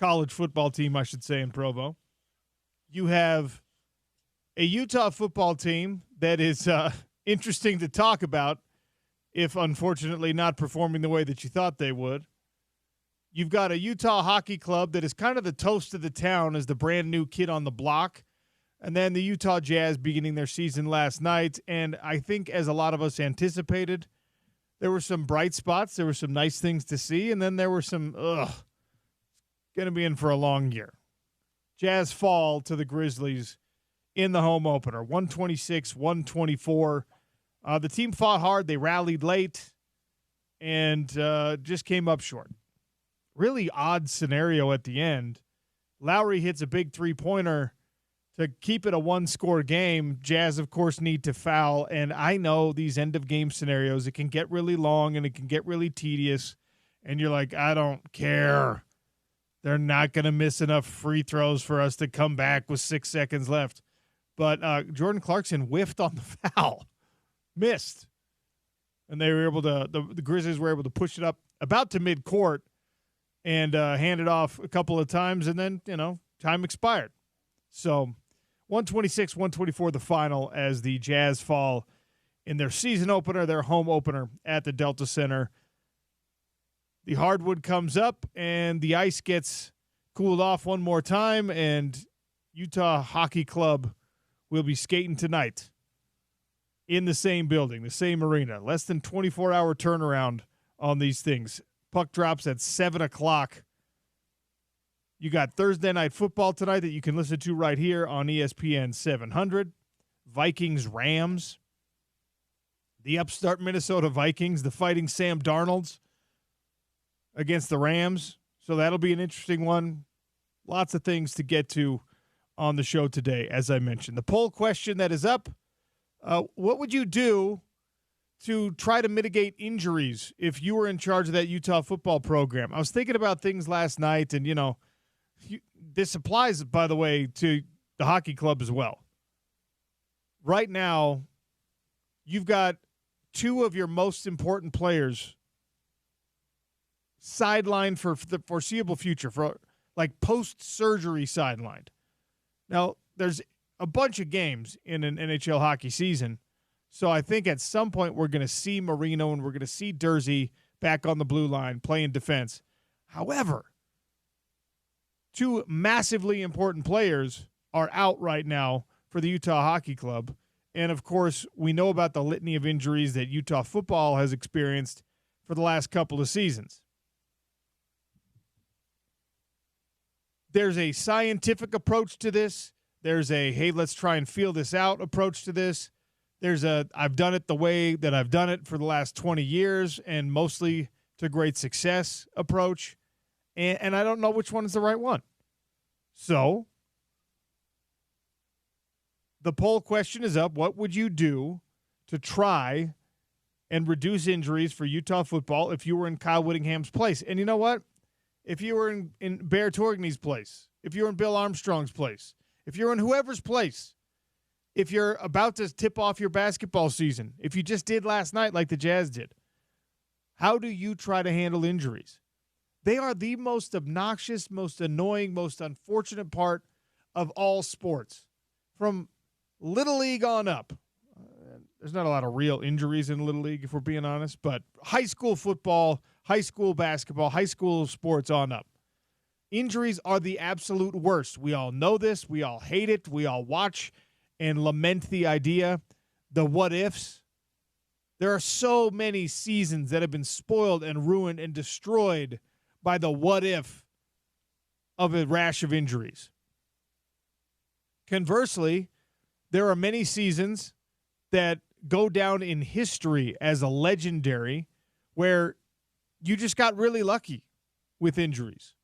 college football team, I should say, in Provo. You have a Utah football team that is interesting to talk about, if unfortunately not performing the way that you thought they would. You've got a Utah hockey club that is kind of the toast of the town as the brand new kid on the block. And then the Utah Jazz beginning their season last night. And I think, as a lot of us anticipated, there were some bright spots. There were some nice things to see. And then there were some, going to be in for a long year. Jazz fall to the Grizzlies in the home opener, 126-124. The team fought hard. They rallied late and just came up short. Really odd scenario at the end. Lowry hits a big three-pointer to keep it a one-score game. Jazz, of course, need to foul. And I know these end-of-game scenarios, it can get really long and it can get really tedious. And you're like, I don't care. They're not going to miss enough free throws for us to come back with 6 seconds left. But Jordan Clarkson whiffed on the foul. Missed. And they were able to, the Grizzlies were able to push it up about to midcourt and hand it off a couple of times, and then, time expired. So 126-124 the final as the Jazz fall in their season opener, their home opener at the Delta Center. The hardwood comes up, and the ice gets cooled off one more time, and Utah Hockey Club will be skating tonight in the same building, the same arena. Less than 24-hour turnaround on these things. Puck drops at 7 o'clock. You got Thursday Night Football tonight that you can listen to right here on ESPN 700. Vikings-Rams. The upstart Minnesota Vikings, the Fighting Sam Darnolds against the Rams. So that'll be an interesting one. Lots of things to get to on the show today, as I mentioned. The poll question that is up, what would you do to try to mitigate injuries if you were in charge of that Utah football program? I was thinking about things last night, and, this applies, by the way, to the hockey club as well. Right now, you've got two of your most important players sidelined for the foreseeable future, for like post-surgery sidelined. Now, there's a bunch of games in an NHL hockey season, so I think at some point we're going to see Marino and we're going to see Dursey back on the blue line playing defense. However, two massively important players are out right now for the Utah Hockey Club. And, of course, we know about the litany of injuries that Utah football has experienced for the last couple of seasons. There's a scientific approach to this. There's a, hey, let's try and feel this out approach to this. There's a, I've done it the way that I've done it for the last 20 years and mostly to great success approach. And I don't know which one is the right one. So the poll question is up. What would you do to try and reduce injuries for Utah football if you were in Kyle Whittingham's place? And you know what? If you were in Bear Torgny's place, if you were in Bill Armstrong's place, if you're in whoever's place, if you're about to tip off your basketball season, if you just did last night like the Jazz did, how do you try to handle injuries? They are the most obnoxious, most annoying, most unfortunate part of all sports. From Little League on up. There's not a lot of real injuries in Little League, if we're being honest, but high school football, high school basketball, high school sports on up. Injuries are the absolute worst. We all know this. We all hate it. We all watch and lament the idea, the what-ifs. There are so many seasons that have been spoiled and ruined and destroyed by the what-if of a rash of injuries. Conversely, there are many seasons that go down in history as a legendary where you just got really lucky with injuries.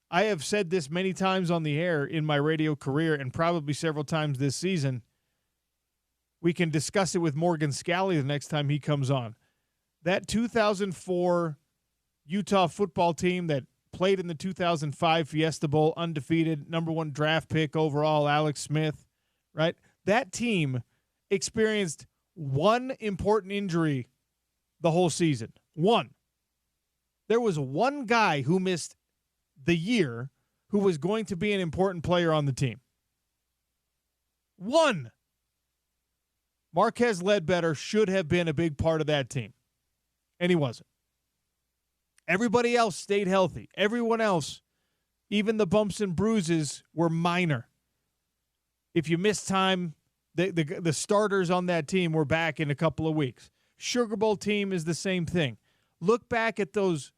I have said this many times on the air in my radio career and probably several times this season. We can discuss it with Morgan Scally the next time he comes on. That 2004 Utah football team that played in the 2005 Fiesta Bowl, undefeated, number one draft pick overall, Alex Smith, right? That team experienced one important injury the whole season. One. There was one guy who missed the year who was going to be an important player on the team. One. Marquez Ledbetter should have been a big part of that team, and he wasn't. Everybody else stayed healthy. Everyone else, even the bumps and bruises, were minor. If you missed time, the starters on that team were back in a couple of weeks. Sugar Bowl team is the same thing. Look back at those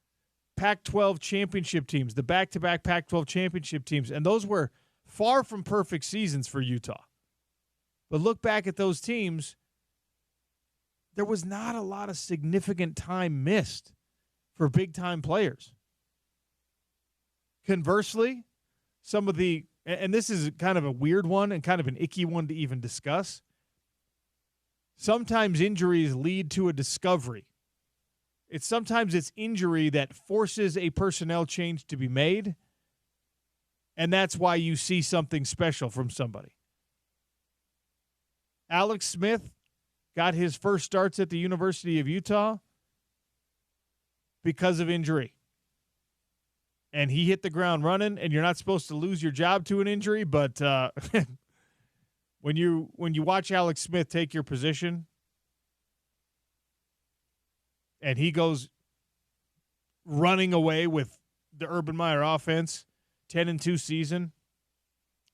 Pac-12 championship teams, the back-to-back Pac-12 championship teams, and those were far from perfect seasons for Utah. But look back at those teams, there was not a lot of significant time missed for big-time players. Conversely, some of the, and this is kind of a weird one and kind of an icky one to even discuss, sometimes injuries lead to a discovery. Sometimes it's injury that forces a personnel change to be made, and that's why you see something special from somebody. Alex Smith got his first starts at the University of Utah because of injury. And he hit the ground running, and you're not supposed to lose your job to an injury, but when you watch Alex Smith take your position and he goes running away with the Urban Meyer offense, 10-2 season,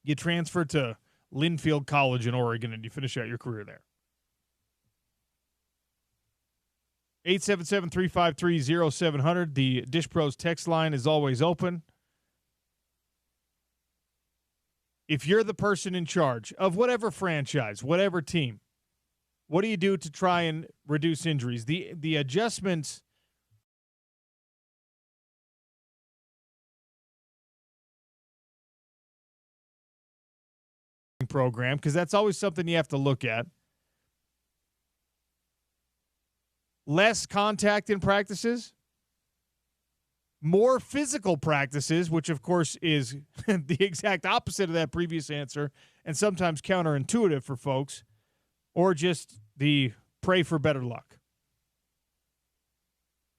you transfer to Linfield College in Oregon, and you finish out your career there. 877-353-0700. The Dish Pros text line is always open. If you're the person in charge of whatever franchise, whatever team, what do you do to try and reduce injuries? The adjustments program, because that's always something you have to look at. Less contact in practices, more physical practices, which of course is the exact opposite of that previous answer and sometimes counterintuitive for folks, or just the pray for better luck.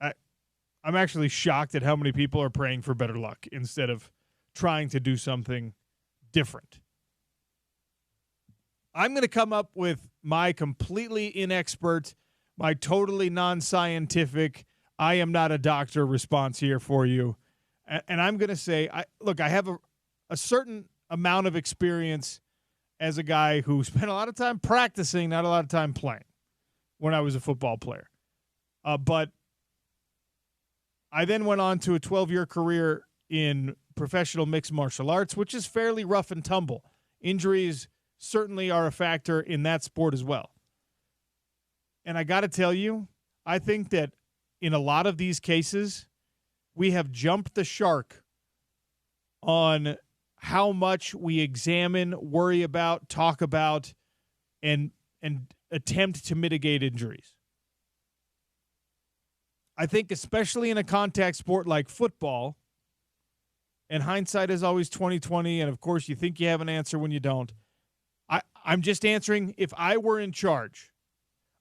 I'm actually shocked at how many people are praying for better luck instead of trying to do something different. I'm going to come up with my completely inexpert, my totally non-scientific, I am not a doctor response here for you. And I'm going to say, I have a certain amount of experience as a guy who spent a lot of time practicing, not a lot of time playing when I was a football player. But I then went on to a 12-year career in professional mixed martial arts, which is fairly rough and tumble. Injuries certainly are a factor in that sport as well. And I got to tell you, I think that in a lot of these cases, we have jumped the shark on how much we examine, worry about, talk about, and attempt to mitigate injuries. I think especially in a contact sport like football, and hindsight is always 20/20, and of course you think you have an answer when you don't. I'm just answering, if I were in charge,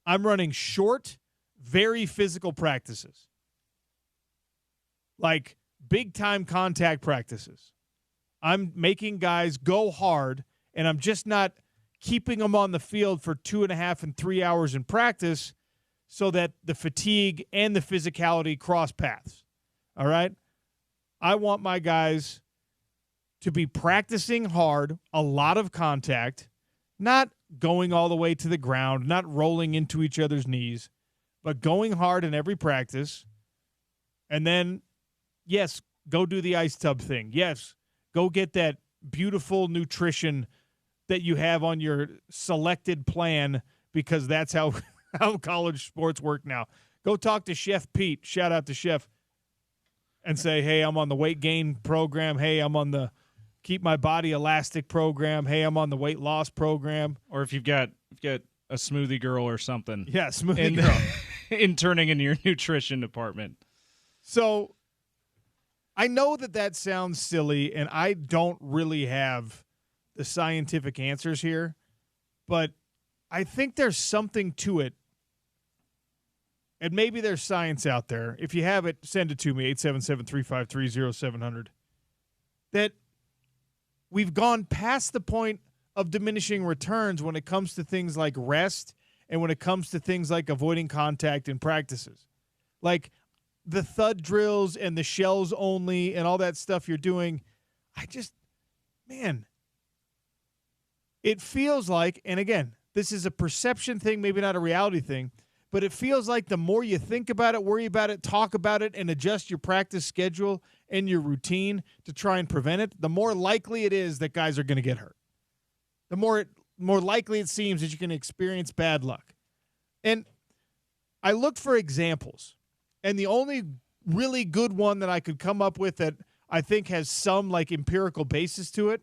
I'm running short, very physical practices. Like big-time contact practices. I'm making guys go hard, and I'm just not keeping them on the field for 2.5 and 3 hours in practice so that the fatigue and the physicality cross paths. All right? I want my guys to be practicing hard, a lot of contact, not going all the way to the ground, not rolling into each other's knees, but going hard in every practice. And then, yes, go do the ice tub thing. Yes, go get that beautiful nutrition that you have on your selected plan, because that's how college sports work now. Go talk to Chef Pete. Shout out to Chef. And say, hey, I'm on the weight gain program. Hey, I'm on the keep my body elastic program. Hey, I'm on the weight loss program. Or if you've got a smoothie girl or something. Yeah, smoothie girl. Interning in your nutrition department. So I know that sounds silly, and I don't really have the scientific answers here, but I think there's something to it. And maybe there's science out there. If you have it, send it to me, 877-353-0700. That we've gone past the point of diminishing returns when it comes to things like rest and when it comes to things like avoiding contact in practices. Like the thud drills and the shells only and all that stuff you're doing, it feels like, and again, this is a perception thing, maybe not a reality thing, but it feels like the more you think about it, worry about it, talk about it, and adjust your practice schedule and your routine to try and prevent it, the more likely it is that guys are going to get hurt. The more likely it seems that you can experience bad luck. And I looked for examples, and the only really good one that I could come up with that I think has some like empirical basis to it,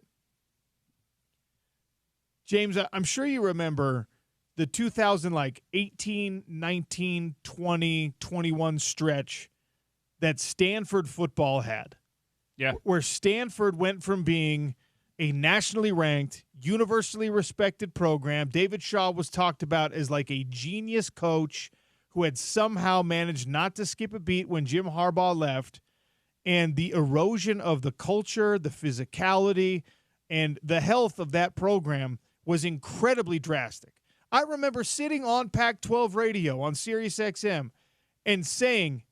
James, I'm sure you remember the 2018, 19, 20, 21 stretch that Stanford football had. Yeah. Where Stanford went from being a nationally ranked, universally respected program. David Shaw was talked about as like a genius coach who had somehow managed not to skip a beat when Jim Harbaugh left. And the erosion of the culture, the physicality, and the health of that program was incredibly drastic. I remember sitting on Pac-12 radio on Sirius XM and saying,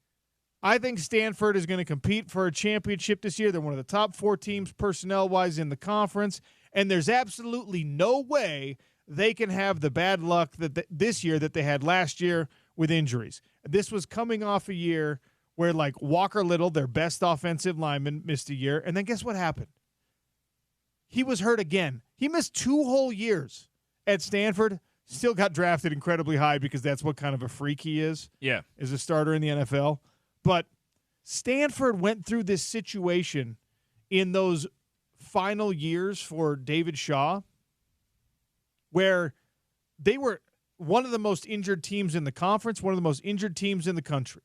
I think Stanford is going to compete for a championship this year. They're one of the top 4 teams personnel-wise in the conference, and there's absolutely no way they can have the bad luck that this year that they had last year with injuries. This was coming off a year where, like, Walker Little, their best offensive lineman, missed a year, and then guess what happened? He was hurt again. He missed 2 whole years at Stanford, still got drafted incredibly high because that's what kind of a freak he is. Yeah. As a starter in the NFL. But Stanford went through this situation in those final years for David Shaw where they were one of the most injured teams in the conference, one of the most injured teams in the country.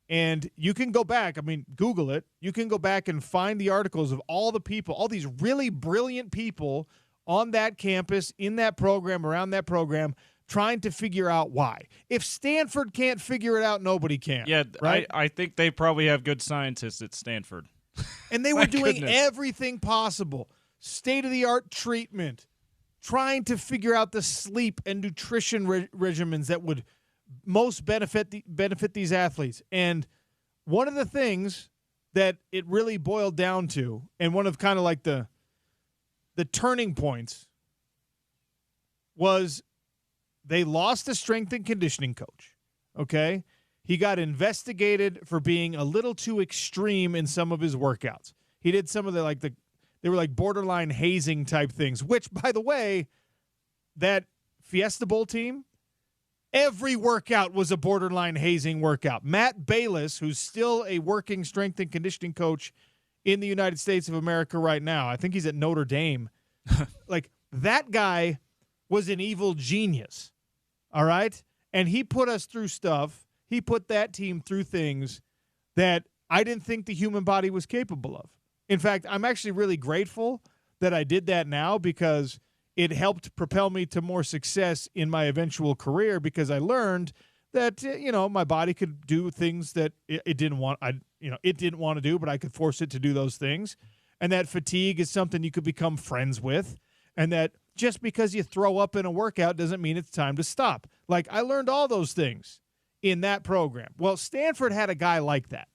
And you can go back, Google it. You can go back and find the articles of all the people, all these really brilliant people on that campus, in that program, around that program, trying to figure out why. If Stanford can't figure it out, nobody can. Yeah, right? I think they probably have good scientists at Stanford. And they were doing everything possible. State-of-the-art treatment, trying to figure out the sleep and nutrition regimens that would most benefit these athletes. And one of the things that it really boiled down to, and one of kind of like the turning points, was they lost a strength and conditioning coach, okay? He got investigated for being a little too extreme in some of his workouts. He did some of they were like borderline hazing type things, which, by the way, that Fiesta Bowl team, every workout was a borderline hazing workout. Matt Bayless, who's still a working strength and conditioning coach in the United States of America right now, I think he's at Notre Dame. Like, that guy was an evil genius, all right? And he put us through stuff. He put that team through things that I didn't think the human body was capable of. In fact, I'm actually really grateful that I did that now because it helped propel me to more success in my eventual career because I learned that, my body could do things that it didn't want. It didn't want to do, but I could force it to do those things. And that fatigue is something you could become friends with. And that just because you throw up in a workout doesn't mean it's time to stop. Like, I learned all those things in that program. Well, Stanford had a guy like that.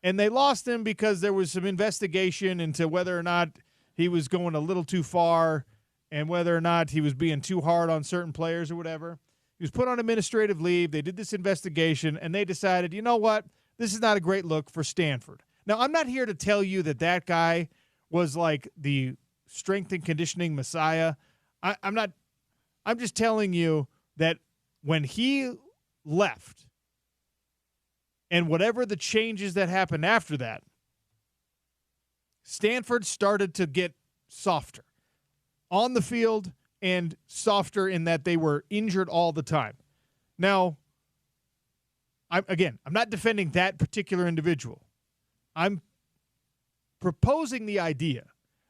And they lost him because there was some investigation into whether or not he was going a little too far and whether or not he was being too hard on certain players or whatever. He was put on administrative leave. They did this investigation, and they decided, you know what? This is not a great look for Stanford. Now, I'm not here to tell you that guy was like the strength and conditioning messiah. I'm just telling you that when he left and whatever the changes that happened after that, Stanford started to get softer on the field and softer in that they were injured all the time. Now, I'm not defending that particular individual. I'm proposing the idea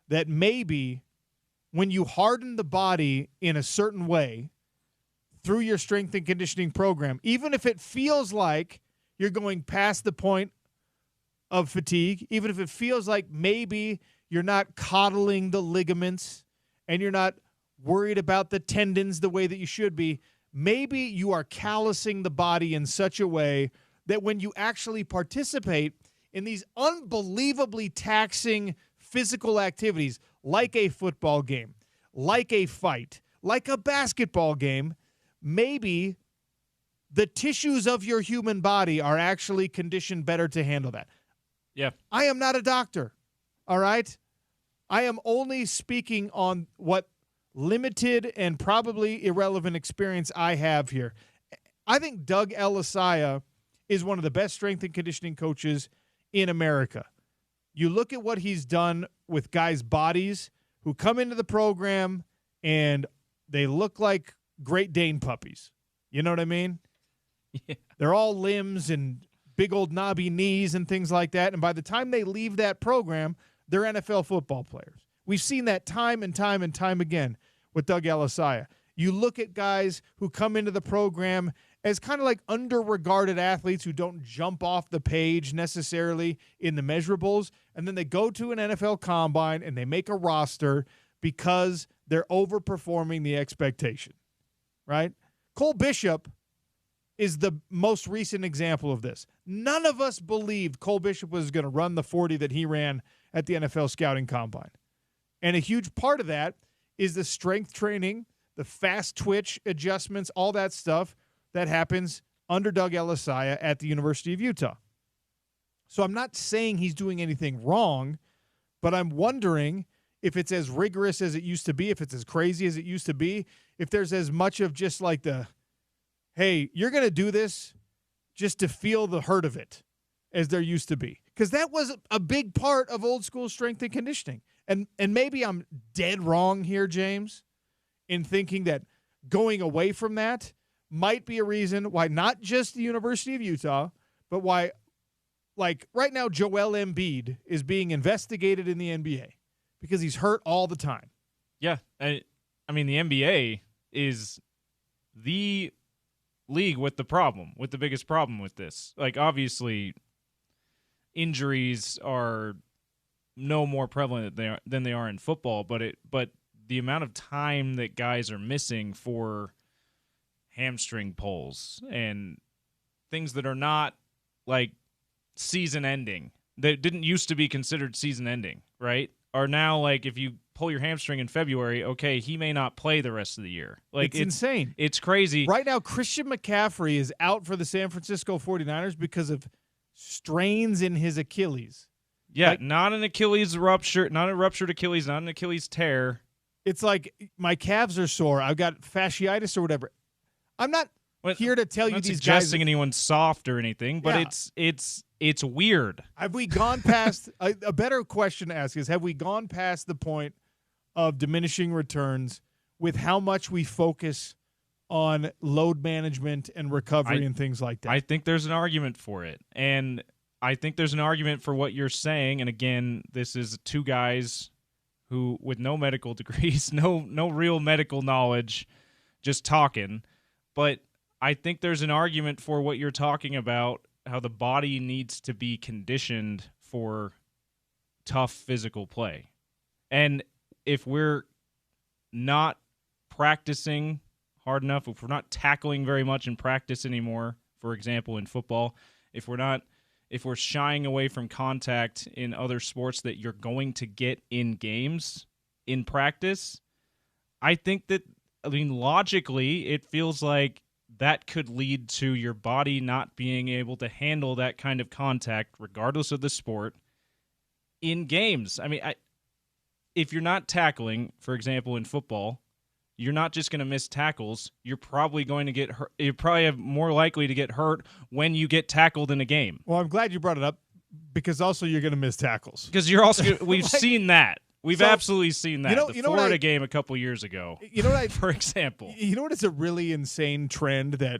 that maybe when you harden the body in a certain way through your strength and conditioning program, even if it feels like you're going past the point of fatigue, even if it feels like maybe you're not coddling the ligaments and you're not worried about the tendons the way that you should be, maybe you are callousing the body in such a way that when you actually participate in these unbelievably taxing physical activities like a football game, like a fight, like a basketball game, maybe the tissues of your human body are actually conditioned better to handle that. Yeah. I am not a doctor, all right? I am only speaking on what limited and probably irrelevant experience I have here. I think Doug Elisaya is one of the best strength and conditioning coaches in America. You look at what he's done with guys' bodies who come into the program and they look like Great Dane puppies. You know what I mean? Yeah. They're all limbs and big old knobby knees and things like that. And by the time they leave that program, they're NFL football players. We've seen that time and time and time again with Doug Elisaya. You look at guys who come into the program as kind of like under-regarded athletes who don't jump off the page necessarily in the measurables, and then they go to an NFL combine and they make a roster because they're overperforming the expectation, right? Cole Bishop is the most recent example of this. None of us believed Cole Bishop was going to run the 40 that he ran at the NFL scouting combine. And a huge part of that is the strength training, the fast twitch adjustments, all that stuff that happens under Doug Elisaya at the University of Utah. So I'm not saying he's doing anything wrong, but I'm wondering if it's as rigorous as it used to be, if it's as crazy as it used to be, if there's as much of just like the, hey, you're going to do this just to feel the hurt of it as there used to be. Because that was a big part of old school strength and conditioning. And maybe I'm dead wrong here, James, in thinking that going away from that might be a reason why not just the University of Utah, but why, like right now, Joel Embiid is being investigated in the NBA because he's hurt all the time. Yeah. I mean, the NBA is the league with the biggest problem with this. Like, obviously, injuries are no more prevalent than they are in football, but the amount of time that guys are missing for hamstring pulls and things that are not like season ending, that didn't used to be considered season ending, right? Are now like, if you pull your hamstring in February, okay, he may not play the rest of the year. Like, it's insane. It's crazy. Right now, Christian McCaffrey is out for the San Francisco 49ers because of strains in his Achilles. Yeah, like, not an Achilles rupture, not a ruptured Achilles, not an Achilles tear. It's like my calves are sore. I've got fasciitis or whatever. I'm not here to tell you these guys. I'm not suggesting anyone's soft or anything, but yeah. it's weird. Have we gone past a better question to ask is, have we gone past the point of diminishing returns with how much we focus on load management and recovery and things like that? I think there's an argument for it. And I think there's an argument for what you're saying. And again, this is two guys who, with no medical degrees, no real medical knowledge, just talking. But I think there's an argument for what you're talking about, how the body needs to be conditioned for tough physical play. And if we're not practicing hard enough, if we're not tackling very much in practice anymore, for example, in football, if we're shying away from contact in other sports that you're going to get in games, in practice, I think that, logically, it feels like that could lead to your body not being able to handle that kind of contact, regardless of the sport, in games. I mean, if you're not tackling, for example, in football, you're not just going to miss tackles. You're probably going to get hurt. You're probably more likely to get hurt when you get tackled in a game. Well, I'm glad you brought it up, because also you're going to miss tackles. Because you're also we've seen that. We've absolutely seen that. The Florida game a couple years ago. For example. You know what is a really insane trend that,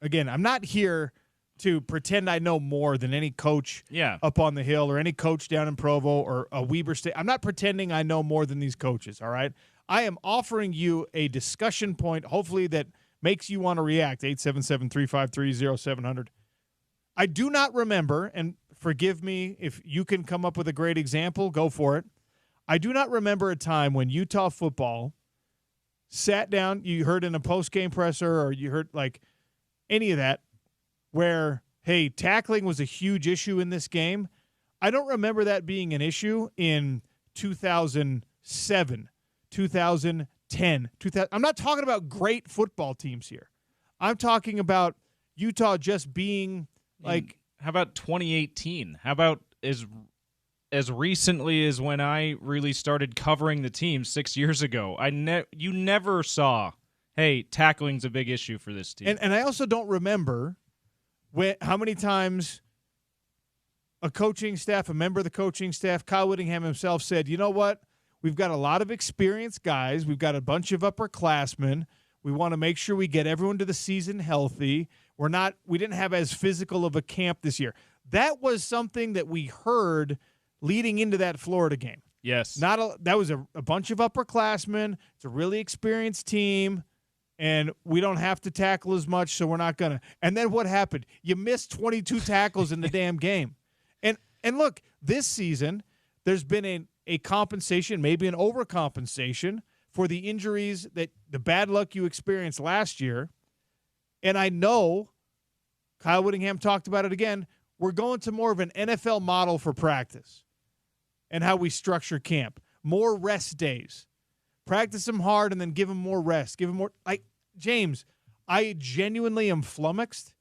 again, I'm not here to pretend I know more than any coach up on the Hill or any coach down in Provo or a Weber State. I'm not pretending I know more than these coaches, all right? I am offering you a discussion point, hopefully, that makes you want to react. 877-353-0700. I do not remember, and forgive me if you can come up with a great example, go for it. I do not remember a time when Utah football sat down, you heard in a post-game presser or you heard like any of that, where, hey, tackling was a huge issue in this game. I don't remember that being an issue in 2007, 2010, 2000. I'm not talking about great football teams here. I'm talking about Utah just being like. How about 2018? How about as recently as when I really started covering the team 6 years ago? You never saw, hey, tackling's a big issue for this team. And I also don't remember how many times a coaching staff, a member of the coaching staff, Kyle Whittingham himself said, you know what? We've got a lot of experienced guys. We've got a bunch of upperclassmen. We want to make sure we get everyone to the season healthy. We didn't have as physical of a camp this year. That was something that we heard leading into that Florida game. Yes. That was a bunch of upperclassmen. It's a really experienced team, and we don't have to tackle as much, so we're not going to. And then what happened? You missed 22 tackles in the damn game. And look, this season, there's been a compensation, maybe an overcompensation for the injuries, that the bad luck you experienced last year. And I know Kyle Whittingham talked about it again. We're going to more of an NFL model for practice and how we structure camp. More rest days. Practice them hard and then give them more rest. Give them more. James, I genuinely am flummoxed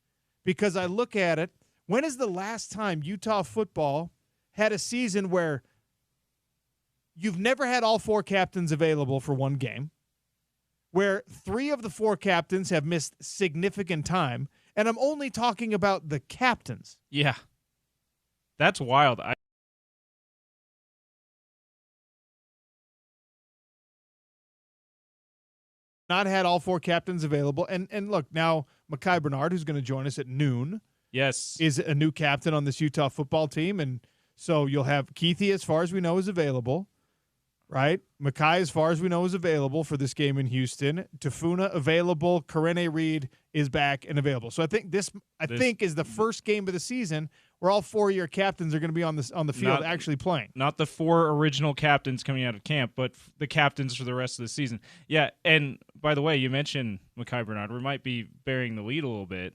because I look at it. When is the last time Utah football had a season where you've never had all four captains available for one game, where 3 of the 4 captains have missed significant time, and I'm only talking about the captains. Yeah. That's wild. Not had all 4 captains available. And look, now Mekhi Bernard, who's going to join us at noon, yes, is a new captain on this Utah football team. And so you'll have Keithy, as far as we know, is available, right? Mekhi, as far as we know, is available for this game in Houston. Tafuna available. Karene Reed is back and available. So I think this is the first game of the season where all 4-year captains are going to be on the field actually playing. Not the 4 original captains coming out of camp, but the captains for the rest of the season. Yeah, and by the way, you mentioned Mekhi Bernard. We might be bearing the lead a little bit.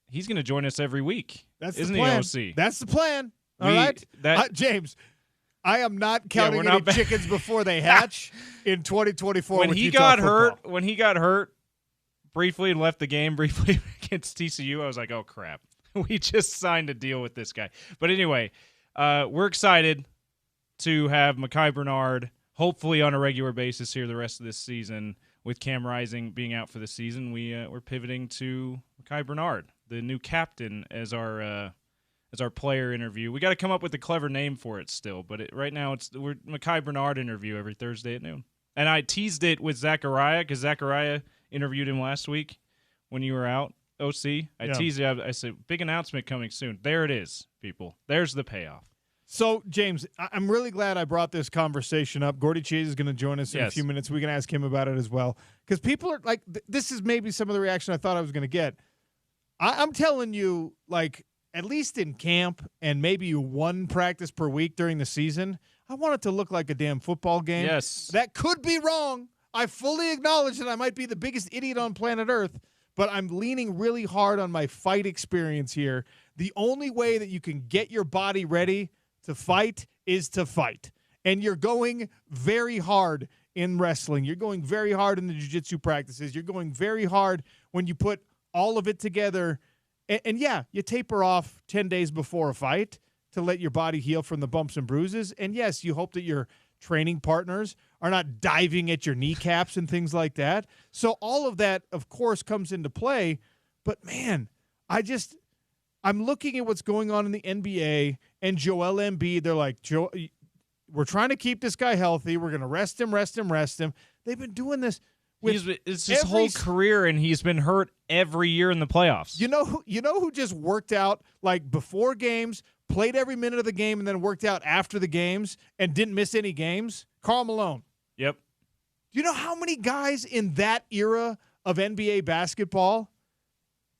He's going to join us every week. Isn't the plan. He, OC? That's the plan. All right? James, I am not counting any chickens before they hatch in 2024 when with he Utah got football. hurt, when he got hurt briefly and left the game briefly against TCU, I was like, oh, crap. We just signed a deal with this guy. But anyway, we're excited to have Mekhi Bernard hopefully on a regular basis here the rest of this season. With Cam Rising being out for the season, we're pivoting to Mekhi Bernard, the new captain, as our player interview. We got to come up with a clever name for it still, but right now we're Mekhi Bernard interview every Thursday at noon. And I teased it with Zachariah because Zachariah interviewed him last week when you were out, OC. I teased it. I said, big announcement coming soon. There it is, people. There's the payoff. So, James, I'm really glad I brought this conversation up. Gordy Chase is going to join us in a few minutes. We can ask him about it as well. Because people are like, this is maybe some of the reaction I thought I was going to get. I'm telling you, like, at least in camp and maybe 1 practice per week during the season, I want it to look like a damn football game. Yes. That could be wrong. I fully acknowledge that I might be the biggest idiot on planet Earth, but I'm leaning really hard on my fight experience here. The only way that you can get your body ready to fight is to fight. And you're going very hard in wrestling. You're going very hard in the jiu-jitsu practices. You're going very hard when you put all of it together. And yeah, you taper off 10 days before a fight to let your body heal from the bumps and bruises. And yes, you hope that your training partners are not diving at your kneecaps and things like that. So all of that, of course, comes into play. But man, I'm looking at what's going on in the NBA and Joel Embiid. They're like, we're trying to keep this guy healthy. We're going to rest him. They've been doing this. It's his whole career, and he's been hurt every year in the playoffs. You know who just worked out like before games, played every minute of the game, and then worked out after the games and didn't miss any games? Karl Malone. Yep. Do you know how many guys in that era of NBA basketball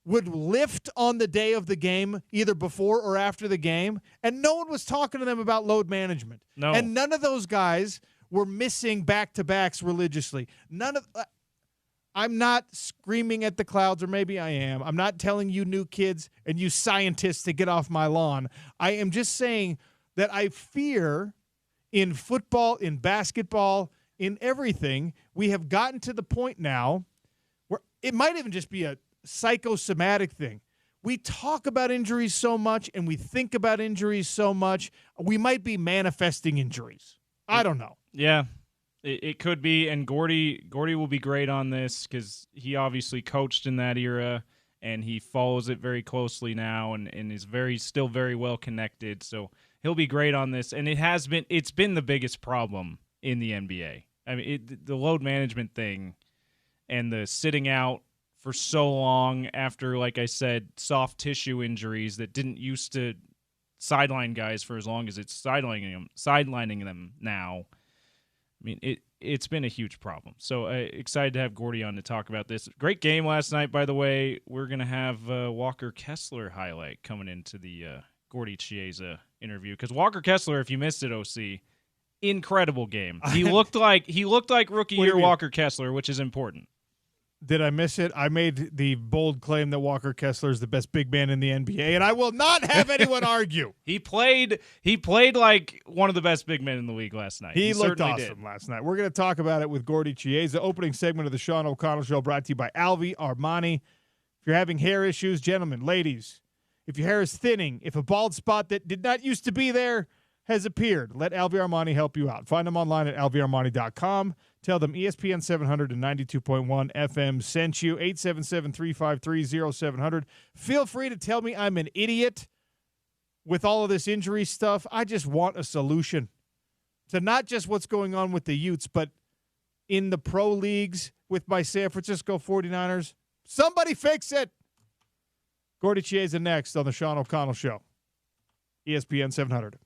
would lift on the day of the game, either before or after the game, and no one was talking to them about load management. No. And none of those guys were missing back-to-backs religiously. I'm not screaming at the clouds, or maybe I am. I'm not telling you new kids and you scientists to get off my lawn. I am just saying that I fear in football, in basketball, in everything, we have gotten to the point now where it might even just be a psychosomatic thing. We talk about injuries so much and we think about injuries so much, we might be manifesting injuries. I don't know. Yeah, it could be, and Gordy will be great on this because he obviously coached in that era, and he follows it very closely now and is still very well connected, so he'll be great on this, and it's been the biggest problem in the NBA. I mean, the load management thing and the sitting out for so long after, like I said, soft tissue injuries that didn't used to sideline guys for as long as it's sidelining them now. I mean, it's been a huge problem. So excited to have Gordy on to talk about this. Great game last night, by the way. We're going to have Walker Kessler highlight coming into the Gordy Chiesa interview, because Walker Kessler, if you missed it, OC, incredible game. He looked like rookie year Walker Kessler, which is important. Did I miss it? I made the bold claim that Walker Kessler is the best big man in the NBA, and I will not have anyone argue. He played like one of the best big men in the league last night. He looked awesome last night. We're going to talk about it with Gordy Chiesa. Opening segment of the Sean O'Connell Show brought to you by Alvi Armani. If you're having hair issues, gentlemen, ladies, if your hair is thinning, if a bald spot that did not used to be there has appeared, let Alvi Armani help you out. Find them online at alviarmani.com. Tell them ESPN 700 and 92.1 FM sent you. 877-353-0700. Feel free to tell me I'm an idiot with all of this injury stuff. I just want a solution to not just what's going on with the Utes, but in the pro leagues with my San Francisco 49ers. Somebody fix it. Gordy Chiesa next on the Sean O'Connell Show. ESPN 700.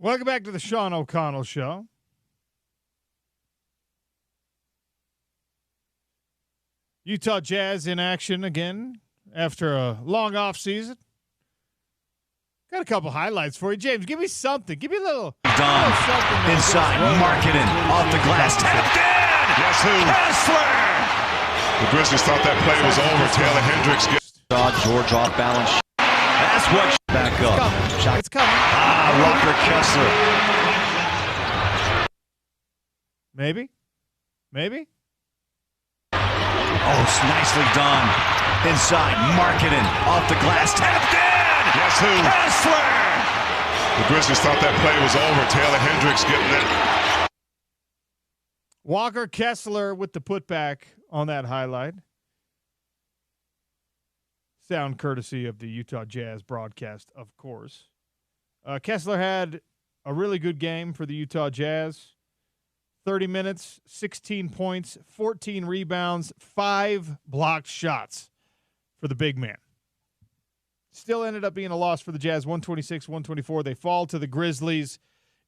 Welcome back to the Sean O'Connell Show. Utah Jazz in action again after a long off season. Got a couple highlights for you. James, give me something. Give me a little something. Inside, Markkanen off the glass. Tapped in! Guess who? Kessler! The Grizzlies thought that play was over. Taylor Hendricks gets George off balance. That's what back up. It's coming. Walker Kessler. Maybe. Oh, it's nicely done. Inside, Markkanen off the glass. Tapped in! Guess who? Kessler! The Grizzlies thought that play was over. Taylor Hendricks getting it. Walker Kessler with the putback on that highlight. Sound courtesy of the Utah Jazz broadcast, of course. Kessler had a really good game for the Utah Jazz. 30 minutes, 16 points, 14 rebounds, 5 blocked shots for the big man. Still ended up being a loss for the Jazz, 126-124. They fall to the Grizzlies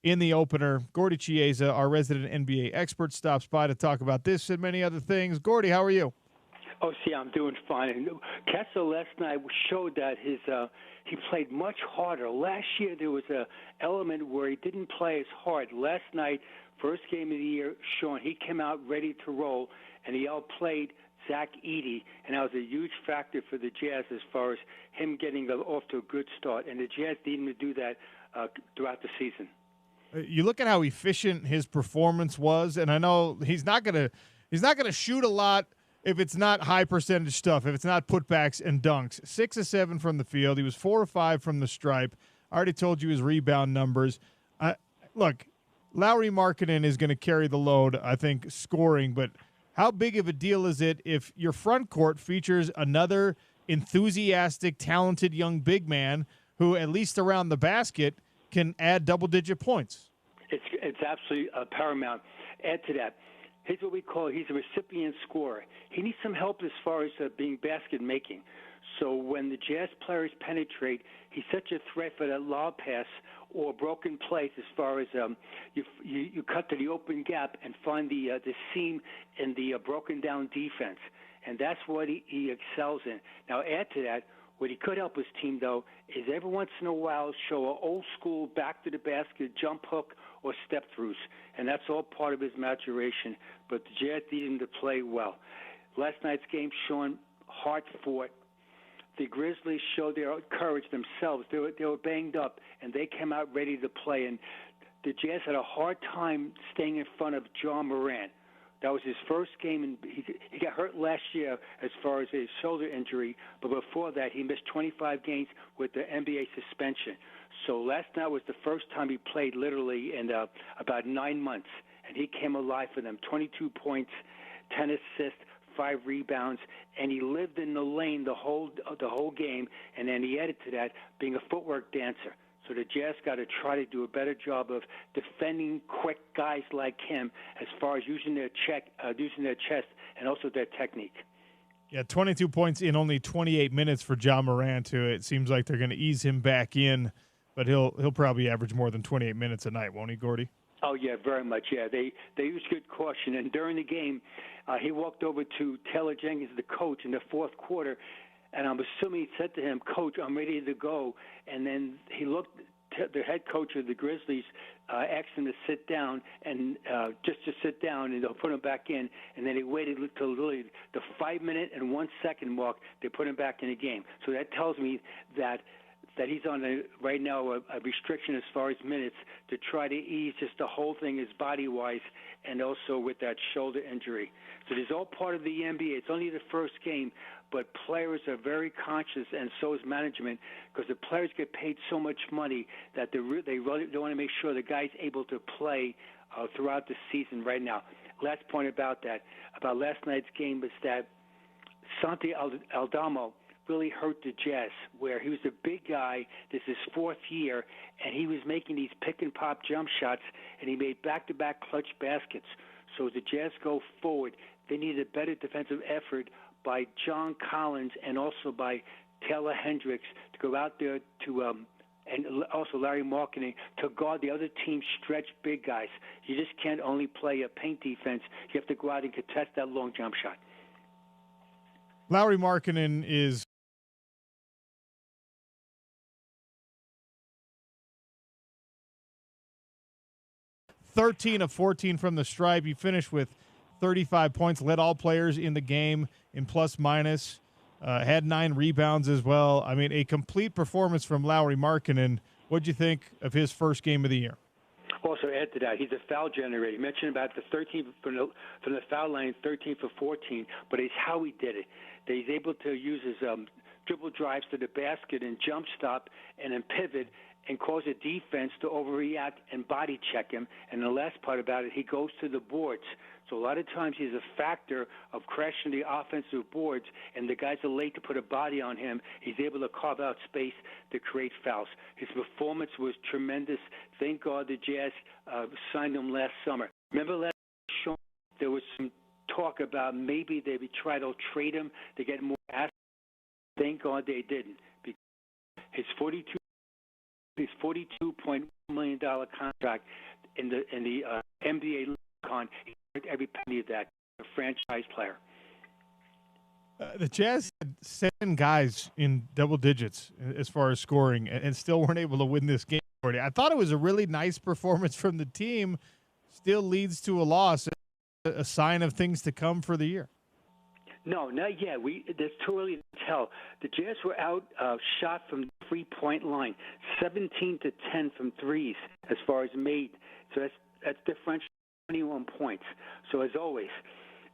in the opener. Gordy Chiesa, our resident NBA expert, stops by to talk about this and many other things. Gordy, how are you? Oh, see, I'm doing fine. And Kessler last night showed that he played much harder. Last year there was a element where he didn't play as hard. Last night, first game of the year, Sean, he came out ready to roll, and he outplayed Zach Edey, and that was a huge factor for the Jazz as far as him getting off to a good start. And the Jazz need him to do that throughout the season. You look at how efficient his performance was, and I know he's not gonna shoot a lot if it's not high percentage stuff, if it's not putbacks and dunks. 6 of 7 from the field. He was 4 of 5 from the stripe. I already told you his rebound numbers. Look, Lauri Markkanen is going to carry the load, I think, scoring, but how big of a deal is it if your front court features another enthusiastic, talented young big man who, at least around the basket, can add double-digit points? It's absolutely paramount. Add to that, here's what we call he's a recipient scorer. He needs some help as far as being basket-making. So when the Jazz players penetrate, he's such a threat for that lob pass or broken place as far as you cut to the open gap and find the seam in the broken down defense. And that's what he excels in. Now add to that, what he could help his team, though, is every once in a while show an old-school back-to-the-basket jump hook or step-throughs, and that's all part of his maturation. But the Jazz need him to play well. Last night's game, Sean, hard-fought. The Grizzlies showed their courage themselves. They were banged up, and they came out ready to play. And the Jazz had a hard time staying in front of John Morant. That was his first game, and he got hurt last year as far as his shoulder injury. But before that, he missed 25 games with the NBA suspension. So last night was the first time he played literally in about 9 months, and he came alive for them. 22 points, 10 assists, 5 rebounds, and he lived in the lane the whole game. And then he added to that being a footwork dancer. So the Jazz got to try to do a better job of defending quick guys like him as far as using their chest and also their technique. Yeah, 22 points in only 28 minutes for John Morant, who it seems like they're going to ease him back in, but he'll probably average more than 28 minutes a night, won't he, Gordy? Oh, yeah, very much, yeah. They used good caution, and during the game, he walked over to Taylor Jenkins, the coach, in the fourth quarter, and I'm assuming he said to him, "Coach, I'm ready to go." And then he looked, the head coach of the Grizzlies asked him to sit down, and just to sit down, and they'll put him back in. And then he waited until literally the 5-minute and 1 second mark. They put him back in the game. So that tells me that he's on right now a restriction as far as minutes to try to ease just the whole thing, his body-wise, and also with that shoulder injury. So this is all part of the NBA. It's only the first game, but players are very conscious, and so is management, because the players get paid so much money that they really want to make sure the guy's able to play throughout the season right now. Last point about last night's game was that Santi Aldama really hurt the Jazz, where he was a big guy. This is his 4th year, and he was making these pick-and-pop jump shots, and he made back-to-back clutch baskets. So as the Jazz go forward, they need a better defensive effort by John Collins and also by Taylor Hendricks to go out there to and also Larry Markkinen to guard the other team's stretch big guys. You just can't only play a paint defense. You have to go out and contest that long jump shot. Larry Markkinen is (13 of 14 from the stripe. He finished with 35 points, led all players in the game in plus minus, had 9 rebounds as well. I mean, a complete performance from Larry Markkinen. What'd you think of his first game of the year? Also, add to that, he's a foul generator. You mentioned about the 13 from the foul line, 13 for 14, but it's how he did it. That he's able to use his dribble drives to the basket and jump stop and then pivot and cause a defense to overreact and body check him. And the last part about it, he goes to the boards. So a lot of times he's a factor of crashing the offensive boards, and the guys are late to put a body on him. He's able to carve out space to create fouls. His performance was tremendous. Thank God the Jazz signed him last summer. Remember last year, there was some talk about maybe they would try to trade him to get more assets. Thank God they didn't. Because his $42.1 million contract in the NBA con, he earned every penny of that. A franchise player. The Jazz had 7 guys in double digits as far as scoring and still weren't able to win this game. I thought it was a really nice performance from the team. Still leads to a loss, a sign of things to come for the year. No, not yet. There's too early to tell. The Jazz were out shot from the three-point line, 17 to 10 from threes as far as made. So that's differential 21 points. So as always,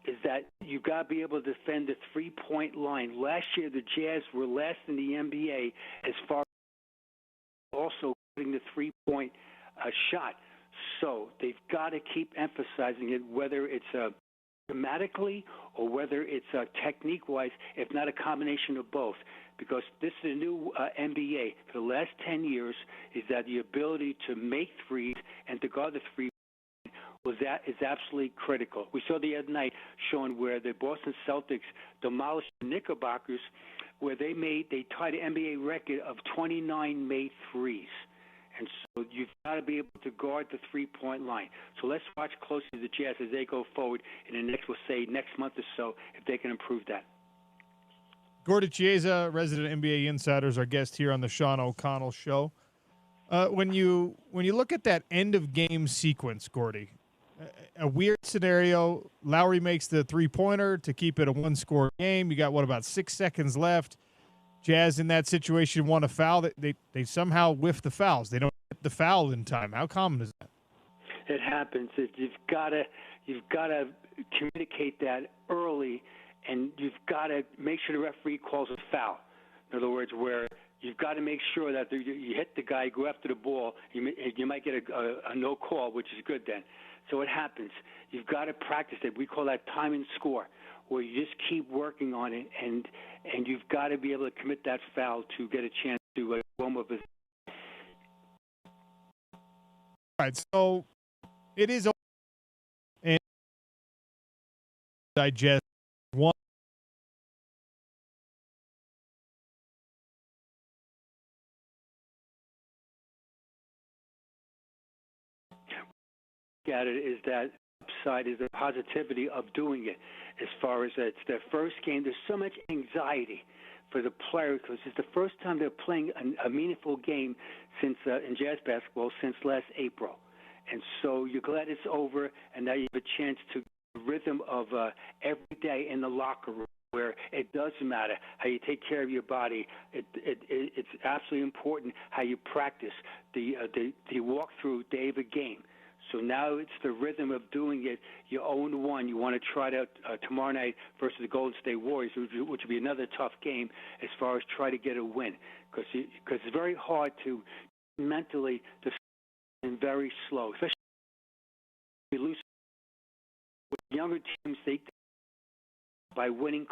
is that you've got to be able to defend the three-point line. Last year, the Jazz were last in the NBA as far as also putting the three-point shot. So they've got to keep emphasizing it, whether it's dramatically or whether it's technique-wise, if not a combination of both. Because this is a new NBA for the last 10 years, is that the ability to make threes and to guard the three is absolutely critical. We saw the other night showing where the Boston Celtics demolished the Knickerbockers, where they tied an NBA record of 29 made threes. And so you've got to be able to guard the three-point line. So let's watch closely the Jazz as they go forward in the next month or so, if they can improve that. Gordy Chiesa, resident NBA insider, is our guest here on the Sean O'Connell Show. When you look at that end-of-game sequence, Gordy, a weird scenario, Lowry makes the three-pointer to keep it a one-score game. You got, about 6 seconds left. Jazz in that situation want a foul. They somehow whiff the fouls. They don't get the foul in time. How common is that? It happens. You've got to communicate that early, and you've got to make sure the referee calls a foul. In other words, where you've got to make sure that you hit the guy, go after the ball. You might get a no call, which is good then. So it happens. You've got to practice it. We call that time and score, where you just keep working on it, and you've got to be able to commit that foul to get a chance to warm up. All right, so it is and digest one. At it is that upside is the positivity of doing it. As far as it's their first game, there's so much anxiety for the player because it's the first time they're playing a meaningful game since in Jazz basketball since last April, and so you're glad it's over, and now you have a chance to the rhythm of every day in the locker room, where it doesn't matter how you take care of your body. It's absolutely important how you practice the walkthrough day of a game. So now it's the rhythm of doing it. You own one. You want to try it out tomorrow night versus the Golden State Warriors, which would be another tough game as far as try to get a win. Because it's very hard to mentally and very slow, especially if you lose. With younger teams, they by winning.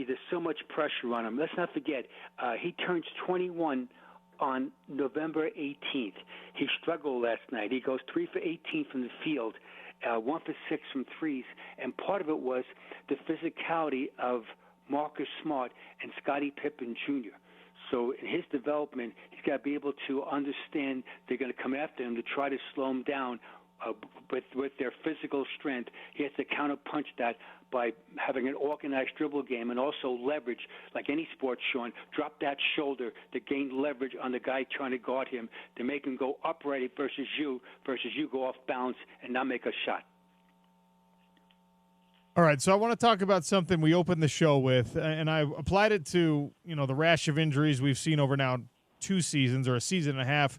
There's so much pressure on him. Let's not forget, he turns 21 on November 18th. He struggled last night. He goes 3 for 18 from the field, 1 for 6 from threes, and part of it was the physicality of Marcus Smart and Scottie Pippen Jr. So in his development, he's got to be able to understand they're going to come after him to try to slow him down with their physical strength. He has to counterpunch that by having an organized dribble game and also leverage, like any sport, Sean, drop that shoulder to gain leverage on the guy trying to guard him to make him go upright versus you go off balance and not make a shot. All right, so I want to talk about something we opened the show with, and I applied it to, the rash of injuries we've seen over now 2 seasons or a season and a half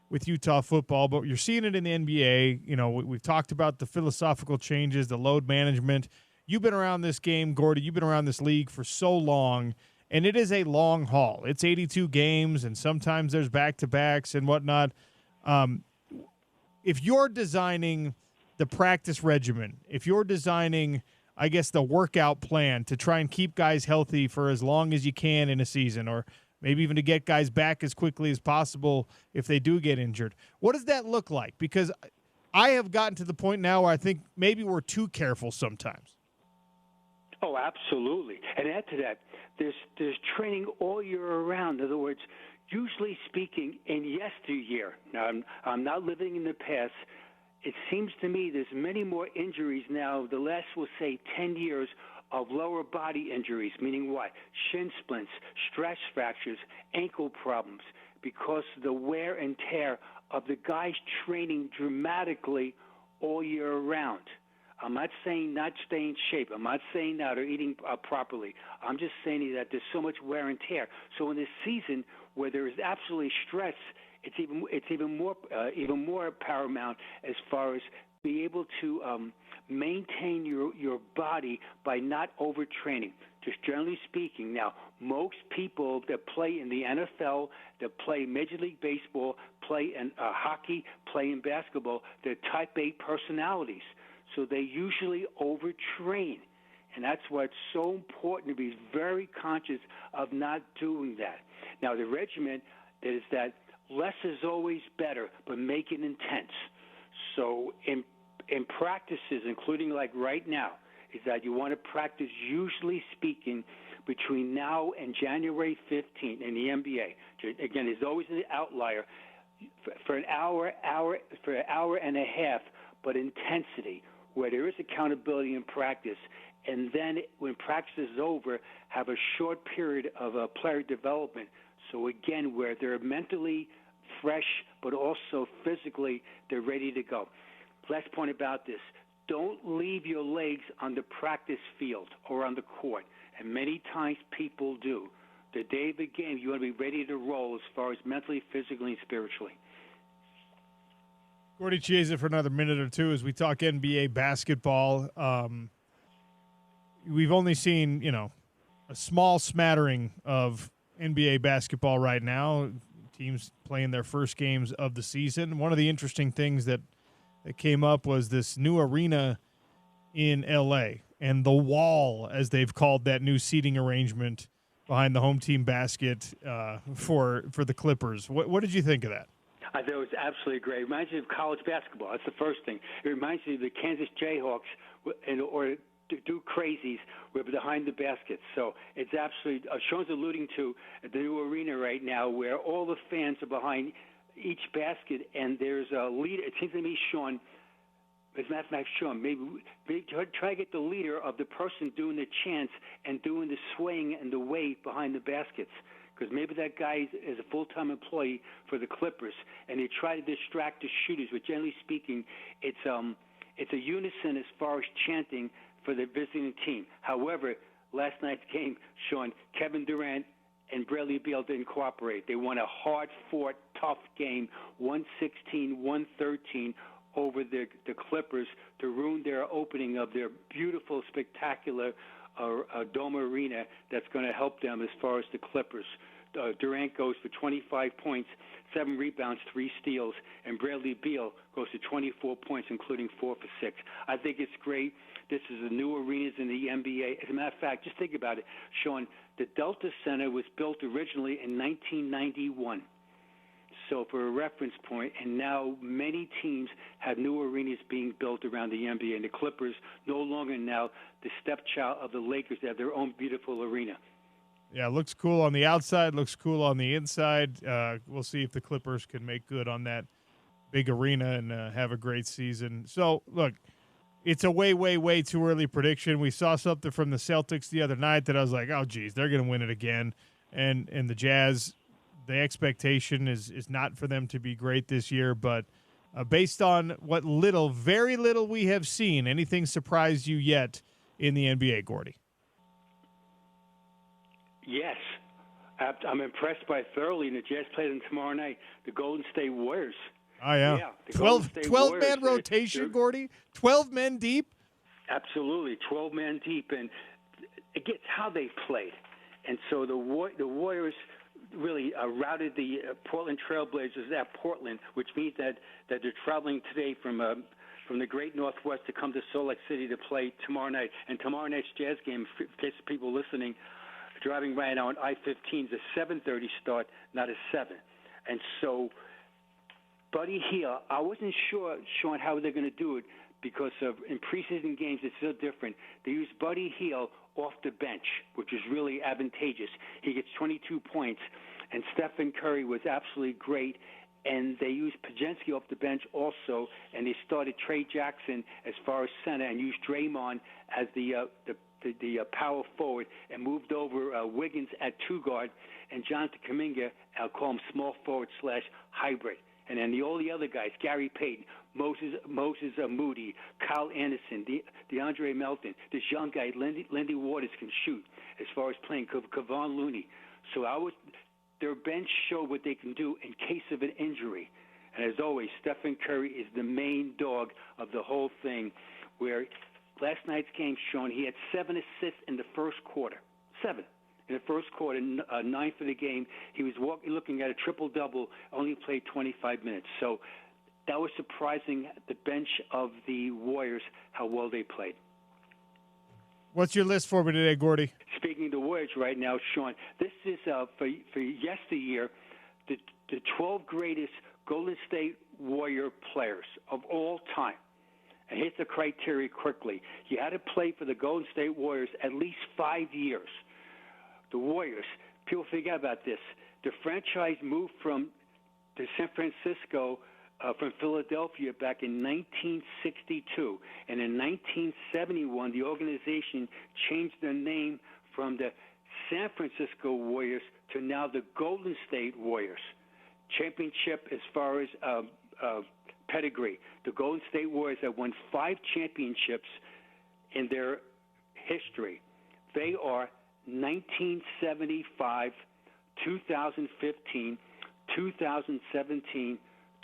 with Utah football, but you're seeing it in the NBA. We've talked about the philosophical changes, the load management. You've been around this game, Gordy. You've been around this league for so long, and it is a long haul. It's 82 games, and sometimes there's back-to-backs and whatnot. If you're designing the practice regimen, if you're designing, I guess, the workout plan to try and keep guys healthy for as long as you can in a season, or maybe even to get guys back as quickly as possible if they do get injured, what does that look like? Because I have gotten to the point now where I think maybe we're too careful sometimes. Oh, absolutely. And add to that, there's training all year around. In other words, usually speaking, in yesteryear, now I'm not living in the past, it seems to me there's many more injuries now, the last, we'll say, 10 years of lower body injuries, meaning what? Shin splints, stress fractures, ankle problems, because of the wear and tear of the guys training dramatically all year round. I'm not saying not stay in shape. I'm not saying that or eating properly. I'm just saying that there's so much wear and tear. So in this season where there is absolutely stress, it's even more paramount as far as be able to maintain your body by not overtraining. Just generally speaking. Now, most people that play in the NFL, that play Major League Baseball, play in hockey, play in basketball, they're type A personalities. So they usually overtrain. And that's why it's so important to be very conscious of not doing that. Now, the regimen is that less is always better, but make it intense. So in practices, including like right now, is that you want to practice, usually speaking, between now and January 15th in the NBA. Again, there's always an outlier for an hour and a half, but intensity, where there is accountability in practice. And then when practice is over, have a short period of player development. So again, where they're mentally fresh, but also physically they're ready to go. Last point about this, don't leave your legs on the practice field or on the court. And many times people do. The day of the game, you want to be ready to roll as far as mentally, physically, and spiritually. Gordy Chiesa for another minute or two as we talk NBA basketball. We've only seen, a small smattering of NBA basketball right now. Teams playing their first games of the season. One of the interesting things that came up was this new arena in L.A. and the wall, as they've called that new seating arrangement behind the home team basket for the Clippers. What did you think of that? I thought it was absolutely great. It reminds me of college basketball. That's the first thing. It reminds me of the Kansas Jayhawks or Duke Crazies were behind the baskets. So it's absolutely Sean's alluding to the new arena right now where all the fans are behind each basket, and there's a leader. It seems to me, Sean, as a matter of fact, Sean, maybe try to get the leader of the person doing the chants and doing the swaying and the wave behind the baskets. Because maybe that guy is a full-time employee for the Clippers, and they try to distract the shooters. But generally speaking, it's a unison as far as chanting for the visiting team. However, last night's game, Sean, Kevin Durant and Bradley Beal didn't cooperate. They won a hard-fought, tough game, 116-113 over the Clippers to ruin their opening of their beautiful, spectacular Dome Arena that's going to help them as far as the Clippers. Durant goes for 25 points, 7 rebounds, 3 steals, and Bradley Beal goes to 24 points, including 4 for 6. I think it's great. This is the new arenas in the NBA. As a matter of fact, just think about it, Sean. The Delta Center was built originally in 1991. So for a reference point, and now many teams have new arenas being built around the NBA, and the Clippers no longer now the stepchild of the Lakers. They have their own beautiful arena. Yeah, looks cool on the outside, looks cool on the inside. We'll see if the Clippers can make good on that big arena and have a great season. So, look, it's a way, way, way too early prediction. We saw something from the Celtics the other night that I was like, oh, geez, they're going to win it again. And the Jazz, the expectation is not for them to be great this year. But based on what little, very little we have seen, anything surprised you yet in the NBA, Gordy? Yes. I'm impressed by thoroughly, and the Jazz play them tomorrow night, the Golden State Warriors. Oh, yeah. 12-man rotation, Gordy? 12 men deep? Absolutely, 12 men deep, and it gets how they played. And so the Warriors really routed the Portland Trailblazers at Portland, which means that they're traveling today from the great Northwest to come to Salt Lake City to play tomorrow night. And tomorrow night's Jazz game, in case of people listening, driving right now on I-15 is a 7:30 start, not a 7. And so Buddy Hield, I wasn't sure, Sean, how they're going to do it because in preseason games it's so different. They use Buddy Hield off the bench, which is really advantageous. He gets 22 points, and Stephen Curry was absolutely great. And they used Pajensky off the bench also, and they started Trey Jackson as far as center and used Draymond as the power forward and moved over Wiggins at two guard and Jonathan Kuminga, I'll call him small forward / hybrid. And then all the other guys, Gary Payton, Moses Moody, Kyle Anderson, DeAndre Melton, this young guy, Lindy Waters can shoot as far as playing Kevon Looney. So their bench showed what they can do in case of an injury. And as always, Stephen Curry is the main dog of the whole thing, where last night's game, Sean, he had 7 assists in the first quarter. 7 in the first quarter, 9 for the game. He was looking at a triple-double, only played 25 minutes. So that was surprising at the bench of the Warriors, how well they played. What's your list for me today, Gordy? Speaking of the Warriors right now, Sean, this is for yesteryear, the 12 greatest Golden State Warrior players of all time. And here's the criteria quickly. You had to play for the Golden State Warriors at least 5 years. The Warriors, people forget about this. The franchise moved to San Francisco from Philadelphia back in 1962. And in 1971, the organization changed their name from the San Francisco Warriors to now the Golden State Warriors. Championship as far as pedigree. The Golden State Warriors have won 5 championships in their history. They are 1975, 2015, 2017,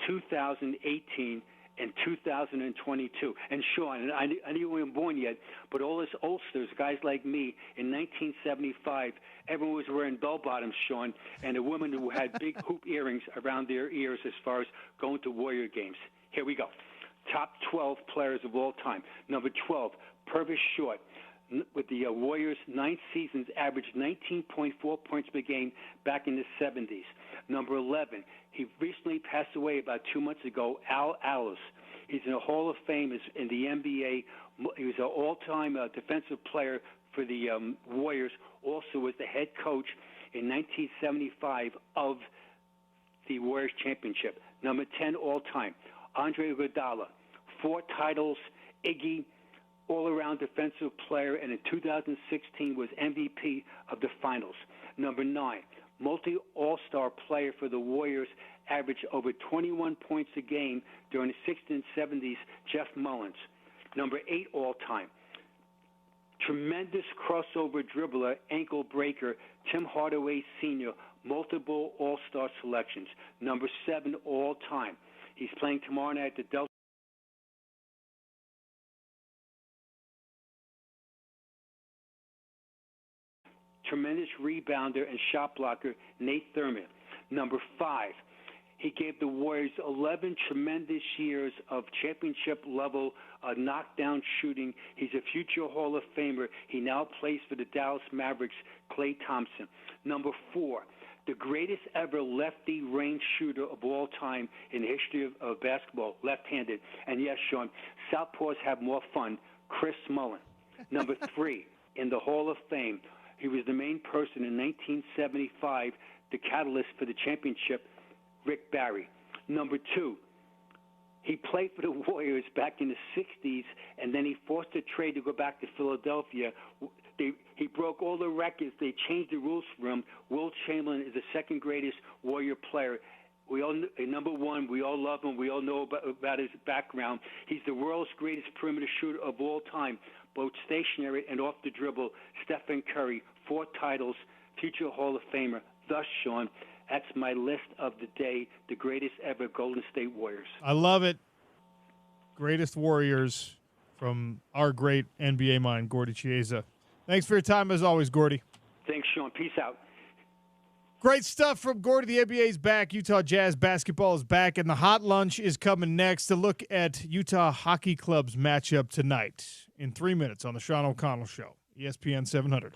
2018, and 2022. And Sean, I knew you weren't born yet, but all us oldsters, guys like me, in 1975, everyone was wearing bell-bottoms, Sean, and the women who had big hoop earrings around their ears as far as going to Warrior games. Here we go. Top 12 players of all time. Number 12, Purvis Short. With the Warriors, 9 seasons, averaged 19.4 points per game back in the 70s. Number 11, he recently passed away about 2 months ago, Al Alice. He's in the Hall of Fame in the NBA. He was an all-time defensive player for the Warriors. Also was the head coach in 1975 of the Warriors championship. Number 10 all-time, Andre Iguodala. 4 titles, Iggy, all-around defensive player, and in 2016 was MVP of the finals. Number 9, multi-all-star player for the Warriors, averaged over 21 points a game during the 60s and 70s, Jeff Mullins. Number 8 all-time, tremendous crossover dribbler, ankle breaker, Tim Hardaway Sr., multiple all-star selections. Number 7 all-time. He's playing tomorrow night at the Delta. Tremendous rebounder and shot blocker, Nate Thurman. Number 5, he gave the Warriors 11 tremendous years of championship-level knockdown shooting. He's a future Hall of Famer. He now plays for the Dallas Mavericks, Klay Thompson. Number 4, The greatest ever lefty range shooter of all time in the history of basketball, left-handed. And yes, Sean, southpaws have more fun. Chris Mullin. Number 3, in the Hall of Fame, he was the main person in 1975, the catalyst for the championship, Rick Barry. Number 2, he played for the Warriors back in the 60s, and then he forced a trade to go back to Philadelphia. He broke all the records. They changed the rules for him. Will Chamberlain is the second greatest Warrior player. We all, number 1, we all love him. We all know about his background. He's the world's greatest perimeter shooter of all time, both stationary and off the dribble. Stephen Curry, 4 titles, future Hall of Famer. Thus, Sean, that's my list of the day, the greatest ever Golden State Warriors. I love it. Greatest Warriors from our great NBA mind, Gordy Chiesa. Thanks for your time, as always, Gordy. Thanks, Sean. Peace out. Great stuff from Gordy. The NBA's back. Utah Jazz basketball is back, and the Hot Lunch is coming next to look at Utah Hockey Club's matchup tonight in 3 minutes on the Sean O'Connell Show, ESPN 700.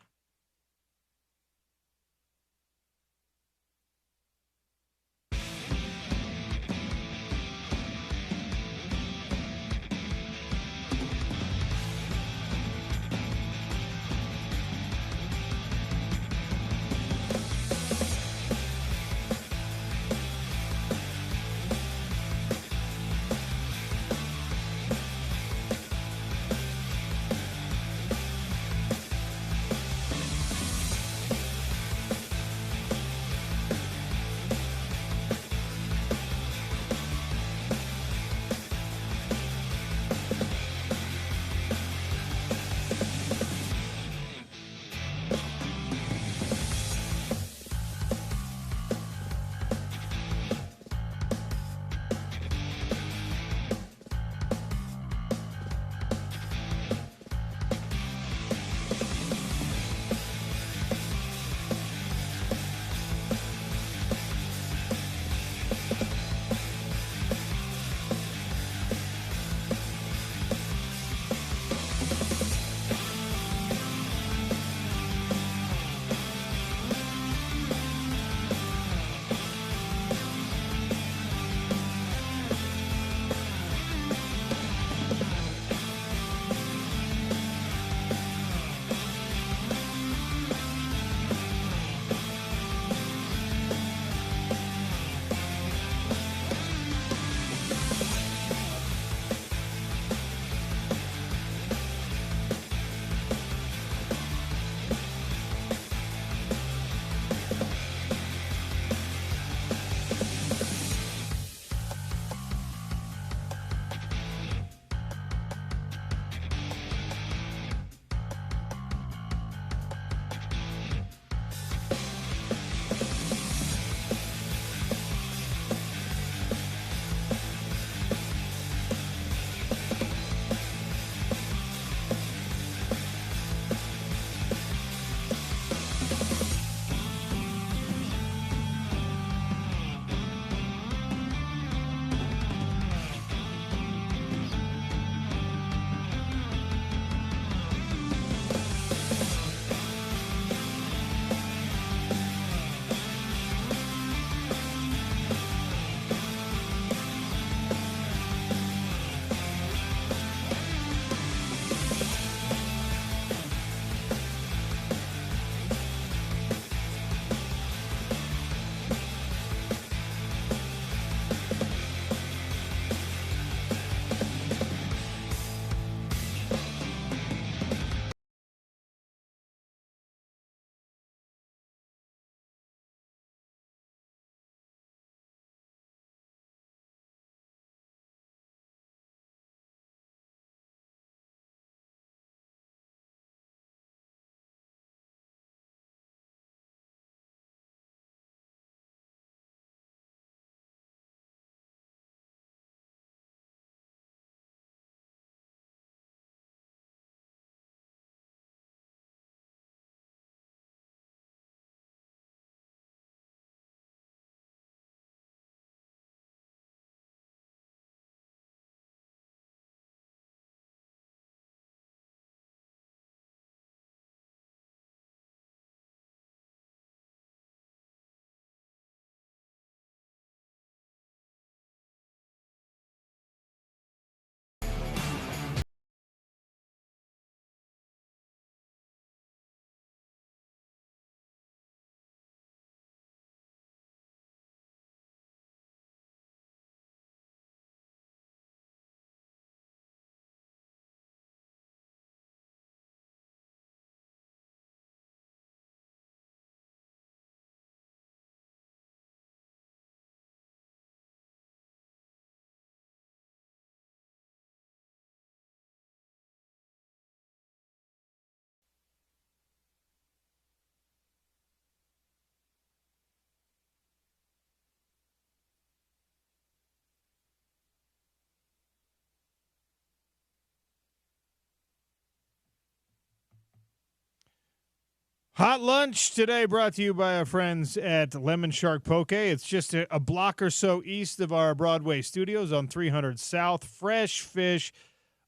Hot lunch today brought to you by our friends at Lemon Shark Poke. It's just a block or so east of our Broadway studios on 300 South. Fresh fish.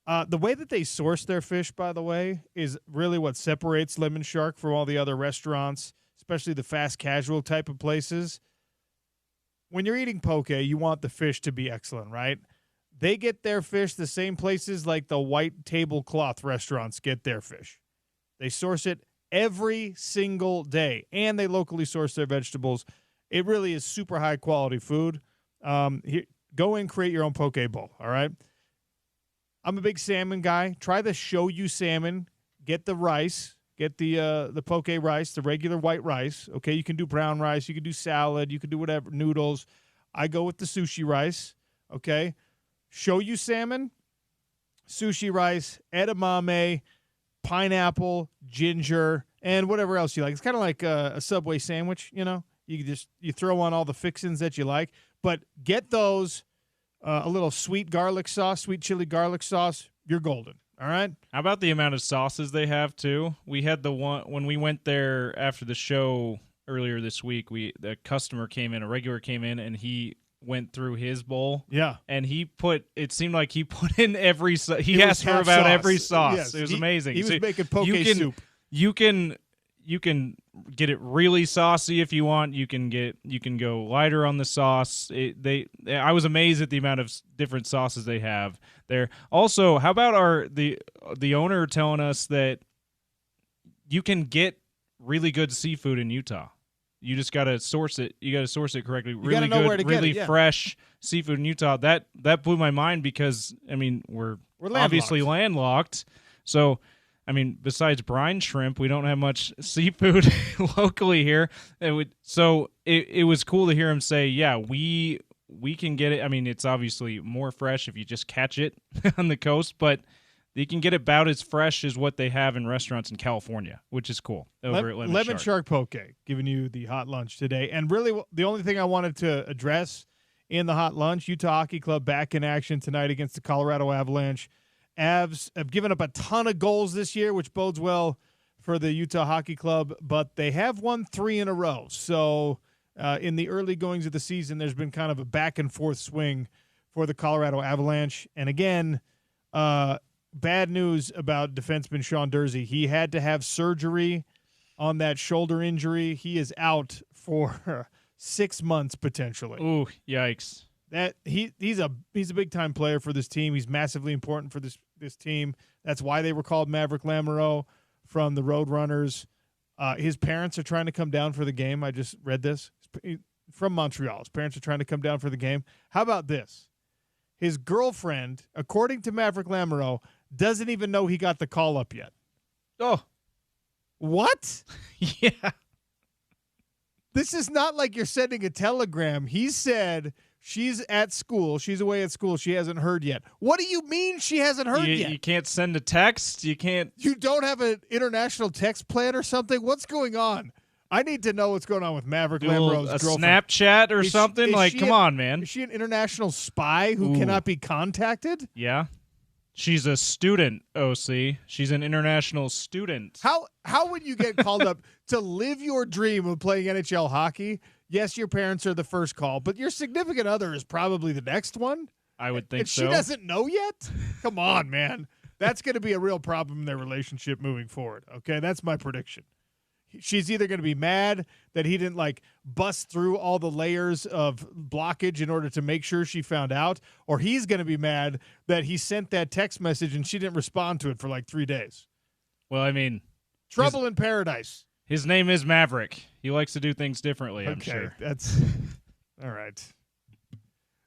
The way that they source their fish, by the way, is really what separates Lemon Shark from all the other restaurants, especially the fast casual type of places. When you're eating poke, you want the fish to be excellent, right? They get their fish the same places like the white tablecloth restaurants get their fish. They source it every single day, and they locally source their vegetables. It really is super high quality food. Go and create your own poke bowl, all right? I'm a big salmon guy. Try the shoyu salmon. Get the rice. Get the poke rice, the regular white rice. Okay, you can do brown rice. You can do salad. You can do whatever, noodles. I go with the sushi rice, okay? Shoyu salmon, sushi rice, edamame, pineapple, ginger, and whatever else you like. It's kind of like a Subway sandwich, you know? You throw on all the fixings that you like. But get those, a little sweet garlic sauce, sweet chili garlic sauce, you're golden. All right. How about the amount of sauces they have too? We had the one when we went there after the show earlier this week. The customer came in, a regular came in, and he went through his bowl. Yeah, and it seemed like he put in every. He asked for about sauce. every sauce. Yes. It was amazing. He was making poke soup. You can get it really saucy if you want. You can go lighter on the sauce. I was amazed at the amount of different sauces they have there. Also, how about the owner telling us that you can get really good seafood in Utah. You just got to source it. You got to source it correctly. Really good, really fresh seafood in Utah. That blew my mind because I mean we're obviously landlocked. So I mean, besides brine shrimp, we don't have much seafood locally here. It was cool to hear him say, yeah, we can get it. I mean, it's obviously more fresh if you just catch it on the coast, but you can get it about as fresh as what they have in restaurants in California, which is cool over at Lemon Shark Poke, giving you the hot lunch today. And really, the only thing I wanted to address in the hot lunch, Utah Hockey Club back in action tonight against the Colorado Avalanche. Avs have given up a ton of goals this year, which bodes well for the Utah Hockey Club, but they have won 3 in a row. So in the early goings of the season, there's been kind of a back-and-forth swing for the Colorado Avalanche. And again, bad news about defenseman Sean Durzi. He had to have surgery on that shoulder injury. He is out for 6 months potentially. Ooh, yikes. That he's a big-time player for this team. He's massively important for this team. That's why they were called Maverick Lamoureux from the Roadrunners. His parents are trying to come down for the game. I just read this. From Montreal. His parents are trying to come down for the game. How about this? His girlfriend, according to Maverick Lamoureux, doesn't even know he got the call up yet. Oh. What? Yeah. This is not like you're sending a telegram. He said she's at school. She's away at school. She hasn't heard yet. What do you mean she hasn't heard yet? You can't send a text? You can't. You don't have an international text plan or something? What's going on? I need to know what's going on with Maverick Lamoureux's girlfriend. Snapchat or something? Come on, man. Is she an international spy who cannot be contacted? Yeah. She's a student, OC. She's an international student. How would you get called up to live your dream of playing NHL hockey? Yes, your parents are the first call, but your significant other is probably the next one? I would think so. She doesn't know yet? Come on, man. That's going to be a real problem in their relationship moving forward, okay? That's my prediction. She's either going to be mad that he didn't bust through all the layers of blockage in order to make sure she found out, or he's going to be mad that he sent that text message and she didn't respond to it for 3 days. Well, I mean, trouble in paradise. His name is Maverick. He likes to do things differently, I'm sure. That's all right.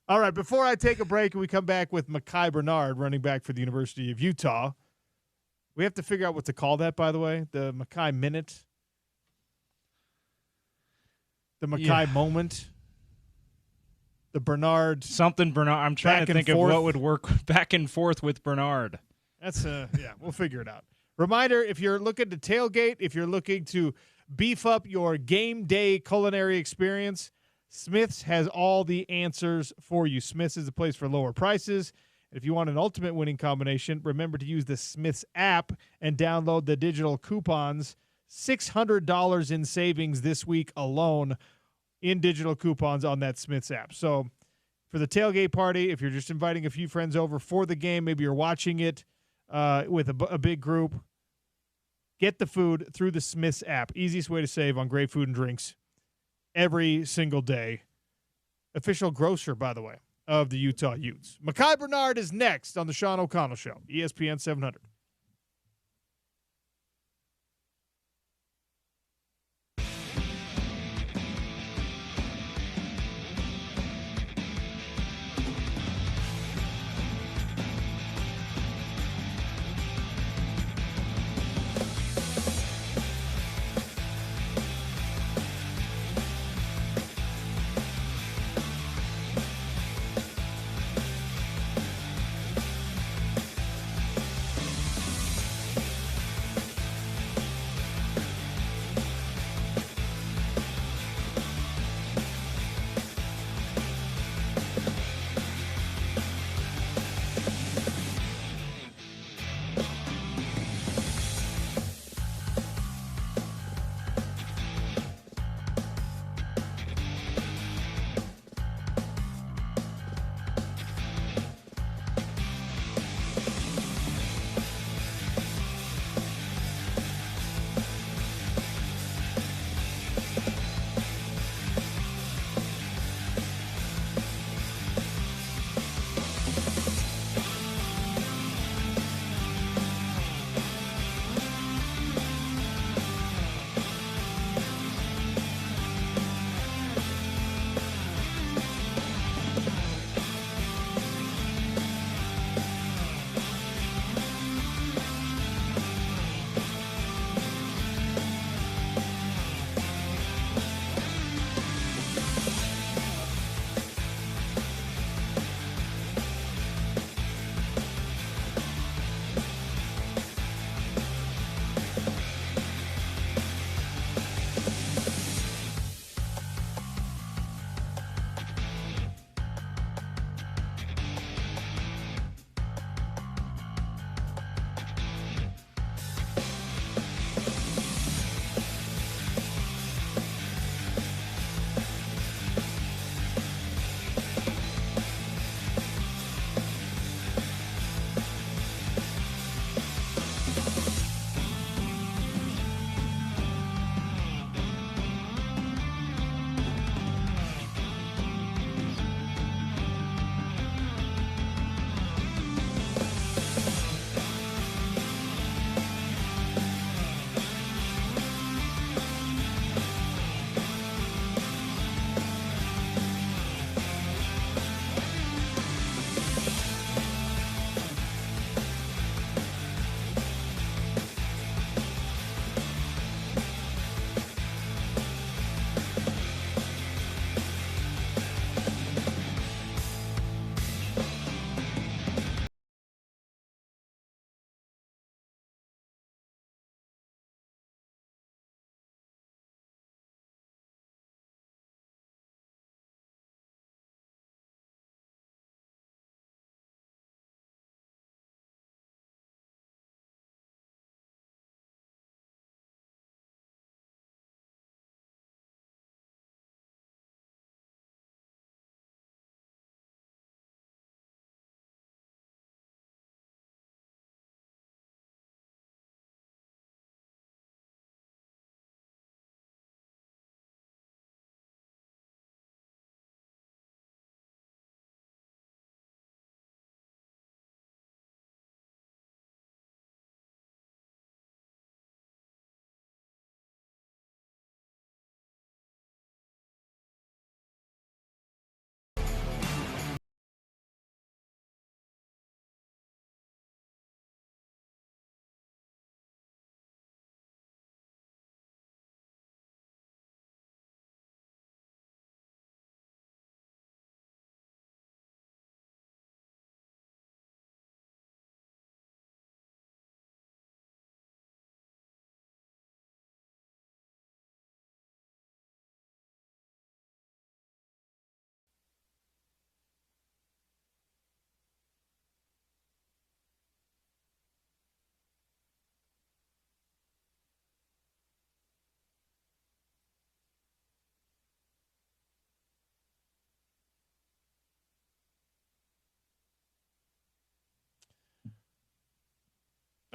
All right, before I take a break and we come back with Mekhi Bernard, running back for the University of Utah, we have to figure out what to call that, by the way, the Mekhi Minute. The Mekhi moment. The Bernard. Something Bernard. I'm trying to think of what would work back and forth with Bernard. That's we'll figure it out. Reminder, if you're looking to tailgate, if you're looking to beef up your game day culinary experience, Smith's has all the answers for you. Smith's is the place for lower prices. If you want an ultimate winning combination, remember to use the Smith's app and download the digital coupons. $600 in savings this week alone in digital coupons on that Smith's app. So for the tailgate party, if you're just inviting a few friends over for the game, maybe you're watching it with a big group, get the food through the Smith's app. Easiest way to save on great food and drinks every single day. Official grocer, by the way, of the Utah Utes. Mekhi Bernard is next on the Sean O'Connell Show, ESPN 700.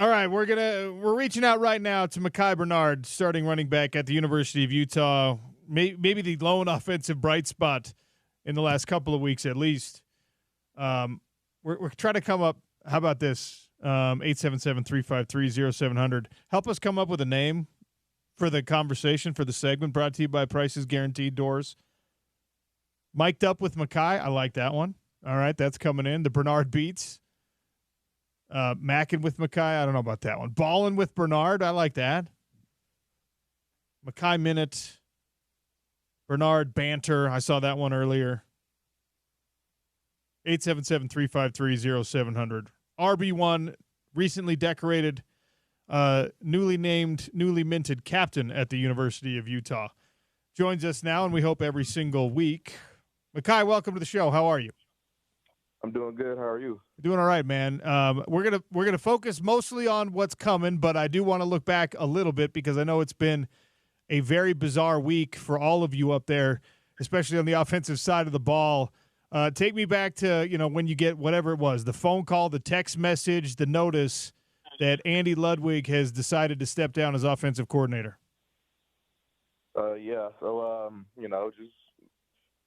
All right, we're reaching out right now to Mekhi Bernard, starting running back at the University of Utah. Maybe the lone offensive bright spot in the last couple of weeks, at least. We're trying to come up. How about this? 877-353-0700. Help us come up with a name for the conversation for the segment. Brought to you by Prices Guaranteed Doors. Mic'd up with Mekhi. I like that one. All right, that's coming in. The Bernard Beats. Mackin' with Mekhi. I don't know about that one. Ballin' with Bernard. I like that. Mekhi Minute. Bernard Banter. I saw that one earlier. 877-353-0700. RB1, recently decorated, newly minted captain at the University of Utah. Joins us now, and we hope every single week. Mekhi, welcome to the show. How are you? I'm doing good. How are you? Doing all right, man. We're gonna focus mostly on what's coming, but I do want to look back a little bit because I know it's been a very bizarre week for all of you up there, especially on the offensive side of the ball. Take me back to when you get whatever it was, the phone call, the text message, the notice that Andy Ludwig has decided to step down as offensive coordinator. Yeah. So just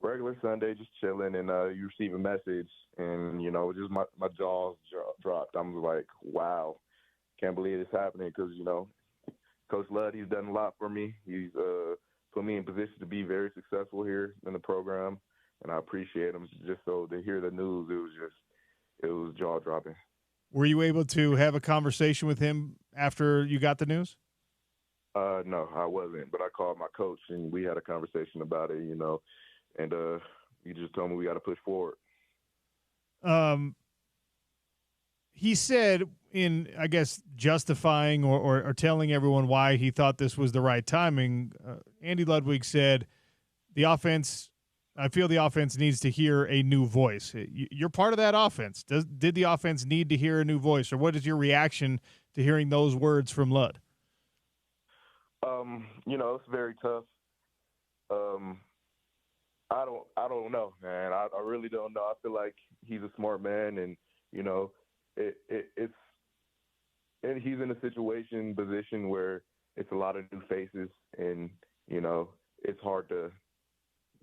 regular Sunday, just chilling, and you receive a message, and just my jaws dropped. I'm like, wow, can't believe it's happening because Coach Ludd, he's done a lot for me. He's put me in position to be very successful here in the program, and I appreciate him. Just so to hear the news, it was jaw dropping. Were you able to have a conversation with him after you got the news? No, I wasn't, but I called my coach, and we had a conversation about it, and he just told me we got to push forward. He said in, I guess, justifying or telling everyone why he thought this was the right timing, Andy Ludwig said, I feel the offense needs to hear a new voice. You're part of that offense. Did the offense need to hear a new voice, or what is your reaction to hearing those words from Ludd? It's very tough. I don't know, man. I really don't know. I feel like he's a smart man, and and he's in a position where it's a lot of new faces, and it's hard to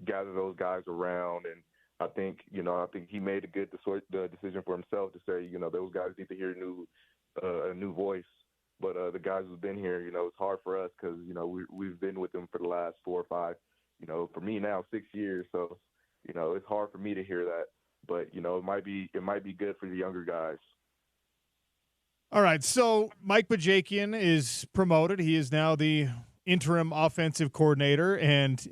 gather those guys around. And I think he made a good decision for himself to say those guys need to hear a new voice. But the guys who've been here, it's hard for us because we've been with them for the last 4 or 5. For me now, 6 years. So, it's hard for me to hear that, but it might be good for the younger guys. All right. So Mike Bajakian is promoted. He is now the interim offensive coordinator, and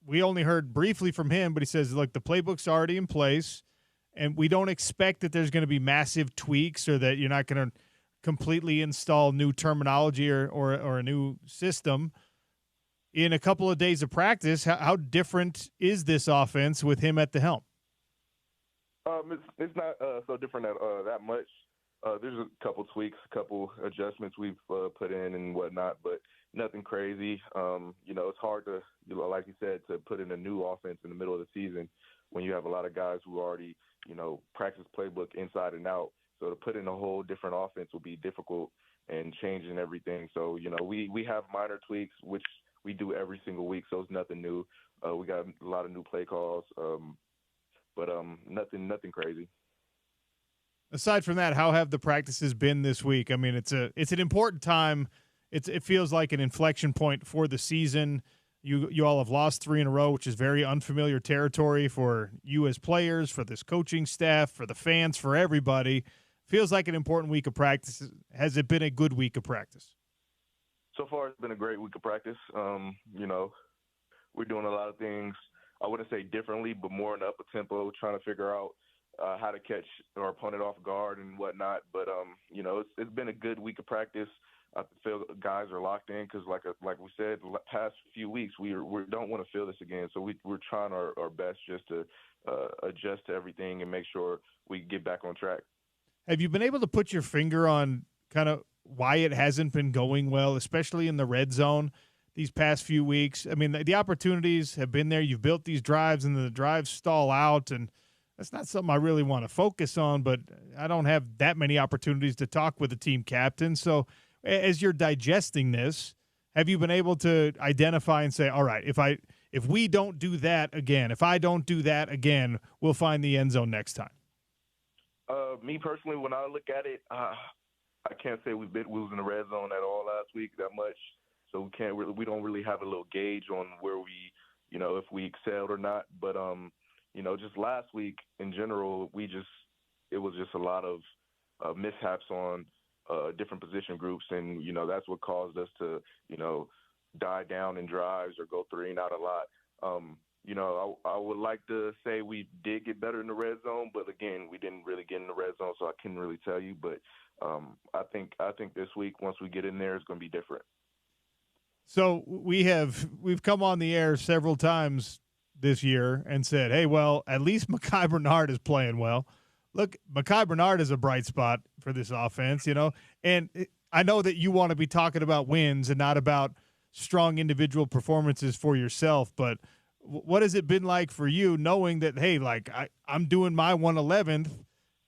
we only heard briefly from him, but he says, look, the playbook's already in place, and we don't expect that there's going to be massive tweaks or that you're not going to completely install new terminology or a new system. In a couple of days of practice, how different is this offense with him at the helm? It's not so different that much. There's a couple tweaks, a couple adjustments we've put in and whatnot, but nothing crazy. It's hard to, like you said, to put in a new offense in the middle of the season when you have a lot of guys who already, practice playbook inside and out. So to put in a whole different offense will be difficult and changing everything. So, we have minor tweaks, which we do every single week, so it's nothing new. We got a lot of new play calls, but nothing crazy. Aside from that, how have the practices been this week? I mean, it's an important time. It feels like an inflection point for the season. You all have lost 3 in a row, which is very unfamiliar territory for you as players, for this coaching staff, for the fans, for everybody. Feels like an important week of practice. Has it been a good week of practice? So far, it's been a great week of practice. We're doing a lot of things, I wouldn't say differently, but more in the upper tempo, trying to figure out how to catch our opponent off guard and whatnot. But, it's been a good week of practice. I feel guys are locked in because, like we said, the past few weeks, we don't want to feel this again. So we're trying our best just to adjust to everything and make sure we get back on track. Have you been able to put your finger on kind of why it hasn't been going well, especially in the red zone these past few weeks? I mean, the opportunities have been there. You've built these drives, and the drives stall out, and that's not something I really want to focus on, but I don't have that many opportunities to talk with the team captain. So as you're digesting this, have you been able to identify and say, all right, if we don't do that again, if I don't do that again, we'll find the end zone next time? Me personally, when I look at it, I can't say we was in the red zone at all last week that much. So we don't really have a little gauge on where we, if we excelled or not. But just last week in general, it was just a lot of mishaps on different position groups, and that's what caused us to die down in drives or go 3 and out a lot. I would like to say we did get better in the red zone, but again, we didn't really get in the red zone, so I couldn't really tell you. But I think this week, once we get in there, it's going to be different. So we've come on the air several times this year and said, hey, well, at least Mekhi Bernard is playing well. Look, Mekhi Bernard is a bright spot for this offense, and I know that you want to be talking about wins and not about strong individual performances for yourself, but what has it been like for you knowing that, hey, like I'm doing my 111th,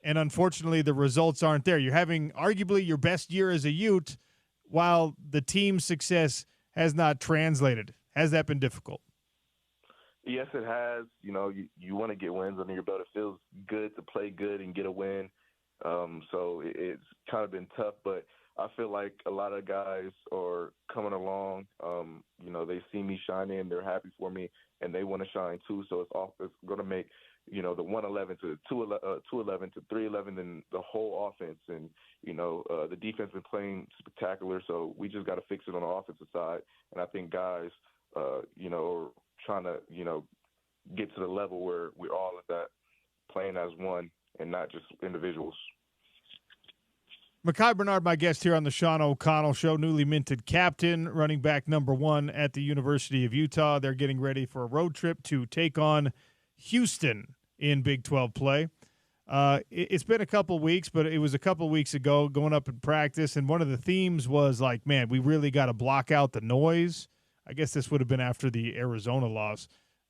and unfortunately the results aren't there? You're having arguably your best year as a Ute while the team's success has not translated. Has that been difficult? Yes, it has. You want to get wins under your belt. It feels good to play good and get a win. So it's kind of been tough, but I feel like a lot of guys are coming along. They see me shining, they're happy for me, and they want to shine too. So it's going to make, the 111 to 211 to 311 and the whole offense. And, the defense been playing spectacular. So we just got to fix it on the offensive side. And I think guys, are trying to, get to the level where we're all at that, playing as one and not just individuals. Mekhi Bernard, my guest here on the Sean O'Connell Show, newly minted captain, running back number 1 at the University of Utah. They're getting ready for a road trip to take on Houston in Big 12 play. It's been a couple weeks, but it was a couple weeks ago going up in practice, and one of the themes was like, man, we really got to block out the noise. I guess this would have been after the Arizona loss.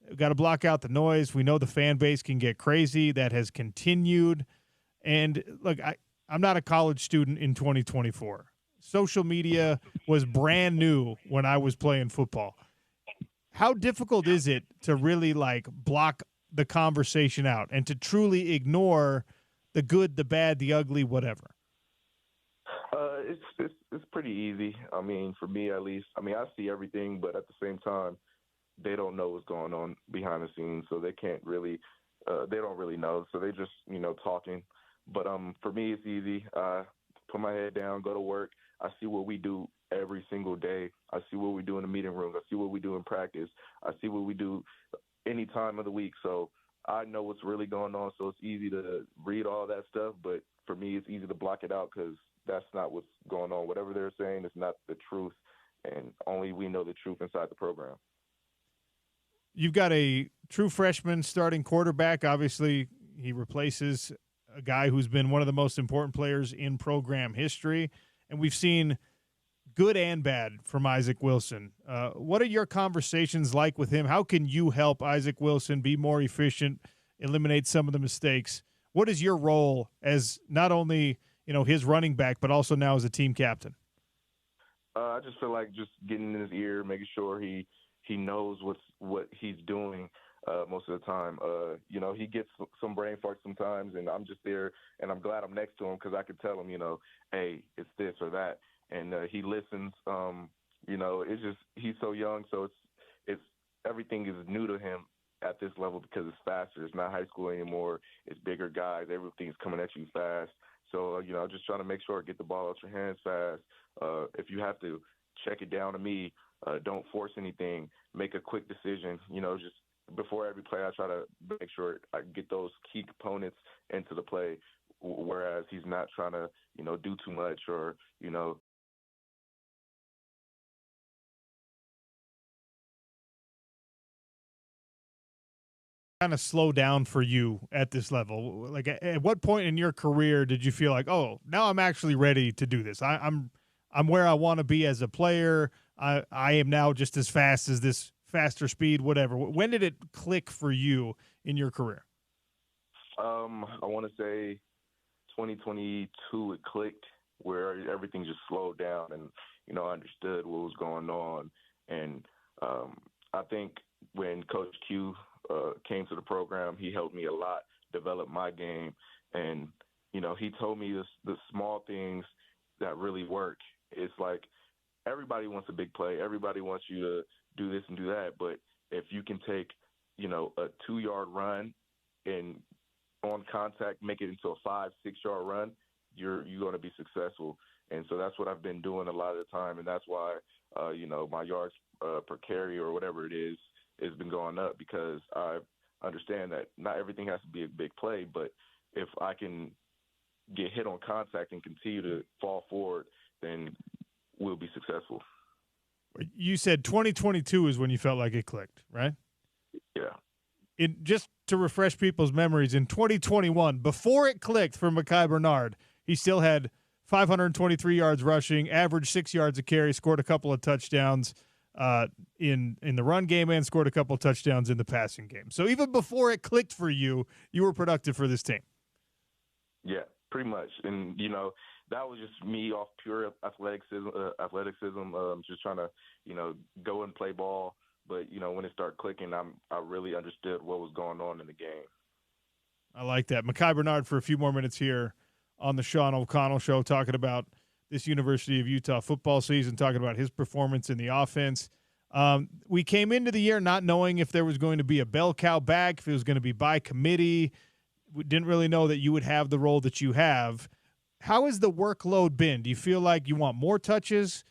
We've got to block out the noise. We know the fan base can get crazy. That has continued. And look, I'm not a college student in 2024. Social media was brand new when I was playing football. How difficult is it to really block the conversation out and to truly ignore the good, the bad, the ugly, whatever? It's pretty easy. I mean, for me at least. I mean, I see everything, but at the same time, they don't know what's going on behind the scenes, so they can't really. They don't really know, so they just talking. But for me, it's easy. Put my head down, go to work. I see what we do every single day. I see what we do in the meeting rooms. I see what we do in practice. I see what we do any time of the week. So I know what's really going on. So it's easy to read all that stuff. But for me, it's easy to block it out because that's not what's going on. Whatever they're saying is not the truth. And only we know the truth inside the program. You've got a true freshman starting quarterback. Obviously, he replaces a guy who's been one of the most important players in program history. And we've seen good and bad from Isaac Wilson. What are your conversations like with him? How can you help Isaac Wilson be more efficient, eliminate some of the mistakes? What is your role as not only, his running back, but also now as a team captain? I just feel like just getting in his ear, making sure he knows what he's doing most of the time. He gets some brain farts sometimes, and I'm just there, and I'm glad I'm next to him because I can tell him, hey, it's this or that, and he listens. It's just he's so young, so it's everything is new to him at this level because it's faster. It's not high school anymore. It's bigger guys. Everything's coming at you fast. So just trying to make sure I get the ball out your hands fast. If you have to check it down to me, don't force anything. Make a quick decision. Just before every play, I try to make sure I get those key components into the play, whereas he's not trying to, do too much or, kind of slow down for you at this level? Like, at what point in your career did you feel like, oh, now I'm actually ready to do this? I'm where I want to be as a player. I am now just as fast as this faster speed, whatever. When did it click for you in your career? I want to say 2022 it clicked where everything just slowed down and, I understood what was going on. And I think when Coach Q came to the program, he helped me a lot develop my game. And, he told me the small things that really work. It's like everybody wants a big play. Everybody wants you to do this and do that. But if you can take, a 2-yard run and on contact, make it into a 5-6 yard run, you're going to be successful. And so that's what I've been doing a lot of the time. And that's why, my yards per carry or whatever it is has been going up, because I understand that not everything has to be a big play, but if I can get hit on contact and continue to fall forward, then we'll be successful. You said 2022 is when you felt like it clicked, right? Yeah. Just to refresh people's memories, in 2021, before it clicked for Mekhi Bernard, he still had 523 yards rushing, averaged 6 yards a carry, scored a couple of touchdowns in the run game, and scored a couple of touchdowns in the passing game. So even before it clicked for you, you were productive for this team. Yeah, pretty much. And, that was just me off pure athleticism, just trying to, go and play ball. But, when it started clicking, I really understood what was going on in the game. I like that. Mekhi Bernard for a few more minutes here on the Sean O'Connell Show, talking about this University of Utah football season, talking about his performance in the offense. We came into the year not knowing if there was going to be a bell cow back, if it was going to be by committee. We didn't really know that you would have the role that you have. How has the workload been? Do you feel like you want more touches?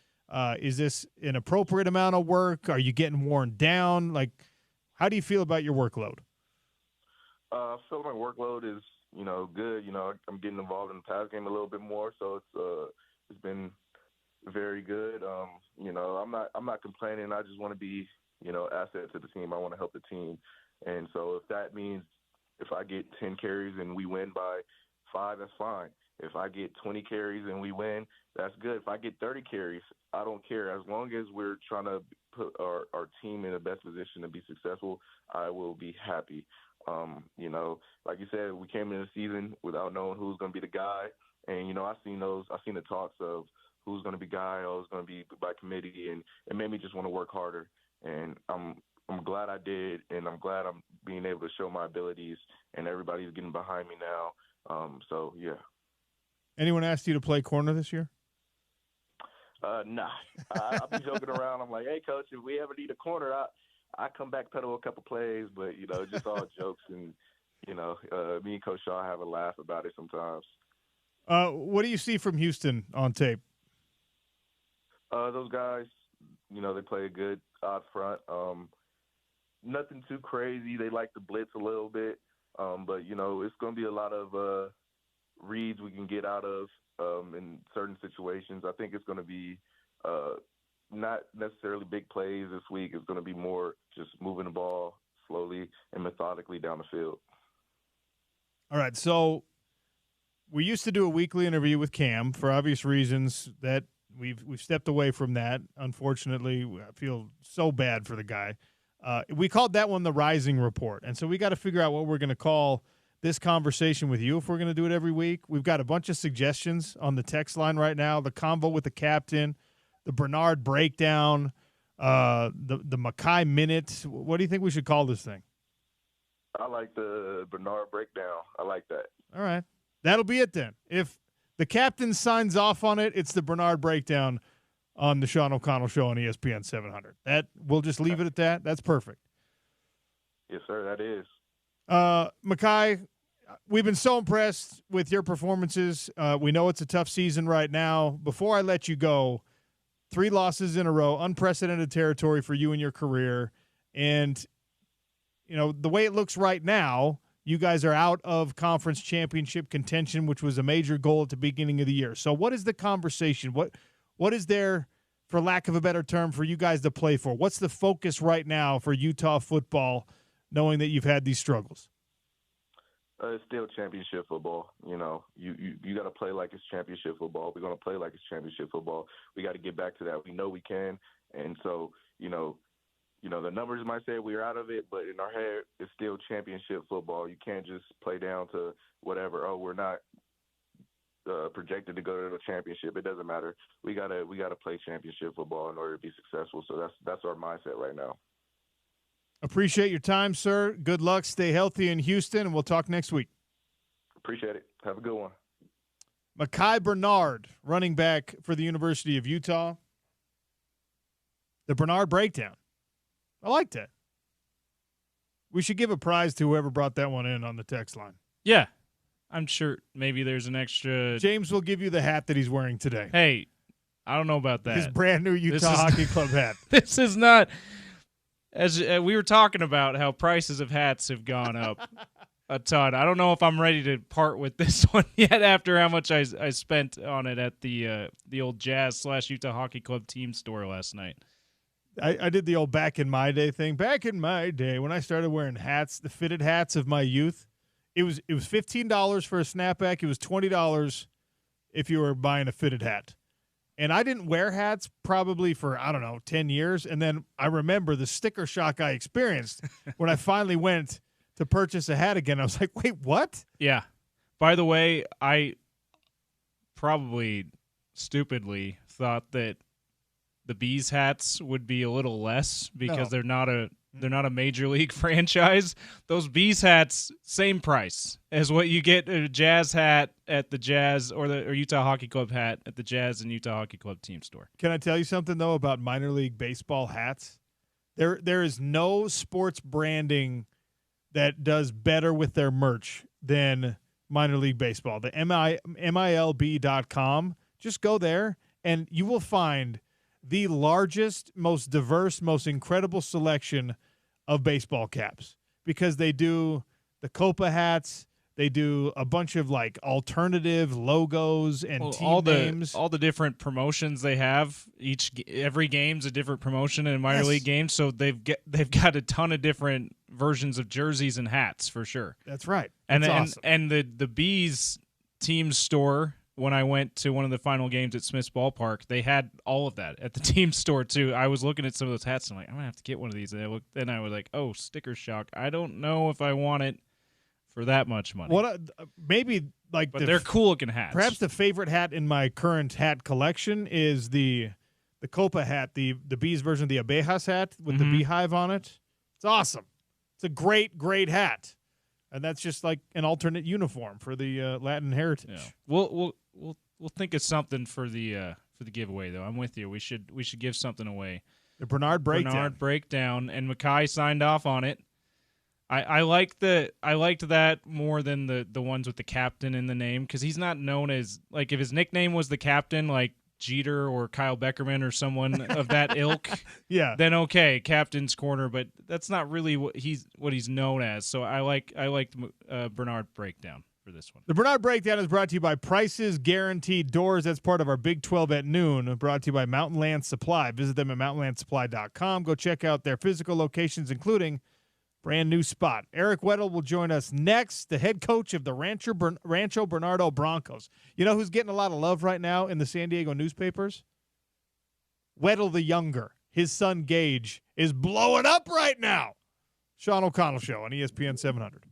Is this an appropriate amount of work? Are you getting worn down? Like, how do you feel about your workload? I feel my workload is, good. I'm getting involved in the pass game a little bit more, so it's been very good. I'm not complaining. I just want to be, asset to the team. I want to help the team, and so if that means if I get 10 carries and we win by 5, that's fine. If I get 20 carries and we win, that's good. If I get 30 carries, I don't care. As long as we're trying to put our team in the best position to be successful, I will be happy. Like you said, we came into the season without knowing who's going to be the guy. And, I've seen the talks of who's going to be guy or who's going to be by committee, and it made me just want to work harder. And I'm glad I did, and I'm glad I'm being able to show my abilities, and everybody's getting behind me now. So, yeah. Anyone asked you to play corner this year? Nah. I'll be joking around. I'm like, hey, coach, if we ever need a corner, I come back pedal a couple plays, but, just all jokes. And, me and Coach Shaw have a laugh about it sometimes. What do you see from Houston on tape? Those guys, they play a good odd front. Nothing too crazy. They like to blitz a little bit. But, it's going to be a lot of reads we can get out of in certain situations. I think it's going to be not necessarily big plays this week. It's going to be more just moving the ball slowly and methodically down the field. All right, so we used to do a weekly interview with Cam for obvious reasons that we've stepped away from that. Unfortunately, I feel so bad for the guy. We called that one the Rising Report, and so we got to figure out what we're going to call this conversation with you if we're going to do it every week. We've got a bunch of suggestions on the text line right now: the convo with the captain, the Bernard breakdown, the Mekhi minute. What do you think we should call this thing? I like the Bernard breakdown. I like that. All right. That'll be it then. If the captain signs off on it, it's the Bernard breakdown on the Sean O'Connell Show on ESPN 700. We'll just leave it at that. That's perfect. Yes, sir, that is. Mekhi, we've been so impressed with your performances. We know it's a tough season right now. Before I let you go, 3 losses in a row, unprecedented territory for you in your career. And, the way it looks right now, you guys are out of conference championship contention, which was a major goal at the beginning of the year. So what is the conversation? What is there, for lack of a better term, for you guys to play for? What's the focus right now for Utah football, knowing that you've had these struggles? It's still championship football. You got to play like it's championship football. We're going to play like it's championship football. We got to get back to that. We know we can. And so, the numbers might say we're out of it, but in our head, it's still championship football. You can't just play down to whatever. Oh, we're not projected to go to the championship. It doesn't matter. We gotta play championship football in order to be successful. So that's our mindset right now. Appreciate your time, sir. Good luck. Stay healthy in Houston, and we'll talk next week. Appreciate it. Have a good one. Mekhi Bernard, running back for the University of Utah. The Bernard breakdown. I like that. We should give a prize to whoever brought that one in on the text line. Yeah. I'm sure maybe there's an extra. James will give you the hat that he's wearing today. Hey, I don't know about that. His brand new Utah Hockey Club hat. This is not, as we were talking about how prices of hats have gone up a ton. I don't know if I'm ready to part with this one yet after how much I spent on it at the old Jazz/Utah Hockey Club team store last night. I did the old back in my day thing. Back in my day, when I started wearing hats, the fitted hats of my youth, it was $15 for a snapback. It was $20 if you were buying a fitted hat. And I didn't wear hats probably for, 10 years. And then I remember the sticker shock I experienced when I finally went to purchase a hat again. I was like, wait, what? Yeah. By the way, I probably stupidly thought that the Bees hats would be a little less because they're not a major league franchise. Those Bees hats, same price as what you get a Jazz hat at the Jazz or Utah Hockey Club hat at the Jazz and Utah Hockey Club team store. Can I tell you something though about minor league baseball hats? There is no sports branding that does better with their merch than minor league baseball. The MILB.com. Just go there and you will find the largest, most diverse, most incredible selection of baseball caps because they do the Copa hats. They do a bunch of like alternative logos and team names. All the different promotions they have. Every game's a different promotion in a minor league game, so they've got a ton of different versions of jerseys and hats for sure. That's right. That's awesome. And the Bees team store, when I went to one of the final games at Smith's Ballpark, they had all of that at the team store too. I was looking at some of those hats and I'm like, I'm gonna have to get one of these. And I was like, oh, sticker shock. I don't know if I want it for that much money. But they're cool looking hats. Perhaps the favorite hat in my current hat collection is the Copa hat, the Bees version of the Abejas hat with the beehive on it. It's awesome. It's a great, great hat. And that's just like an alternate uniform for the Latin heritage. Yeah. We'll think of something for the giveaway though. I'm with you. We should give something away. The Bernard breakdown. And Mekhi signed off on it. I liked that more than the ones with the captain in the name because he's not known as like if his nickname was the captain like Jeter or Kyle Beckerman or someone of that ilk. Yeah. Then okay, captain's corner, but that's not really what he's known as. So I like the Bernard breakdown for this one. The Bernard breakdown is brought to you by Prices Guaranteed Doors. That's part of our Big 12 at noon. Brought to you by Mountain Land Supply. Visit them at mountainlandsupply.com. Go check out their physical locations, including brand new spot. Eric Weddle will join us next, the head coach of the Rancho Bernardo Broncos. You know who's getting a lot of love right now in the San Diego newspapers? Weddle the Younger. His son Gage is blowing up right now. Sean O'Connell Show on ESPN 700.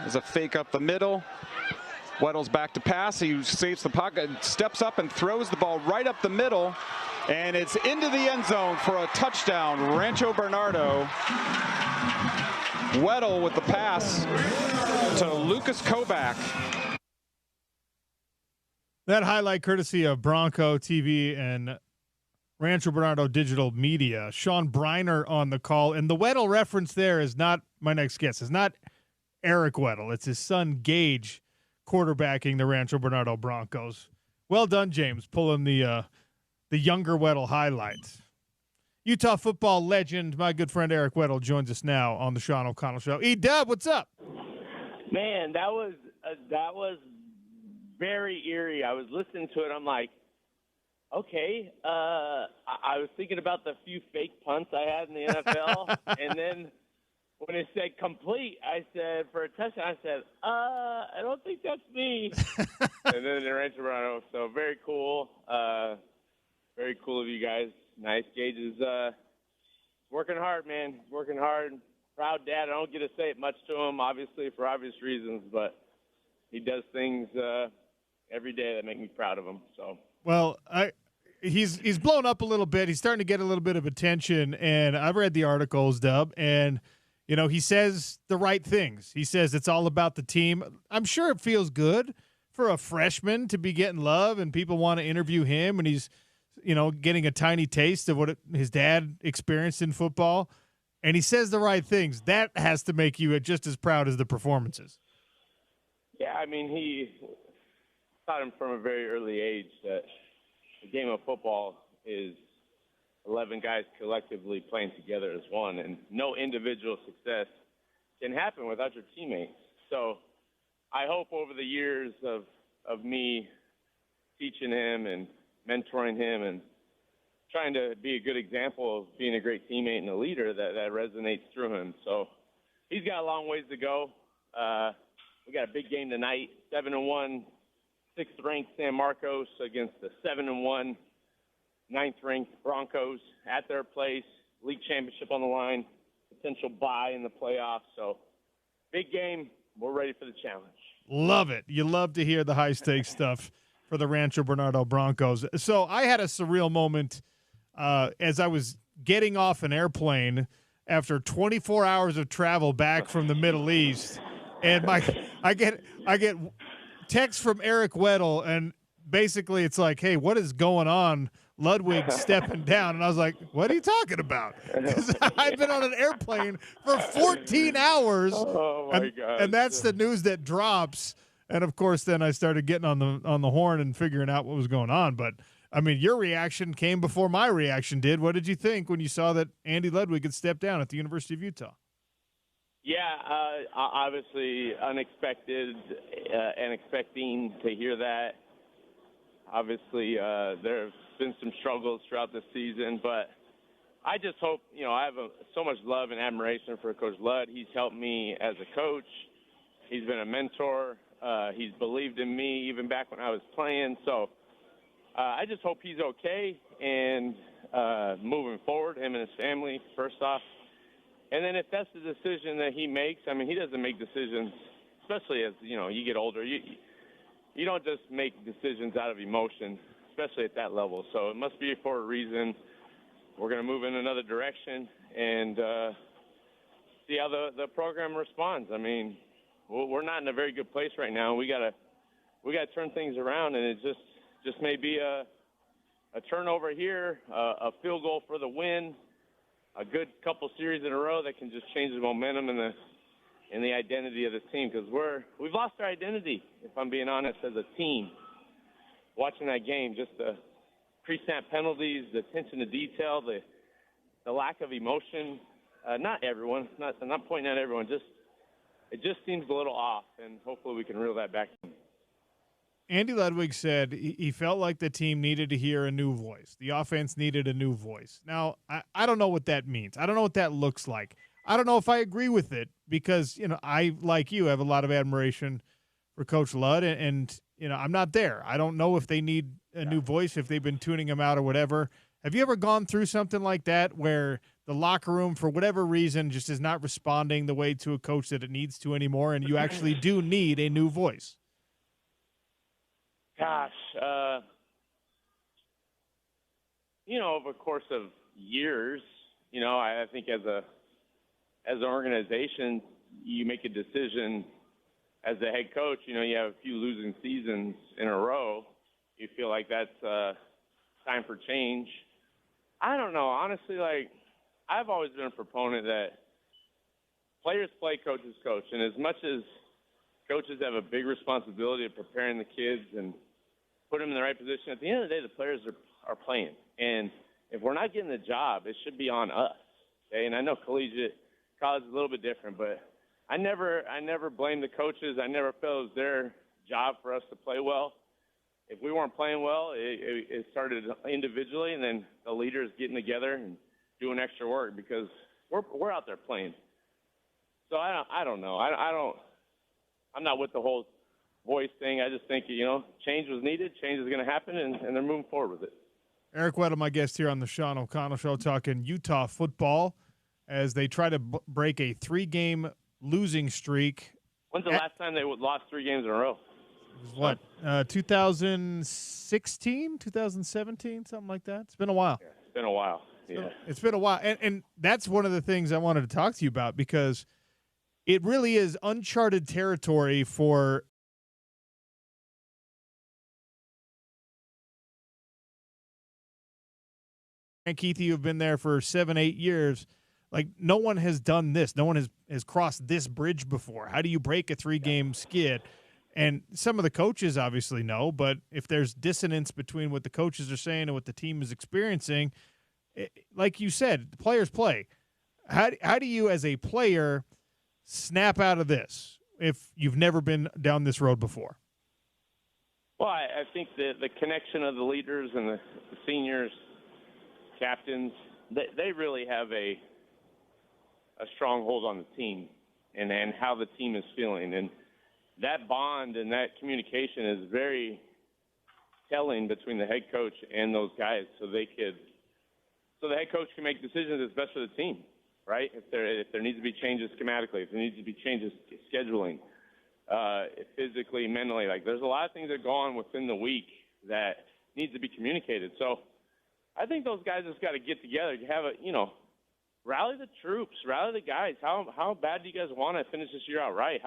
There's a fake up the middle. Weddle's back to pass. He saves the pocket, steps up and throws the ball right up the middle. And it's into the end zone for a touchdown. Rancho Bernardo. Weddle with the pass to Lucas Kobach. That highlight courtesy of Bronco TV and Rancho Bernardo Digital Media. Sean Briner on the call. And the Weddle reference there is not my next guess. It's not Eric Weddle. It's his son Gage quarterbacking the Rancho Bernardo Broncos. Well done, James, pulling the younger Weddle highlights. Utah football legend, my good friend Eric Weddle, joins us now on the Sean O'Connell Show. E-Dub, what's up? Man, that was very eerie. I was listening to it. I'm like, okay. I was thinking about the few fake punts I had in the NFL, and then when it said complete, I said for a touchdown. I said, I don't think that's me. And then the Rancho Bernardo. So very cool. Very cool of you guys. Nice. Gage is working hard, man. He's working hard. Proud dad. I don't get to say it much to him, obviously, for obvious reasons, but he does things every day that make me proud of him. So. Well, he's blown up a little bit. He's starting to get a little bit of attention, and I've read the articles, Dub, and he says the right things. He says it's all about the team. I'm sure it feels good for a freshman to be getting love, and people want to interview him, and he's getting a tiny taste of what his dad experienced in football, and he says the right things. That has to make you just as proud as the performances. Yeah, I mean, he taught him from a very early age that the game of football is 11 guys collectively playing together as one, and no individual success can happen without your teammates. So I hope over the years of me teaching him and mentoring him and trying to be a good example of being a great teammate and a leader that resonates through him. So he's got a long ways to go. We got a big game tonight, 7-1, 6th-ranked San Marcos against the 7-1, 9th-ranked Broncos at their place, league championship on the line, potential bye in the playoffs. So big game. We're ready for the challenge. Love it. You love to hear the high-stakes stuff for the Rancho Bernardo Broncos. So I had a surreal moment as I was getting off an airplane after 24 hours of travel back from the Middle East, and I get text from Eric Weddle, and basically it's like, hey, what is going on? Ludwig stepping down. And I was like, what are you talking about? Because I've been on an airplane for 14 hours. Oh, my God. And that's the news that drops. And, of course, then I started getting on the horn and figuring out what was going on. But, I mean, your reaction came before my reaction did. What did you think when you saw that Andy Ludwig had stepped down at the University of Utah? Yeah, obviously unexpected and expecting to hear that. Obviously, there have been some struggles throughout the season, but I just hope, I have so much love and admiration for Coach Ludd. He's helped me as a coach. He's been a mentor. He's believed in me even back when I was playing. So I just hope he's okay and moving forward, him and his family, first off. And then if that's the decision that he makes, I mean, he doesn't make decisions, especially as, you get older. You don't just make decisions out of emotion, especially at that level. So it must be for a reason. We're going to move in another direction and see how the program responds. I mean, we're not in a very good place right now. We got to turn things around, and it just may be a turnover here, a field goal for the win, a good couple series in a row that can just change the momentum and the identity of this team, because we've lost our identity, if I'm being honest, as a team. Watching that game, just the pre-snap penalties, the attention to detail, the lack of emotion. Not everyone, I'm not pointing at everyone. It just seems a little off, and hopefully we can reel that back. Andy Ludwig said he felt like the team needed to hear a new voice. The offense needed a new voice. Now, I don't know what that means. I don't know what that looks like. I don't know if I agree with it because, I, like you, have a lot of admiration for Coach Ludd, and I'm not there. I don't know if they need a new voice, if they've been tuning him out or whatever. Have you ever gone through something like that where the locker room, for whatever reason, just is not responding the way to a coach that it needs to anymore, and you actually do need a new voice? Gosh, over the course of years, I think as an organization, you make a decision as the head coach. You have a few losing seasons in a row. You feel like that's time for change. I don't know. Honestly, I've always been a proponent that players play, coaches coach. And as much as coaches have a big responsibility of preparing the kids and put them in the right position, at the end of the day, the players are playing. And if we're not getting the job, it should be on us. Okay? And I know college is a little bit different, but I never blame the coaches. I never felt it was their job for us to play well. If we weren't playing well, it started individually, and then the leaders getting together and doing extra work because we're out there playing. So I don't know. I'm not with the whole voice thing. I just think change was needed, change is going to happen, and they're moving forward with it. Eric Weddle, my guest here on the Sean O'Connell Show, talking Utah football as they try to break a 3-game losing streak. When's the last time they lost 3 games in a row? What, 2016, 2017, something like that? It's been a while. Yeah, it's been a while. Yeah. It's been a while. And that's one of the things I wanted to talk to you about, because it really is uncharted territory for and Keith, you've been there for 7-8 years. Like, no one has done this. No one has crossed this bridge before. How do you break a 3-game skid? And some of the coaches obviously know, but if there's dissonance between what the coaches are saying and what the team is experiencing, like you said, the players play. How do you, as a player, snap out of this if you've never been down this road before? Well, I think the connection of the leaders and the seniors, captains, they really have a strong hold on the team and how the team is feeling. And that bond and that communication is very telling between the head coach and those guys, so the head coach can make decisions that's best for the team, right? If there needs to be changes schematically, if there needs to be changes scheduling, physically, mentally, there's a lot of things that go on within the week that needs to be communicated. So I think those guys just got to get together, have rally the troops, rally the guys. How bad do you guys want to finish this year out right?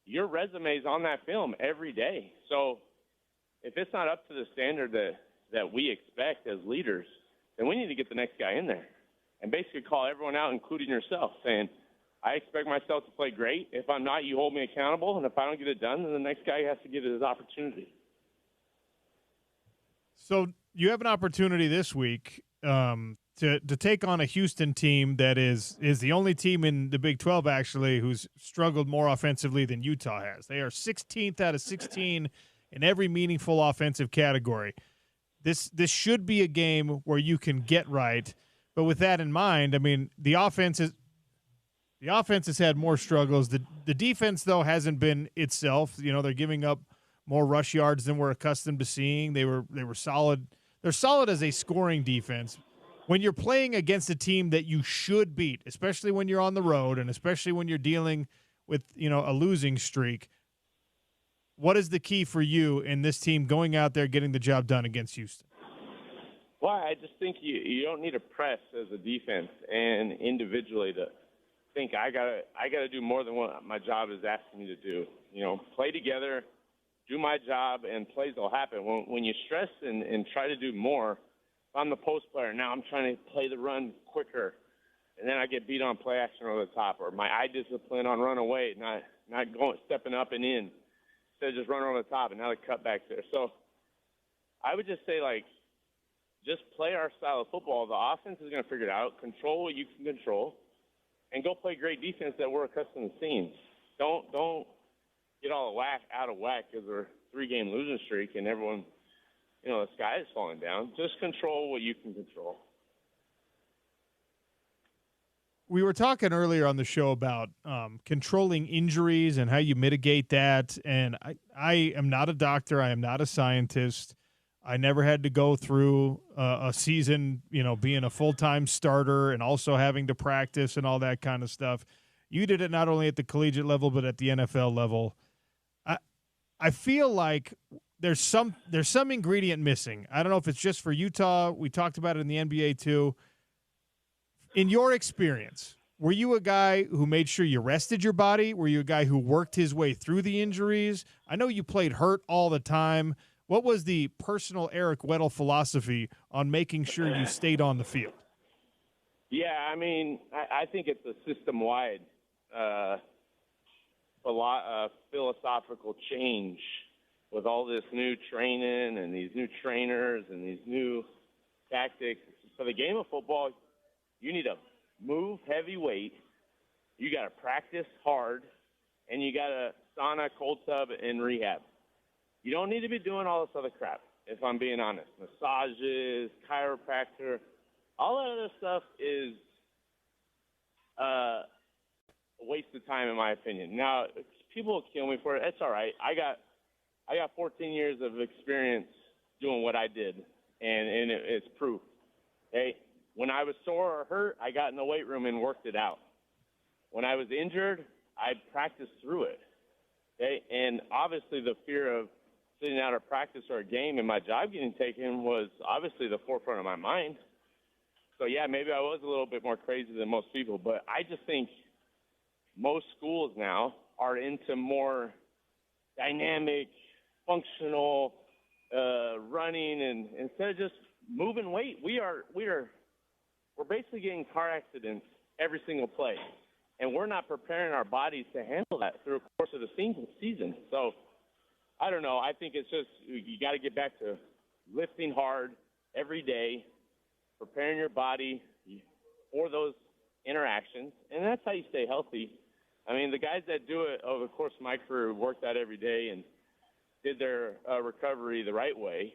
Your resume is on that film every day. So if it's not up to the standard that we expect as leaders, then we need to get the next guy in there and basically call everyone out, including yourself, saying, I expect myself to play great. If I'm not, you hold me accountable. And if I don't get it done, then the next guy has to get his opportunity. So you have an opportunity this week to take on a Houston team that is the only team in the Big 12, actually, who's struggled more offensively than Utah has. They are 16th out of 16 in every meaningful offensive category. This should be a game where you can get right. But with that in mind, I mean, the offense has had more struggles. The defense, though, hasn't been itself. They're giving up more rush yards than we're accustomed to seeing. They were solid. They're solid as a scoring defense. When you're playing against a team that you should beat, especially when you're on the road and especially when you're dealing with, a losing streak, what is the key for you in this team going out there getting the job done against Houston? Well, I just think you don't need to press as a defense and individually to think I gotta do more than what my job is asking me to do. Play together, do my job, and plays will happen. When you stress and try to do more, if I'm the post player, now I'm trying to play the run quicker, and then I get beat on play action over the top, or my eye discipline on run away, not stepping up and in, instead of just running over the top, and now the cutback's there. So I would just say, just play our style of football. The offense is going to figure it out. Control what you can control, and go play great defense that we're accustomed to seeing. Don't get all out of whack because we're 3-game losing streak and everyone, the sky is falling down. Just control what you can control. We were talking earlier on the show about controlling injuries and how you mitigate that. And I am not a doctor. I am not a scientist. I never had to go through a season, being a full-time starter and also having to practice and all that kind of stuff. You did it not only at the collegiate level but at the NFL level. I feel like there's some ingredient missing. I don't know if it's just for Utah. We talked about it in the NBA too. In your experience, were you a guy who made sure you rested your body? Were you a guy who worked his way through the injuries? I know you played hurt all the time. What was the personal Eric Weddle philosophy on making sure you stayed on the field? Yeah, I mean, I think it's a system-wide philosophical change with all this new training and these new trainers and these new tactics. For the game of football, you need to move heavy weight, you got to practice hard, and you got to sauna, cold tub, and rehab. You don't need to be doing all this other crap, if I'm being honest. Massages, chiropractor, all that other stuff is a waste of time, in my opinion. Now, people will kill me for it. It's all right. I got 14 years of experience doing what I did, and it's proof. Okay? When I was sore or hurt, I got in the weight room and worked it out. When I was injured, I practiced through it. Okay? And obviously the fear of sitting out a practice or a game and my job getting taken was obviously the forefront of my mind. So, yeah, maybe I was a little bit more crazy than most people, but I just think most schools now are into more dynamic, functional running, and instead of just moving weight, we're basically getting car accidents every single play, and we're not preparing our bodies to handle that through the course of the season. So I don't know. I think it's just you got to get back to lifting hard every day, preparing your body for those interactions, and that's how you stay healthy. I mean, the guys that do it over the course of my career worked out every day and did their recovery the right way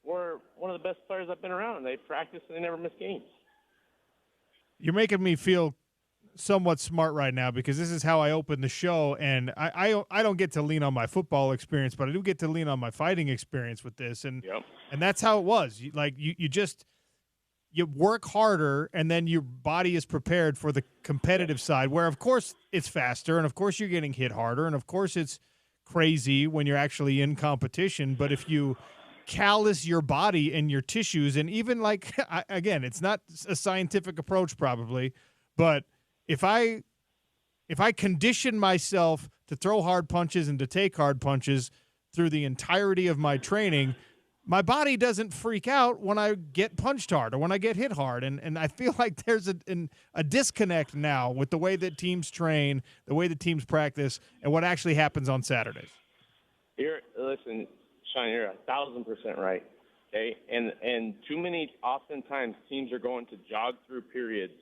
were one of the best players I've been around. They practiced and they never missed games. You're making me feel somewhat smart right now because this is how I open the show, and I don't get to lean on my football experience, but I do get to lean on my fighting experience with this, and that's how it was. You work harder, and then your body is prepared for the competitive side, where of course it's faster, and of course you're getting hit harder, and of course it's crazy when you're actually in competition. But if you callous your body and your tissues, and even again, it's not a scientific approach probably, but if I condition myself to throw hard punches and to take hard punches through the entirety of my training, my body doesn't freak out when I get punched hard or when I get hit hard. And I feel like there's a disconnect now with the way that teams train, the way that teams practice, and what actually happens on Saturdays. Listen, Sean, you're 1,000% right. Okay, and too many oftentimes teams are going to jog through periods.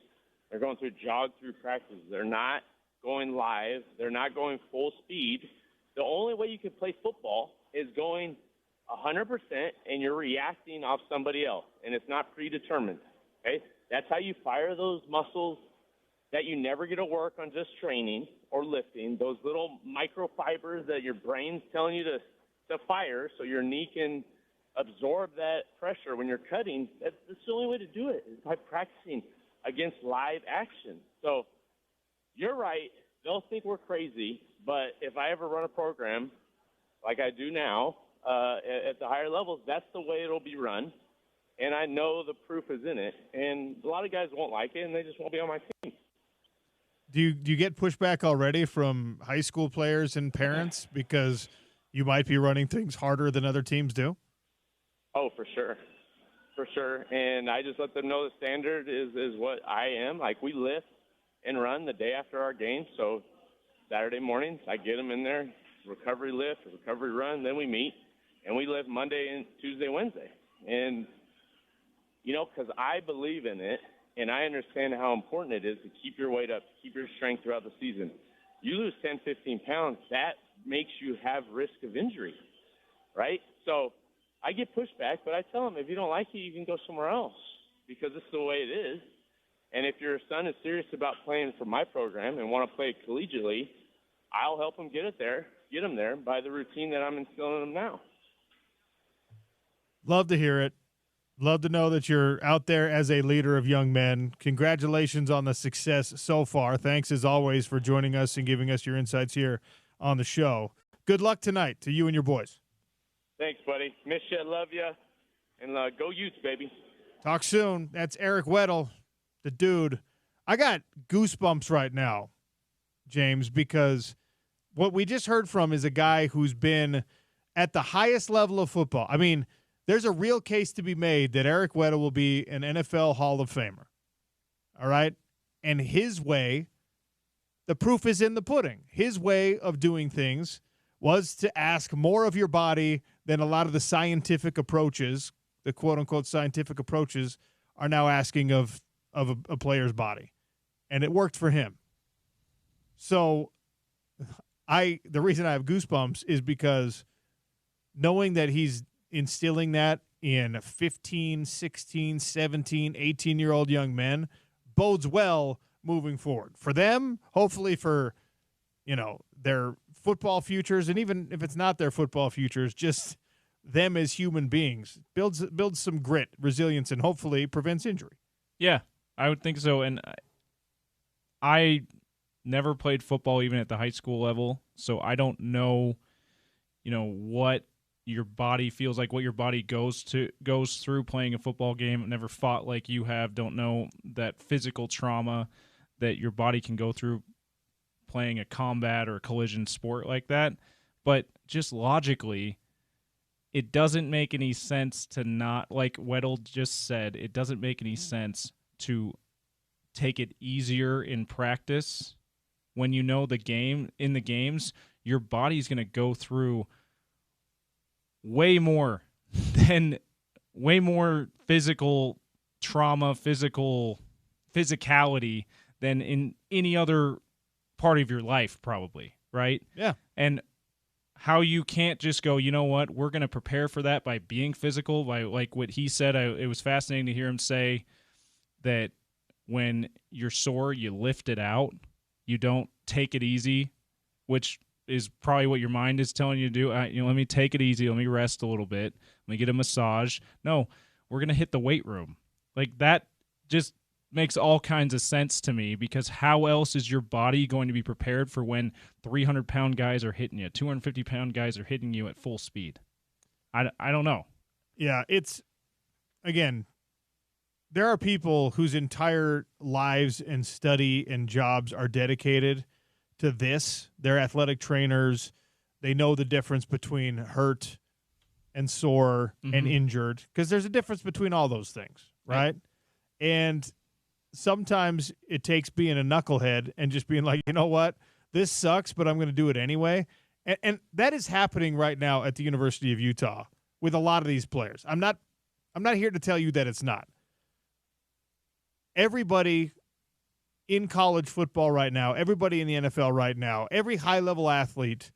They're going through jog through practices. They're not going live. They're not going full speed. The only way you can play football is going 100% and you're reacting off somebody else, and it's not predetermined. Okay, that's how you fire those muscles that you never get to work on just training or lifting. Those little microfibers that your brain's telling you to fire, so your knee can absorb that pressure when you're cutting. That's the only way to do it is by practicing against live action. So you're right. They'll think we're crazy, but if I ever run a program like I do now at the higher levels, that's the way it'll be run. And I know the proof is in it. And a lot of guys won't like it, and they just won't be on my team. Do you get pushback already from high school players and parents because you might be running things harder than other teams do? Oh, for sure. For sure. And I just let them know the standard is what I am. Like, we lift and run the day after our game. So Saturday mornings, I get them in there, recovery lift, recovery run, then we meet, and we lift Monday and Tuesday, Wednesday. And, because I believe in it, and I understand how important it is to keep your weight up, keep your strength throughout the season. You lose 10, 15 pounds, that makes you have risk of injury, right? So I get pushback, but I tell them, if you don't like it, you can go somewhere else because this is the way it is. And if your son is serious about playing for my program and want to play collegiately, I'll help him get him there by the routine that I'm instilling him now. Love to hear it. Love to know that you're out there as a leader of young men. Congratulations on the success so far. Thanks, as always, for joining us and giving us your insights here on the show. Good luck tonight to you and your boys. Thanks, buddy. Miss you, love you, and go Utes, baby. Talk soon. That's Eric Weddle, the dude. I got goosebumps right now, James, because what we just heard from is a guy who's been at the highest level of football. I mean, there's a real case to be made that Eric Weddle will be an NFL Hall of Famer. All right? And his way, the proof is in the pudding. His way of doing things was to ask more of your body than a lot of the scientific approaches, the quote-unquote scientific approaches, are now asking of a player's body. And it worked for him. So the reason I have goosebumps is because knowing that he's instilling that in 15, 16, 17, 18-year-old young men bodes well moving forward. For them, hopefully for, their football futures, and even if it's not their football futures, just them as human beings, builds some grit, resilience, and hopefully prevents injury. Yeah, I would think so. And I never played football even at the high school level, so I don't know, what your body feels like, what your body goes through playing a football game. Never fought like you have, don't know that physical trauma that your body can go through playing a combat or a collision sport like that. But just logically, it doesn't make any sense to not, like Weddle just said, it doesn't make any sense to take it easier in practice when you know in the games, your body's going to go through way more physical trauma, physicality than in any other part of your life, probably, right? Yeah. And how you can't just go, you know what, we're going to prepare for that by being physical, by like what he said. It was fascinating to hear him say that when you're sore, you lift it out. You don't take it easy, which is probably what your mind is telling you to do. Let me take it easy. Let me rest a little bit. Let me get a massage. No, we're going to hit the weight room. Like, that just makes all kinds of sense to me, because how else is your body going to be prepared for when 300-pound guys are hitting you, 250-pound guys are hitting you at full speed? I don't know. Yeah, again, there are people whose entire lives and study and jobs are dedicated to this. They're athletic trainers. They know the difference between hurt and sore and injured, because there's a difference between all those things, right? And sometimes it takes being a knucklehead and just being like, you know what, this sucks, but I'm going to do it anyway. And that is happening right now at the University of Utah with a lot of these players. I'm not here to tell you that it's not. Everybody in college football right now, everybody in the NFL right now, every high-level athlete,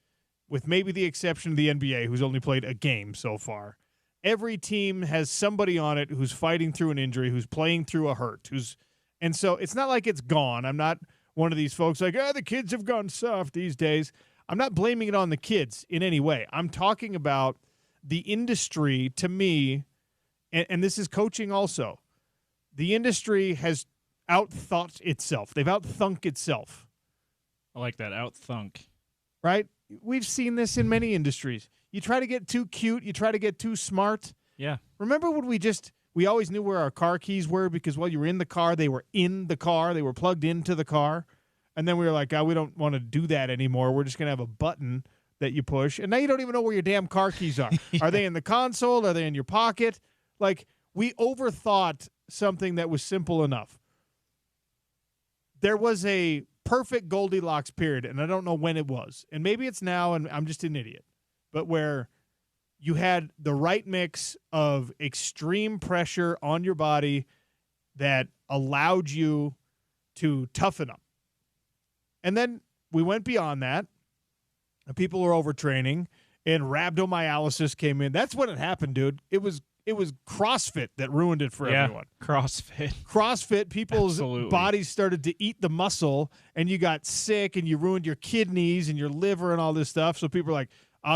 with maybe the exception of the NBA, who's only played a game so far, every team has somebody on it who's fighting through an injury, who's playing through a hurt, and so it's not like it's gone. I'm not one of these folks like, the kids have gone soft these days. I'm not blaming it on the kids in any way. I'm talking about the industry, to me, and this is coaching also. The industry has outthought itself. They've outthunk itself. I like that, outthunk. Right? We've seen this in many industries. You try to get too cute. You try to get too smart. Yeah. Remember when we always knew where our car keys were, because while you were in the car, they were in the car. They were plugged into the car. And then we were like, we don't want to do that anymore. We're just going to have a button that you push. And now you don't even know where your damn car keys are. Yeah. Are they in the console? Are they in your pocket? Like, we overthought something that was simple enough. There was a perfect Goldilocks period, and I don't know when it was. And maybe it's now, and I'm just an idiot. But where you had the right mix of extreme pressure on your body that allowed you to toughen up. And then we went beyond that, and people were overtraining, and rhabdomyolysis came in. That's when it happened, dude. It was CrossFit that ruined it for everyone. CrossFit, people's bodies started to eat the muscle, and you got sick, and you ruined your kidneys and your liver and all this stuff. So people are like,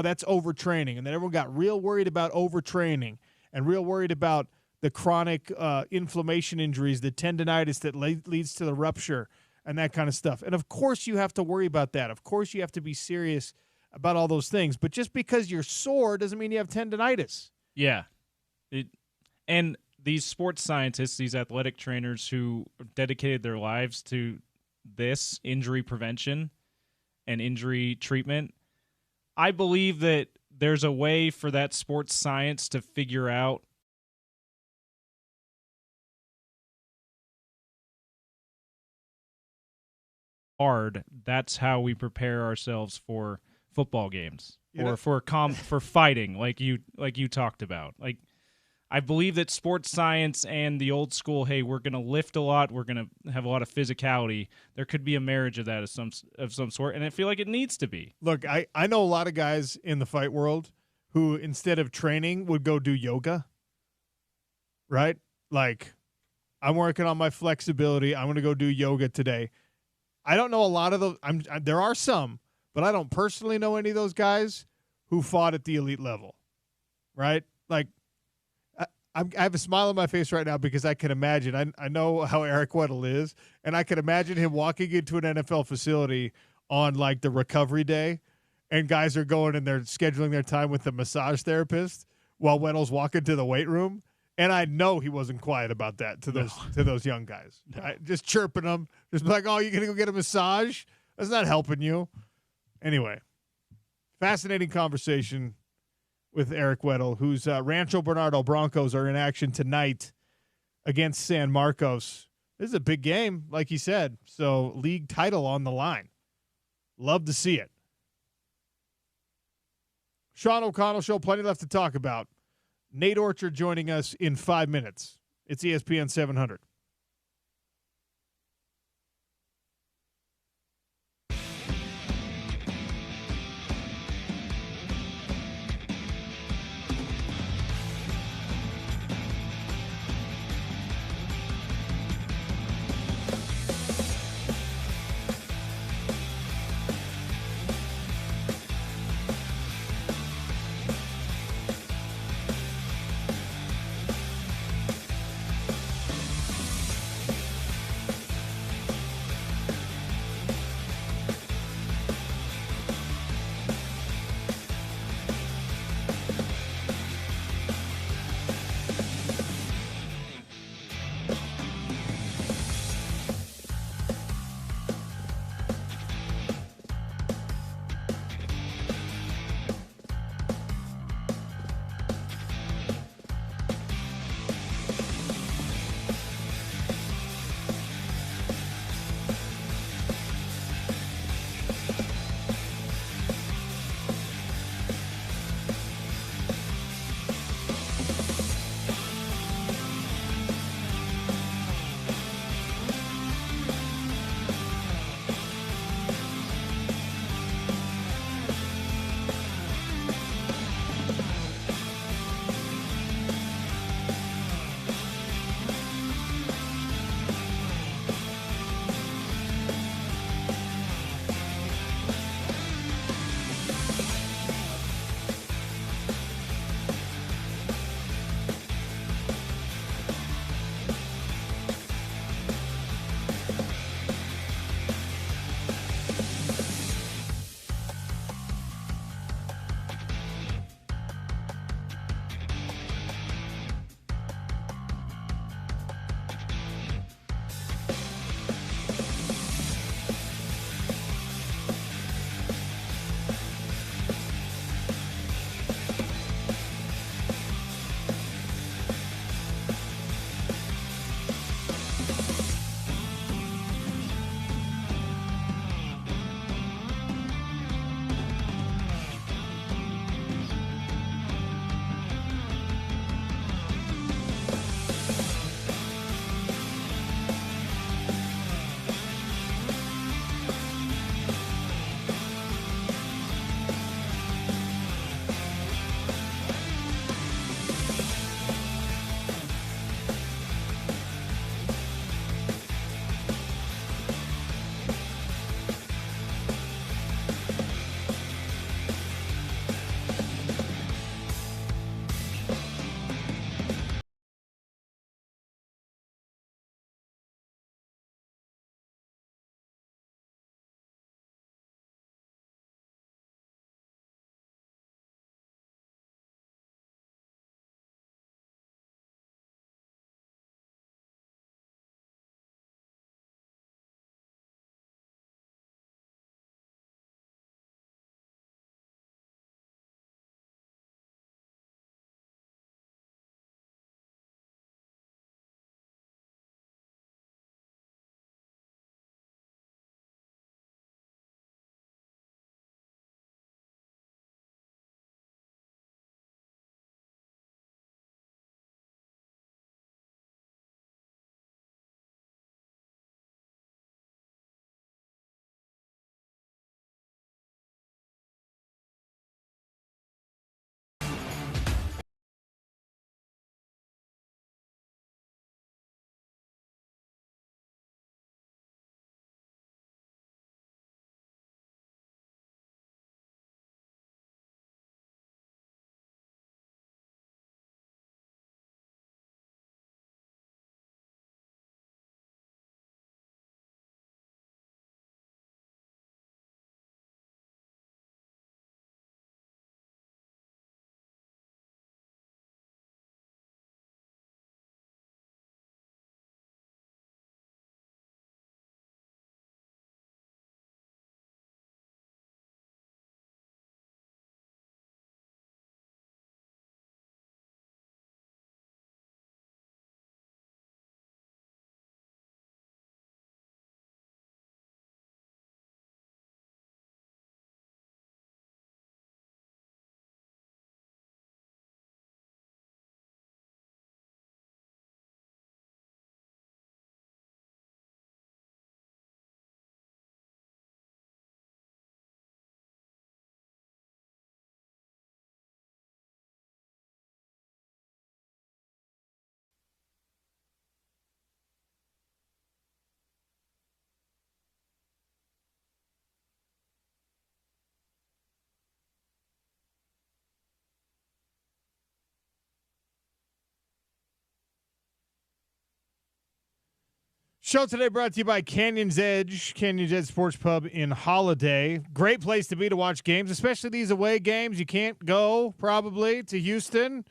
that's overtraining. And then everyone got real worried about overtraining. and real worried about the chronic inflammation injuries, the tendonitis that leads to the rupture and that kind of stuff. And, of course, you have to worry about that. Of course, you have to be serious about all those things. But just because you're sore doesn't mean you have tendonitis. Yeah. And these sports scientists, these athletic trainers who dedicated their lives to this injury prevention and injury treatment, I believe that there's a way for that sports science to figure out hard. That's how we prepare ourselves for football games or for fighting, like you talked about. Like, I believe that sports science and the old school, hey, we're going to lift a lot, we're going to have a lot of physicality. There could be a marriage of that of some sort, and I feel like it needs to be. Look, I know a lot of guys in the fight world who, instead of training, would go do yoga, right? Like, I'm working on my flexibility. I'm going to go do yoga today. I don't know a lot of those. There are some, but I don't personally know any of those guys who fought at the elite level, right? Like, I have a smile on my face right now because I can imagine. I know how Eric Weddle is, and I can imagine him walking into an NFL facility on, like, the recovery day, and guys are going and they're scheduling their time with the massage therapist while Weddle's walking to the weight room. And I know he wasn't quiet about that to those young guys. Right? Just chirping them. Just like, oh, you're going to go get a massage? That's not helping you. Anyway, fascinating conversation with Eric Weddle, whose Rancho Bernardo Broncos are in action tonight against San Marcos. This is a big game, like he said. So, league title on the line. Love to see it. Sean O'Connell Show, plenty left to talk about. Nate Orchard joining us in 5 minutes. It's ESPN 700. Show today brought to you by Canyon's Edge Sports Pub in Holiday. Great place to be to watch games, especially these away games. You can't go probably to Houston.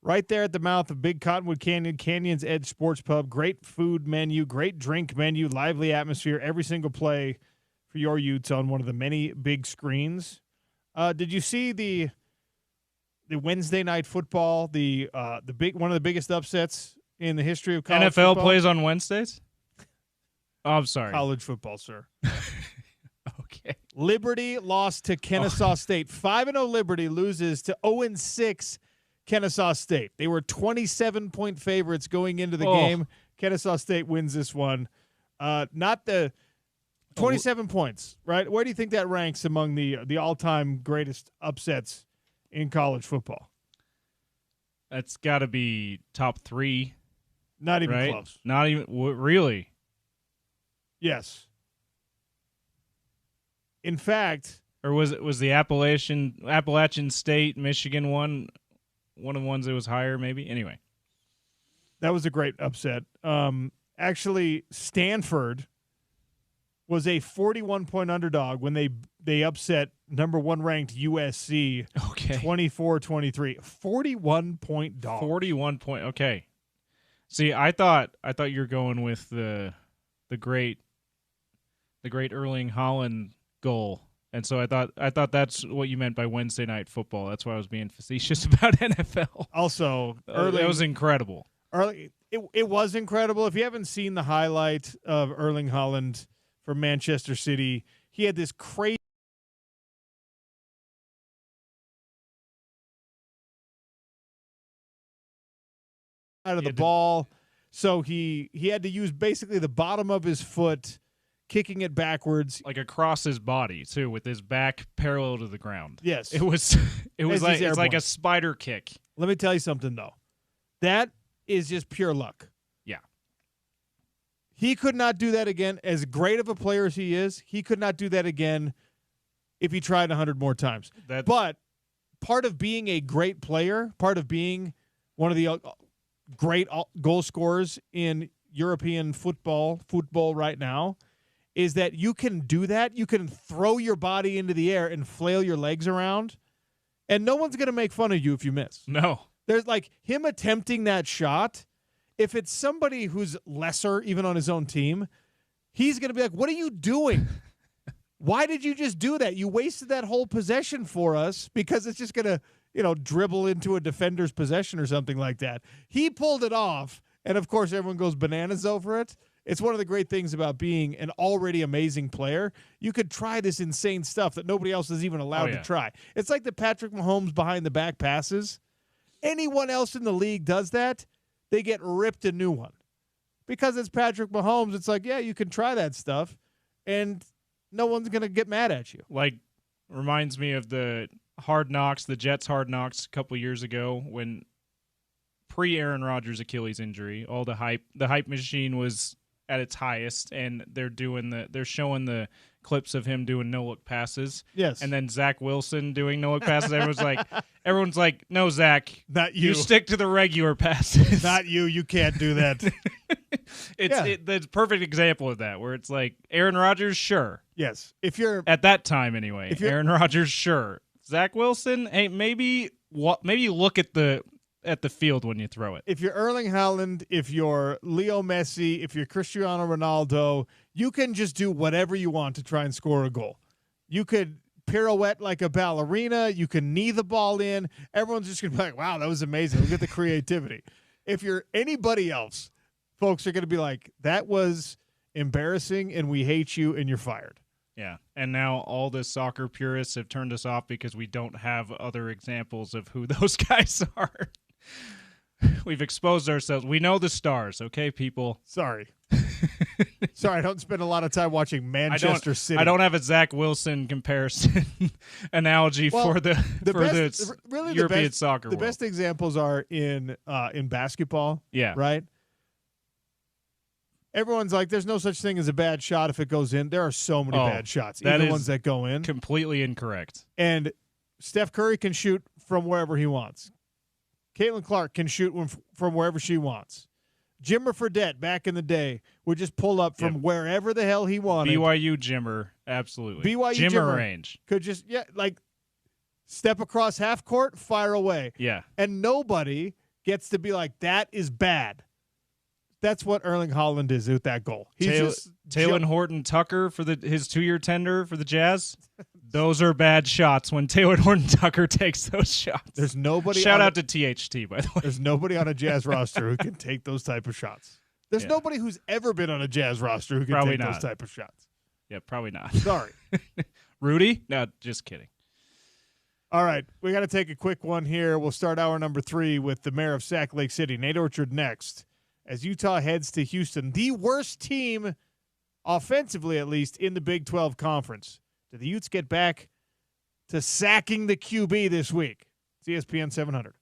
Right there at the mouth of Big Cottonwood Canyon, Canyon's Edge Sports Pub. Great food menu, great drink menu, lively atmosphere. Every single play for your Utes on one of the many big screens. Did you see the Wednesday night football? The one of the biggest upsets in the history of college NFL football? plays on Wednesdays? Oh, I'm sorry. College football, sir. Okay. Liberty lost to Kennesaw State. 5-0 Liberty loses to 0-6 Kennesaw State. They were 27-point favorites going into the game. Kennesaw State wins this one. Not the 27 points, right? Where do you think that ranks among the all-time greatest upsets in college football? That's got to be top 3. Not even right? close. Not even really. Yes. In fact, or was the Appalachian State Michigan one of the ones that was higher? Maybe. Anyway, that was a great upset. Actually, Stanford was a 41-point underdog when they upset number 1 ranked USC. Okay. 24-23. 41-point dog. 41 point. Okay. See, I thought you were going with the great Erling Haaland goal. And so I thought that's what you meant by Wednesday night football. That's why I was being facetious about NFL. Also, that was incredible. It was incredible. If you haven't seen the highlight of Erling Haaland from Manchester City, he had this crazy out of the ball. So he had to use basically the bottom of his foot, kicking it backwards, like across his body too, with his back parallel to the ground. Yes, it was like it's like a spider kick. Let me tell you something though, that is just pure luck. Yeah, he could not do that again. As great of a player as he is, he could not do that again if he tried 100 more times. But part of being a great player, part of being one of the great goal scorers in European football right now, is that you can do that. You can throw your body into the air and flail your legs around, and no one's going to make fun of you if you miss. No. There's like him attempting that shot. If it's somebody who's lesser, even on his own team, he's going to be like, what are you doing? Why did you just do that? You wasted that whole possession for us because it's just going to, dribble into a defender's possession or something like that. He pulled it off, and of course everyone goes bananas over it. It's one of the great things about being an already amazing player. You could try this insane stuff that nobody else is even allowed to try. It's like the Patrick Mahomes behind-the-back passes. Anyone else in the league does that, they get ripped a new one. Because it's Patrick Mahomes, it's like, yeah, you can try that stuff, and no one's going to get mad at you. Like, reminds me of the Jets Hard Knocks a couple years ago when pre-Aaron Rodgers Achilles injury, all the hype machine was at its highest, and they're showing the clips of him doing no-look passes. Yes. And then Zach Wilson doing no-look passes. Everyone's like, no, Zach. Not you. You stick to the regular passes. Not you. You can't do that. It's a perfect example of that, where it's like, Aaron Rodgers, sure. Yes. If you're at that time anyway, Aaron Rodgers, sure. Zach Wilson, hey, maybe look at the field when you throw it. If you're Erling Haaland, if you're Leo Messi, if you're Cristiano Ronaldo, you can just do whatever you want to try and score a goal. You could pirouette like a ballerina. You can knee the ball in. Everyone's just going to be like, wow, that was amazing. Look at the creativity. If you're anybody else, folks are going to be like, that was embarrassing and we hate you and you're fired. Yeah, and now all the soccer purists have turned us off because we don't have other examples of who those guys are. We've exposed ourselves. We know the stars, okay, people? Sorry. Sorry, I don't spend a lot of time watching Manchester City. I don't have a Zach Wilson comparison analogy for the European soccer world. The best examples are in basketball, right? Everyone's like, there's no such thing as a bad shot if it goes in. There are so many bad shots, even the ones that go in. Completely incorrect. And Steph Curry can shoot from wherever he wants. Caitlin Clark can shoot from wherever she wants. Jimmer Fredette back in the day would just pull up from wherever the hell he wanted. BYU Jimmer, absolutely. BYU Jimmer range. Could just, step across half court, fire away. Yeah. And nobody gets to be like, that is bad. That's what Erling Haaland is with that goal. He's Taylor Horton Tucker for his 2-year tender for the Jazz. Those are bad shots when Taylor Horton Tucker takes those shots. There's nobody. Shout out to THT, by the way. There's nobody on a Jazz roster who can take those type of shots. There's nobody who's ever been on a Jazz roster who can take those type of shots. Yeah, probably not. Sorry. Rudy? No, just kidding. All right, we got to take a quick one here. We'll start hour number 3 with the mayor of Sac Lake City, Nate Orchard, next, as Utah heads to Houston, the worst team, offensively at least, in the Big 12 Conference. Do the Utes get back to sacking the QB this week? It's ESPN 700.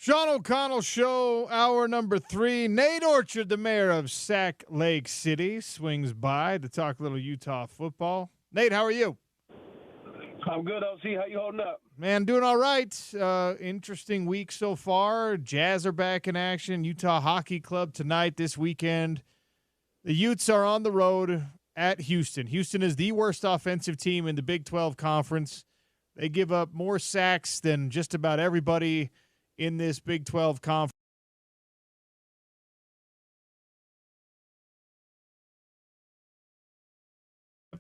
Sean O'Connell Show, hour number 3. Nate Orchard, the mayor of Sac Lake City, swings by to talk a little Utah football. Nate, how are you? I'm good, OC. How you holding up? Man, doing all right. Interesting week so far. Jazz are back in action. Utah Hockey Club tonight, this weekend. The Utes are on the road at Houston. Houston is the worst offensive team in the Big 12 Conference. They give up more sacks than just about everybody in this Big 12 Conference.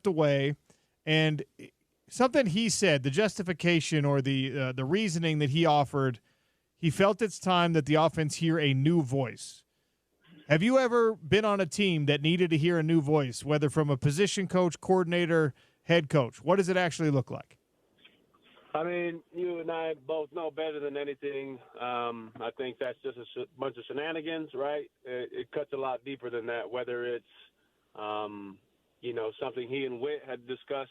Away, and something he said, the justification or the reasoning that he offered, he felt it's time that the offense hear a new voice. Have you ever been on a team that needed to hear a new voice, whether from a position coach, coordinator, head coach? What does it actually look like? I mean, you and I both know better than anything. I think that's just a bunch of shenanigans, right? It cuts a lot deeper than that, whether it's, something he and Witt had discussed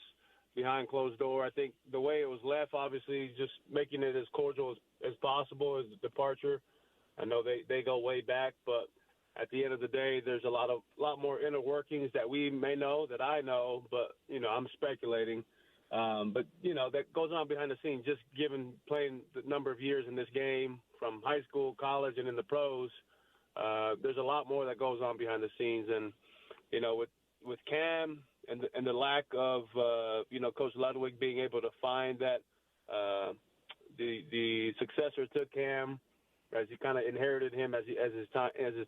behind closed door. I think the way it was left, obviously, just making it as cordial as possible as a departure. I know they go way back, but at the end of the day, there's a lot more inner workings that we may know, that I know, but, I'm speculating. But that goes on behind the scenes, just playing the number of years in this game from high school, college, and in the pros. There's a lot more that goes on behind the scenes. And, with Cam and the lack of, Coach Ludwig being able to find that the successor to Cam, as he kind of inherited him as his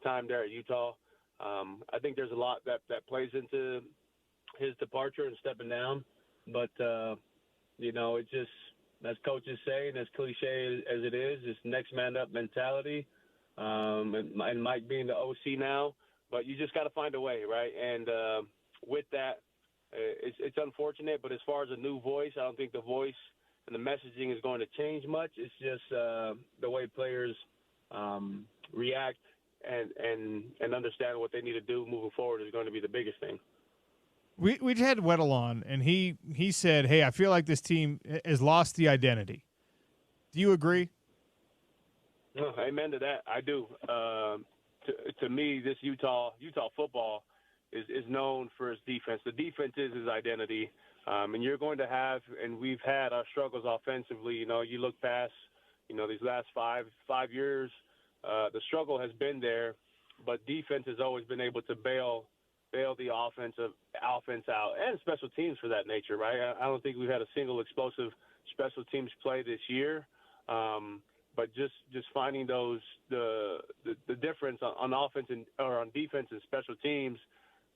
time there at Utah. I think there's a lot that plays into his departure and stepping down. But, it just, as coaches say, and as cliche as it is, it's next man up mentality. And Mike being the OC now, but you just got to find a way, right? And with that, it's unfortunate, but as far as a new voice, I don't think the voice and the messaging is going to change much. It's just the way players react and understand what they need to do moving forward is going to be the biggest thing. We had Weddle on, and he said, hey, I feel like this team has lost the identity. Do you agree? No, amen to that. I do. To me, this Utah football is known for its defense. The defense is his identity. And you're going to have, and we've had our struggles offensively. You look past, these last five years, the struggle has been there, but defense has always been able to bail the offense out, and special teams for that nature, right? I don't think we've had a single explosive special teams play this year, but just finding the difference on offense or on defense and special teams,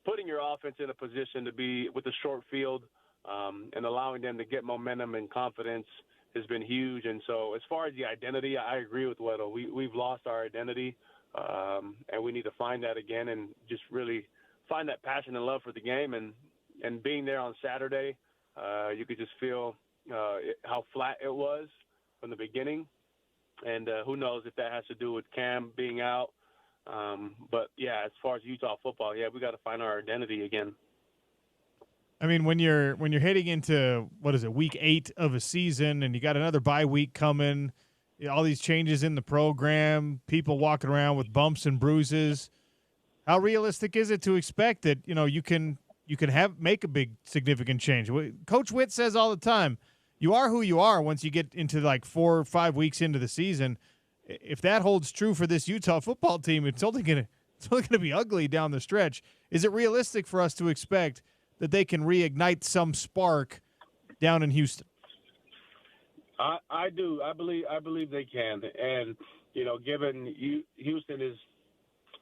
putting your offense in a position to be with a short field and allowing them to get momentum and confidence has been huge. And so as far as the identity, I agree with Weddle. We've lost our identity, and we need to find that again and just really find that passion and love for the game. And being there on Saturday, you could just feel how flat it was from the beginning. And who knows if that has to do with Cam being out. But, yeah, as far as Utah football, we got to find our identity again. I mean, when you're heading into, week 8 of a season, and you got another bye week coming, all these changes in the program, people walking around with bumps and bruises, how realistic is it to expect that, you can make a big significant change? Coach Witt says all the time, you are who you are once you get into like 4 or 5 weeks into the season. If that holds true for this Utah football team, it's only going to be ugly down the stretch. Is it realistic for us to expect that they can reignite some spark down in Houston? I do. I believe they can. And, given Houston is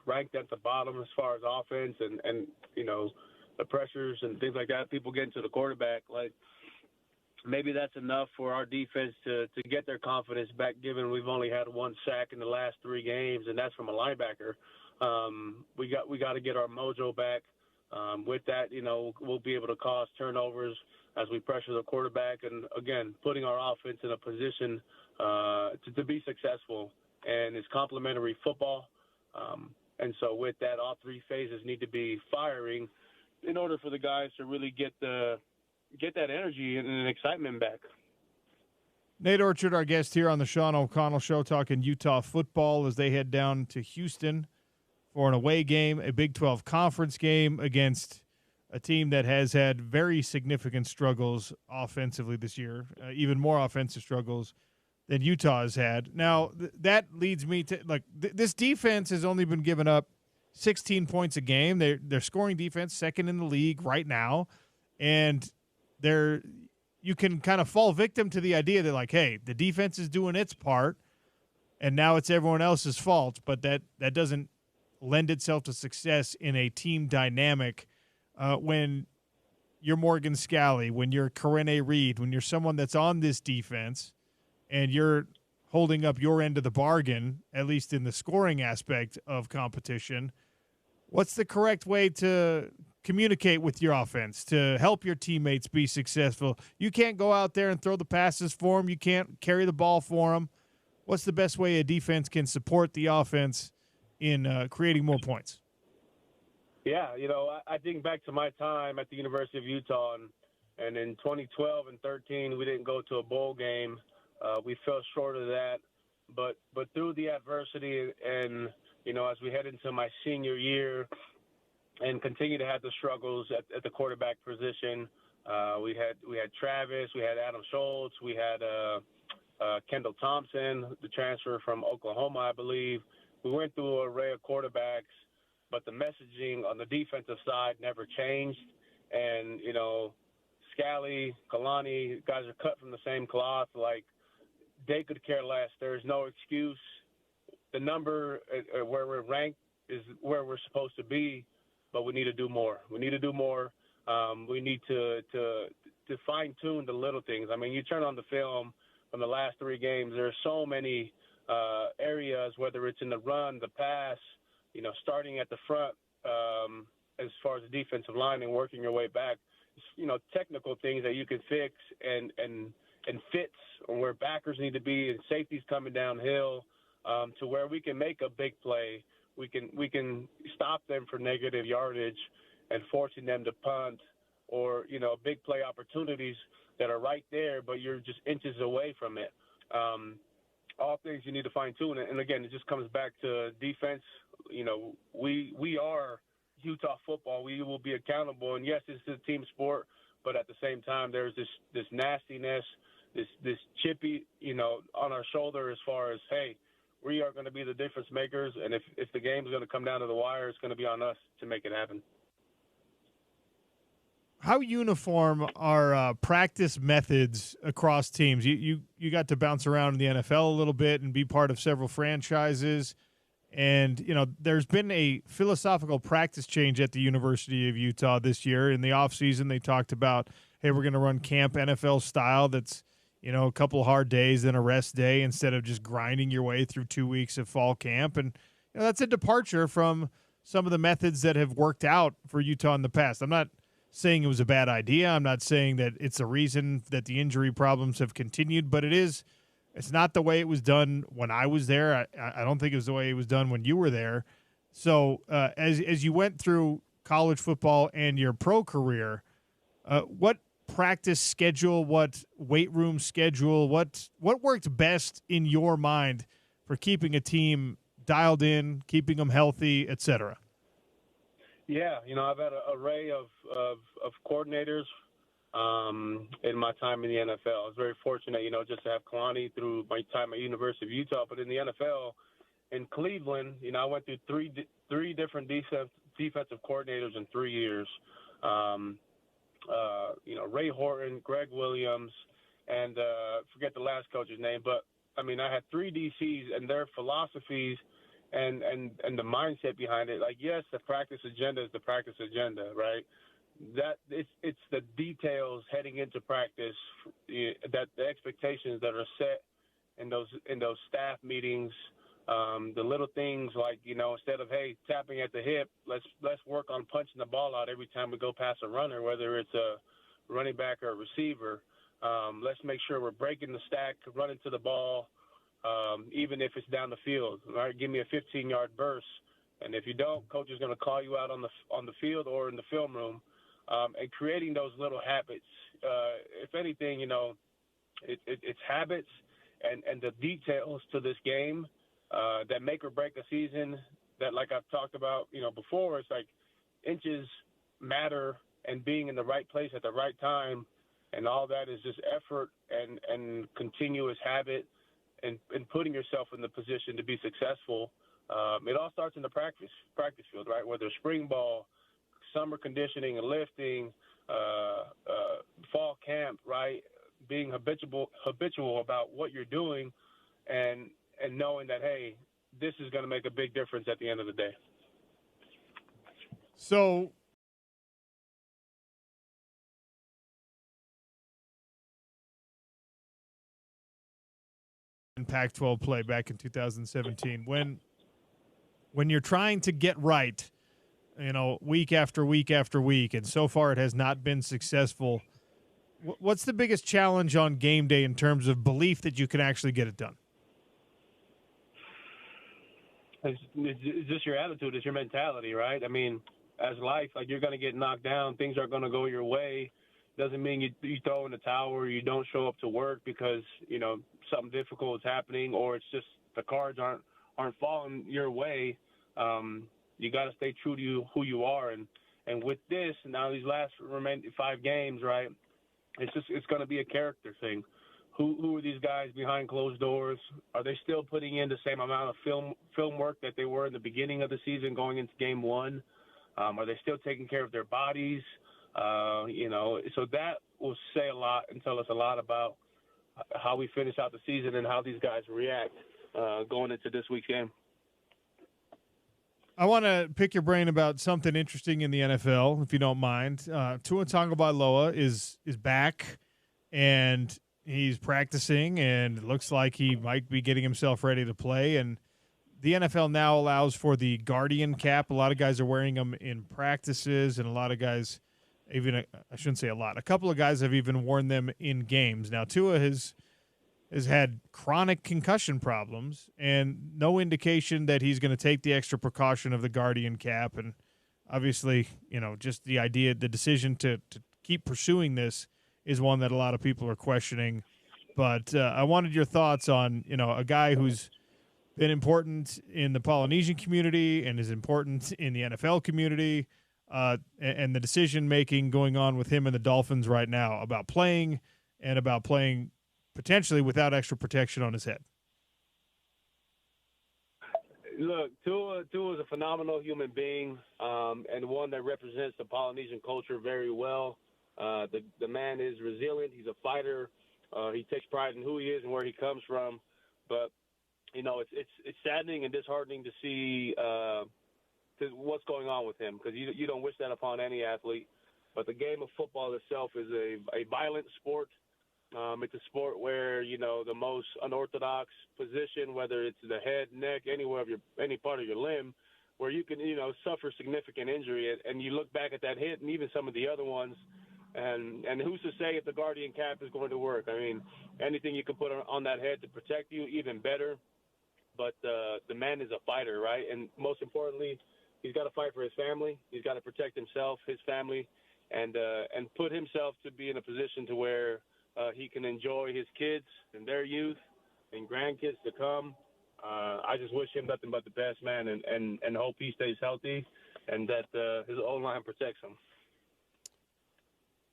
ranked at the bottom as far as offense and the pressures and things like that, people getting to the quarterback, like maybe that's enough for our defense to get their confidence back, given we've only had 1 sack in the last 3 games, and that's from a linebacker. We got to get our mojo back. With that, we'll be able to cause turnovers as we pressure the quarterback, and again, putting our offense in a position to be successful. And it's complementary football. And so with that, all 3 phases need to be firing in order for the guys to really get that energy and excitement back. Nate Orchard, our guest here on the Sean O'Connell Show, talking Utah football as they head down to Houston for an away game, a Big 12 conference game against a team that has had very significant struggles offensively this year, even more offensive struggles than Utah has had. Now, that leads me to, this defense has only been giving up 16 points a game. They're scoring defense, second in the league right now, and you can kind of fall victim to the idea that, hey, the defense is doing its part, and now it's everyone else's fault, but that doesn't lend itself to success in a team dynamic when you're Morgan Scalley, when you're Corrine Reed, when you're someone that's on this defense and you're holding up your end of the bargain, at least in the scoring aspect of competition. What's the correct way to communicate with your offense, to help your teammates be successful? You can't go out there and throw the passes for them. You can't carry the ball for them. What's the best way a defense can support the offense in creating more points? Yeah, I think back to my time at the University of Utah, and in 2012 and 13, we didn't go to a bowl game. We fell short of that. But through the adversity and, as we head into my senior year and continue to have the struggles at the quarterback position, we had Travis, we had Adam Schultz, we had Kendall Thompson, the transfer from Oklahoma, I believe. We went through an array of quarterbacks, but the messaging on the defensive side never changed. And, Scally, Kalani, guys are cut from the same cloth. Like, they could care less. There's no excuse. The number where we're ranked is where we're supposed to be, but we need to do more. We need to fine-tune the little things. I mean, you turn on the film from the last 3 games, there are so many areas, whether it's in the run, the pass, starting at the front as far as the defensive line and working your way back, technical things that you can fix and fits on where backers need to be and safeties coming downhill to where we can make a big play. We can stop them for negative yardage and forcing them to punt or, big play opportunities that are right there, but you're just inches away from it. All things you need to fine tune. And again, it just comes back to defense. We are Utah football. We will be accountable. And yes, it's a team sport, but at the same time, there's this nastiness, this chippy, on our shoulder as far as, hey, we are going to be the difference makers. And if the game's going to come down to the wire, it's going to be on us to make it happen. How uniform are practice methods across teams? You got to bounce around in the NFL a little bit and be part of several franchises. And, there's been a philosophical practice change at the University of Utah this year. In the offseason, they talked about, hey, we're going to run camp NFL style. That's, a couple hard days, then a rest day instead of just grinding your way through 2 weeks of fall camp. And that's a departure from some of the methods that have worked out for Utah in the past. I'm not saying it was a bad idea. I'm not saying that it's a reason that the injury problems have continued, but it's not the way it was done when I was there. I don't think it was the way it was done when you were there. So as you went through college football and your pro career, what practice schedule, what weight room schedule, what worked best in your mind for keeping a team dialed in, keeping them healthy, et cetera? Yeah, I've had an array of coordinators in my time in the NFL. I was very fortunate, just to have Kalani through my time at University of Utah. But in the NFL, in Cleveland, I went through three different defensive coordinators in 3 years. Ray Horton, Greg Williams, and forget the last coach's name. But, I had 3 DCs and their philosophies and the mindset behind it. Like, yes, the practice agenda is the practice agenda, right? That it's the details heading into practice, that the expectations that are set in those staff meetings, the little things like, instead of, hey, tapping at the hip, let's work on punching the ball out every time we go past a runner, whether it's a running back or a receiver. Let's make sure we're breaking the stack, running to the ball, even if it's down the field. All right, give me a 15-yard burst, and if you don't, coach is going to call you out on the field or in the film room. And creating those little habits. If anything, it's habits and the details to this game that make or break a season. That, like I've talked about, before, it's like inches matter and being in the right place at the right time, and all that is just effort and continuous habit and putting yourself in the position to be successful. It all starts in the practice field, right? Whether spring ball, summer conditioning and lifting, fall camp, right? Being habitual about what you're doing and knowing that, hey, this is going to make a big difference at the end of the day. So in Pac-12 play back in 2017, when you're trying to get right week after week after week, and so far it has not been successful. What's the biggest challenge on game day in terms of belief that you can actually get it done? It's just your attitude. It's your mentality, right? I mean, as life, like, you're going to get knocked down. Things aren't going to go your way. Doesn't mean you throw in the towel or you don't show up to work because, something difficult is happening, or it's just the cards aren't falling your way. You got to stay true to who you are. And with this, now these last remaining 5 games, right, it's going to be a character thing. Who are these guys behind closed doors? Are they still putting in the same amount of film work that they were in the beginning of the season going into game 1? Are they still taking care of their bodies? So that will say a lot and tell us a lot about how we finish out the season and how these guys react going into this week's game. I want to pick your brain about something interesting in the NFL, if you don't mind. Tua Tagovailoa is back, and he's practicing, and it looks like he might be getting himself ready to play. And the NFL now allows for the Guardian cap. A lot of guys are wearing them in practices, and a lot of guys, I shouldn't say a lot, a couple of guys have even worn them in games. Now, Tua has had chronic concussion problems and no indication that he's going to take the extra precaution of the Guardian cap. And obviously, just the decision to keep pursuing this is one that a lot of people are questioning. But I wanted your thoughts on, a guy who's been important in the Polynesian community and is important in the NFL community, and the decision-making going on with him and the Dolphins right now about playing potentially without extra protection on his head. Look, Tua is a phenomenal human being, and one that represents the Polynesian culture very well. The man is resilient. He's a fighter. He takes pride in who he is and where he comes from. But, it's saddening and disheartening to see what's going on with him, because you don't wish that upon any athlete. But the game of football itself is a violent sport. It's a sport where, the most unorthodox position, whether it's the head, neck, any part of your limb, where you can, suffer significant injury. And you look back at that hit and even some of the other ones, and who's to say if the Guardian cap is going to work? I mean, anything you can put on that head to protect you, even better. But the man is a fighter, right? And most importantly, he's got to fight for his family. He's got to protect himself, his family, and put himself to be in a position to where he can enjoy his kids and their youth and grandkids to come. I just wish him nothing but the best, man, and hope he stays healthy and that his O-line protects him.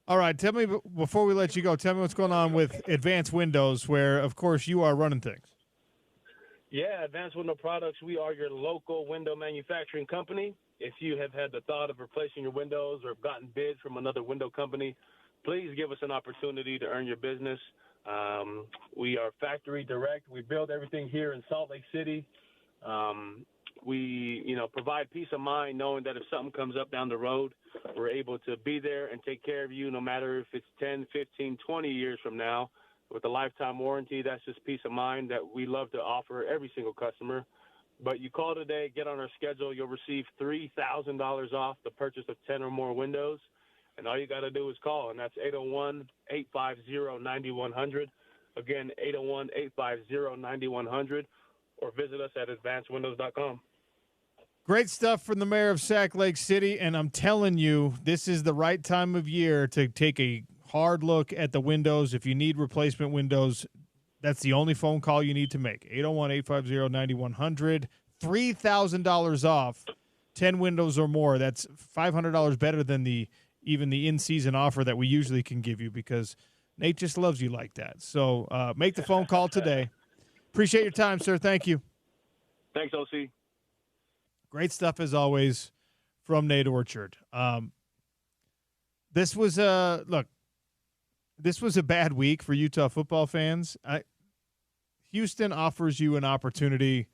All right, tell me, before we let you go, tell me what's going on with Advanced Windows, where, of course, you are running things. Yeah, Advanced Window Products, we are your local window manufacturing company. If you have had the thought of replacing your windows or have gotten bids from another window company, please give us an opportunity to earn your business. We are factory direct. We build everything here in Salt Lake City. We, provide peace of mind knowing that if something comes up down the road, we're able to be there and take care of you no matter if it's 10, 15, 20 years from now. With a lifetime warranty, that's just peace of mind that we love to offer every single customer. But you call today, get on our schedule, you'll receive $3,000 off the purchase of 10 or more windows. And all you got to do is call, and that's 801-850-9100. Again, 801-850-9100, or visit us at advancedwindows.com. Great stuff from the mayor of Sac Lake City, and I'm telling you, this is the right time of year to take a hard look at the windows. If you need replacement windows, that's the only phone call you need to make. 801-850-9100. $3,000 off, 10 windows or more. That's $500 better than even the in-season offer that we usually can give you, because Nate just loves you like that. So make the phone call today. Appreciate your time, sir. Thank you. Thanks, OC. Great stuff, as always, from Nate Orchard. This was a bad week for Utah football fans. Houston offers you an opportunity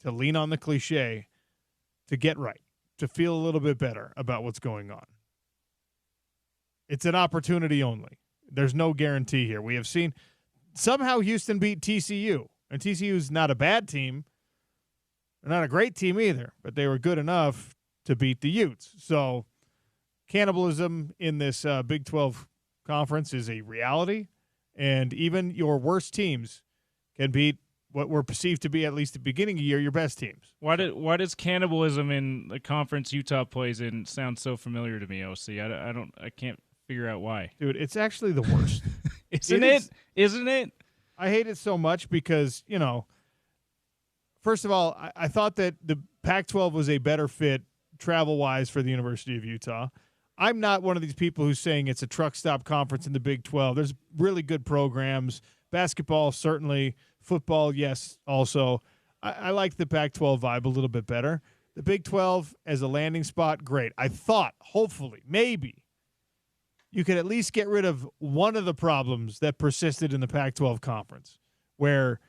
to lean on the cliche, to get right, to feel a little bit better about what's going on. It's an opportunity only. There's no guarantee here. We have seen somehow Houston beat TCU, and TCU is not a bad team. They're not a great team either, but they were good enough to beat the Utes. So cannibalism in this Big 12 conference is a reality, and even your worst teams can beat what were perceived to be, at least at the beginning of the year, your best teams. Why does cannibalism in the conference Utah plays in sound so familiar to me, OC? I can't figure out why. Dude, it's actually the worst. Isn't it? I hate it so much because, first of all, I thought that the Pac-12 was a better fit travel-wise for the University of Utah. I'm not one of these people who's saying it's a truck stop conference in the Big 12. There's really good programs. Basketball, certainly. Football, yes, also. I like the Pac-12 vibe a little bit better. The Big 12 as a landing spot, great. I thought, hopefully, maybe, you could at least get rid of one of the problems that persisted in the Pac-12 conference, where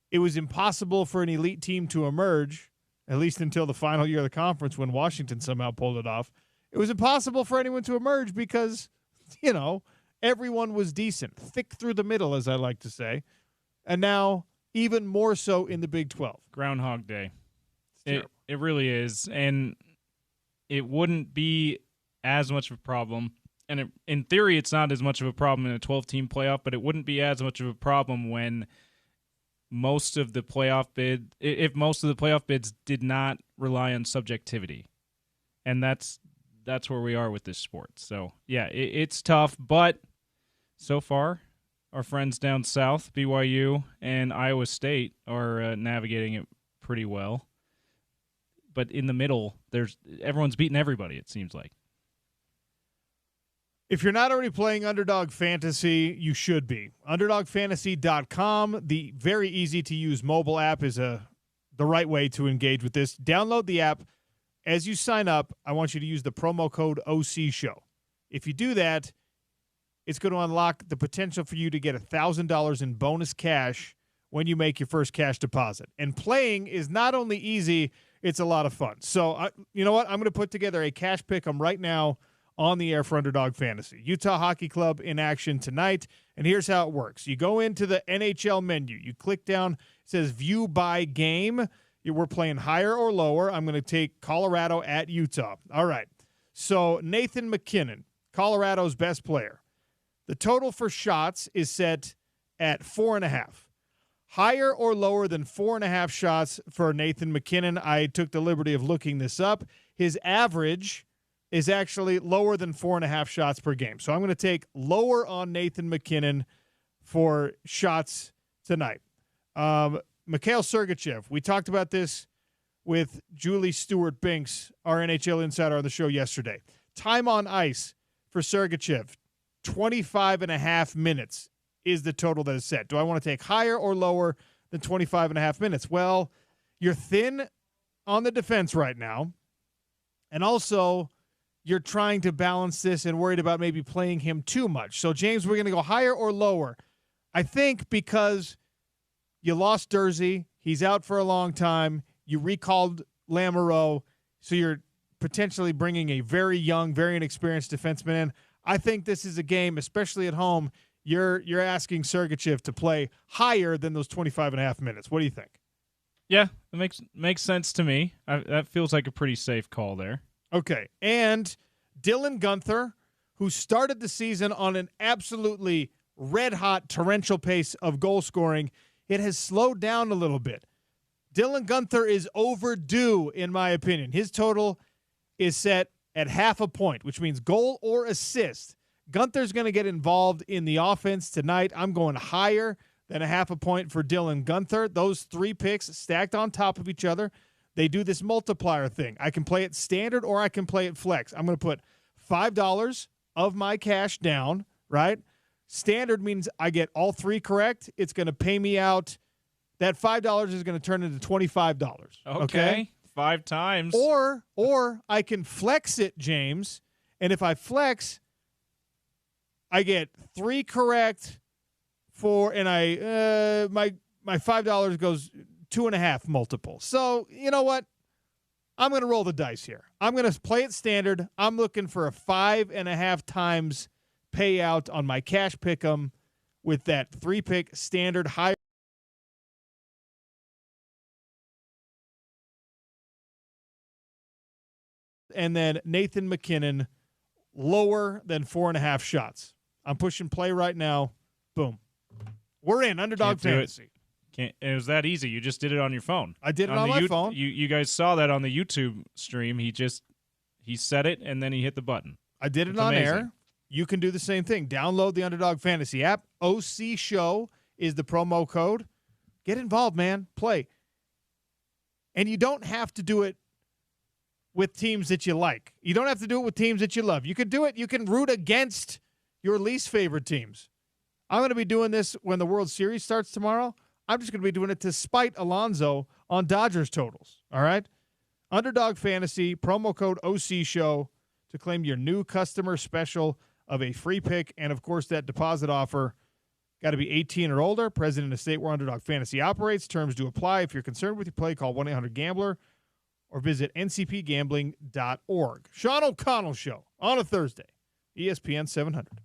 it was impossible for an elite team to emerge, at least until the final year of the conference when Washington somehow pulled it off. It was impossible for anyone to emerge because, everyone was decent, thick through the middle, as I like to say. And now even more so in the Big 12. Groundhog Day. It really is. And it wouldn't be as much of a problem. And in theory, it's not as much of a problem in a 12-team playoff, but it wouldn't be as much of a problem when most of the playoff bids did not rely on subjectivity. And that's where we are with this sport. So, yeah, it's tough, but so far, our friends down south, BYU and Iowa State, are navigating it pretty well. But in the middle, everyone's beating everybody, it seems like. If you're not already playing Underdog Fantasy, you should be. UnderdogFantasy.com, the very easy-to-use mobile app, is the right way to engage with this. Download the app. As you sign up, I want you to use the promo code OCShow. If you do that, it's going to unlock the potential for you to get $1,000 in bonus cash when you make your first cash deposit. And playing is not only easy, it's a lot of fun. So, you know what? I'm going to put together a cash pick'em right now on the air for Underdog Fantasy. Utah Hockey Club in action tonight, and here's how it works. You go into the NHL menu. You click down. It says View by Game. We're playing higher or lower. I'm going to take Colorado at Utah. All right. So Nathan McKinnon, Colorado's best player. The total for shots is set at 4.5. Higher or lower than 4.5 shots for Nathan McKinnon. I took the liberty of looking this up. His average is actually lower than 4.5 shots per game. So I'm going to take lower on Nathan McKinnon for shots tonight. Mikhail Sergachev, we talked about this with Julie Stewart-Binks, our NHL insider on the show yesterday. Time on ice for Sergachev, 25.5 minutes is the total that is set. Do I want to take higher or lower than 25.5 minutes? Well, you're thin on the defense right now, and also you're trying to balance this and worried about maybe playing him too much. So, James, we're going to go higher or lower. I think because you lost Dursey, he's out for a long time, you recalled Lamoureux, so you're potentially bringing a very young, very inexperienced defenseman in. I think this is a game, especially at home, you're asking Sergachev to play higher than those 25.5 minutes. What do you think? Yeah, it makes sense to me. That feels like a pretty safe call there. Okay, and Dylan Guenther, who started the season on an absolutely red-hot torrential pace of goal scoring, it has slowed down a little bit. Dylan Guenther is overdue, in my opinion. His total is set at 0.5 point, which means goal or assist. Gunther's going to get involved in the offense tonight. I'm going higher than 0.5 point for Dylan Guenther. Those 3 picks stacked on top of each other, they do this multiplier thing. I can play it standard or I can play it flex. I'm going to put $5 of my cash down, right? Standard means I get all 3 correct. It's going to pay me out. That $5 is going to turn into $25. Okay. 5 times. Or I can flex it, James. And if I flex, I get 3 correct and my $5 goes 2.5 multiple. So, you know what? I'm going to roll the dice here. I'm going to play it standard. I'm looking for a 5.5 times payout on my cash pick'em with that 3-pick standard high. and then Nathan McKinnon lower than 4.5 shots. I'm pushing play right now. Boom. We're in Underdog Fantasy. It was that easy. You just did it on your phone. I did it on my phone. You guys saw that on the YouTube stream. He set it, and then he hit the button. I did it on air. You can do the same thing. Download the Underdog Fantasy app. OC Show is the promo code. Get involved, man. Play. And you don't have to do it with teams that you like. You don't have to do it with teams that you love. You could do it. You can root against your least favorite teams. I'm going to be doing this when the World Series starts tomorrow. I'm just going to be doing it to spite Alonso on Dodgers totals. All right? Underdog Fantasy, promo code OC Show to claim your new customer special of a free pick. And, of course, that deposit offer got to be 18 or older. President of state where Underdog Fantasy operates. Terms do apply. If you're concerned with your play, call 1-800-GAMBLER or visit ncpgambling.org. Sean O'Connell Show on a Thursday, ESPN 700.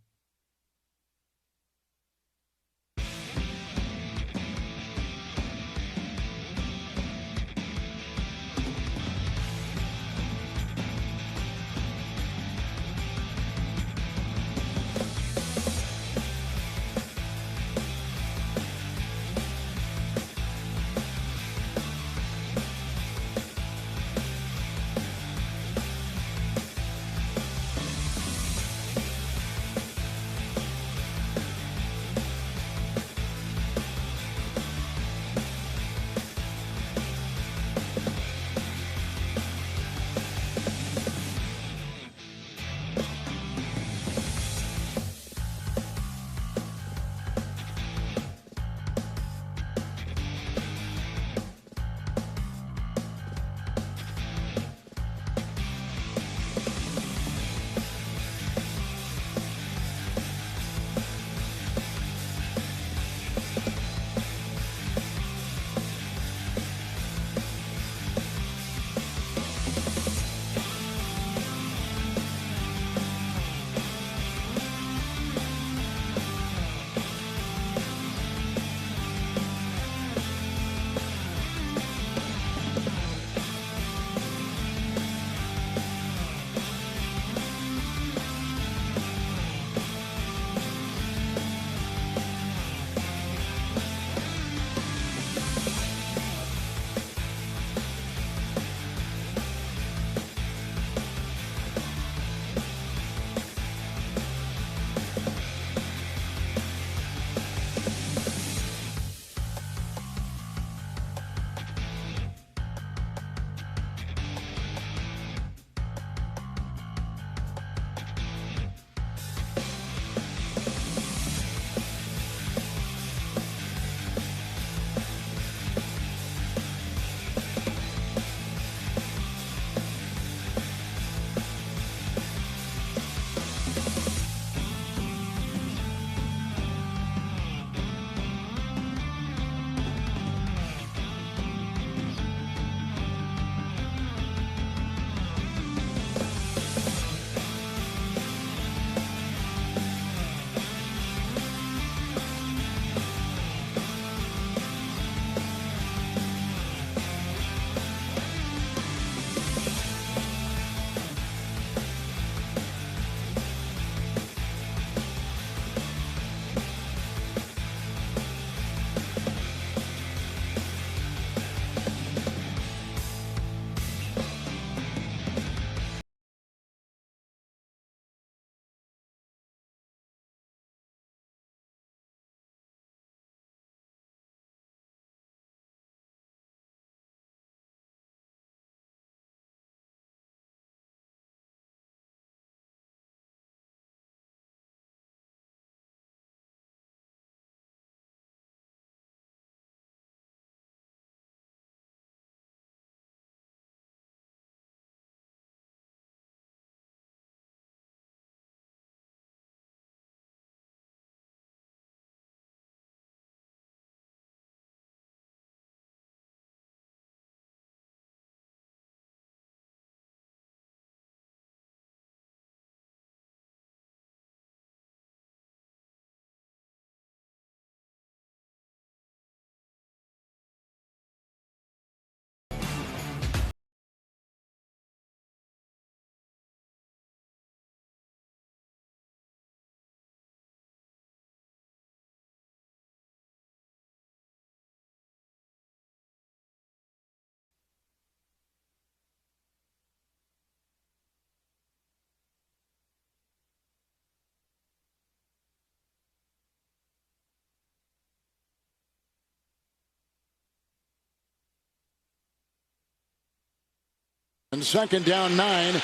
And second down 9.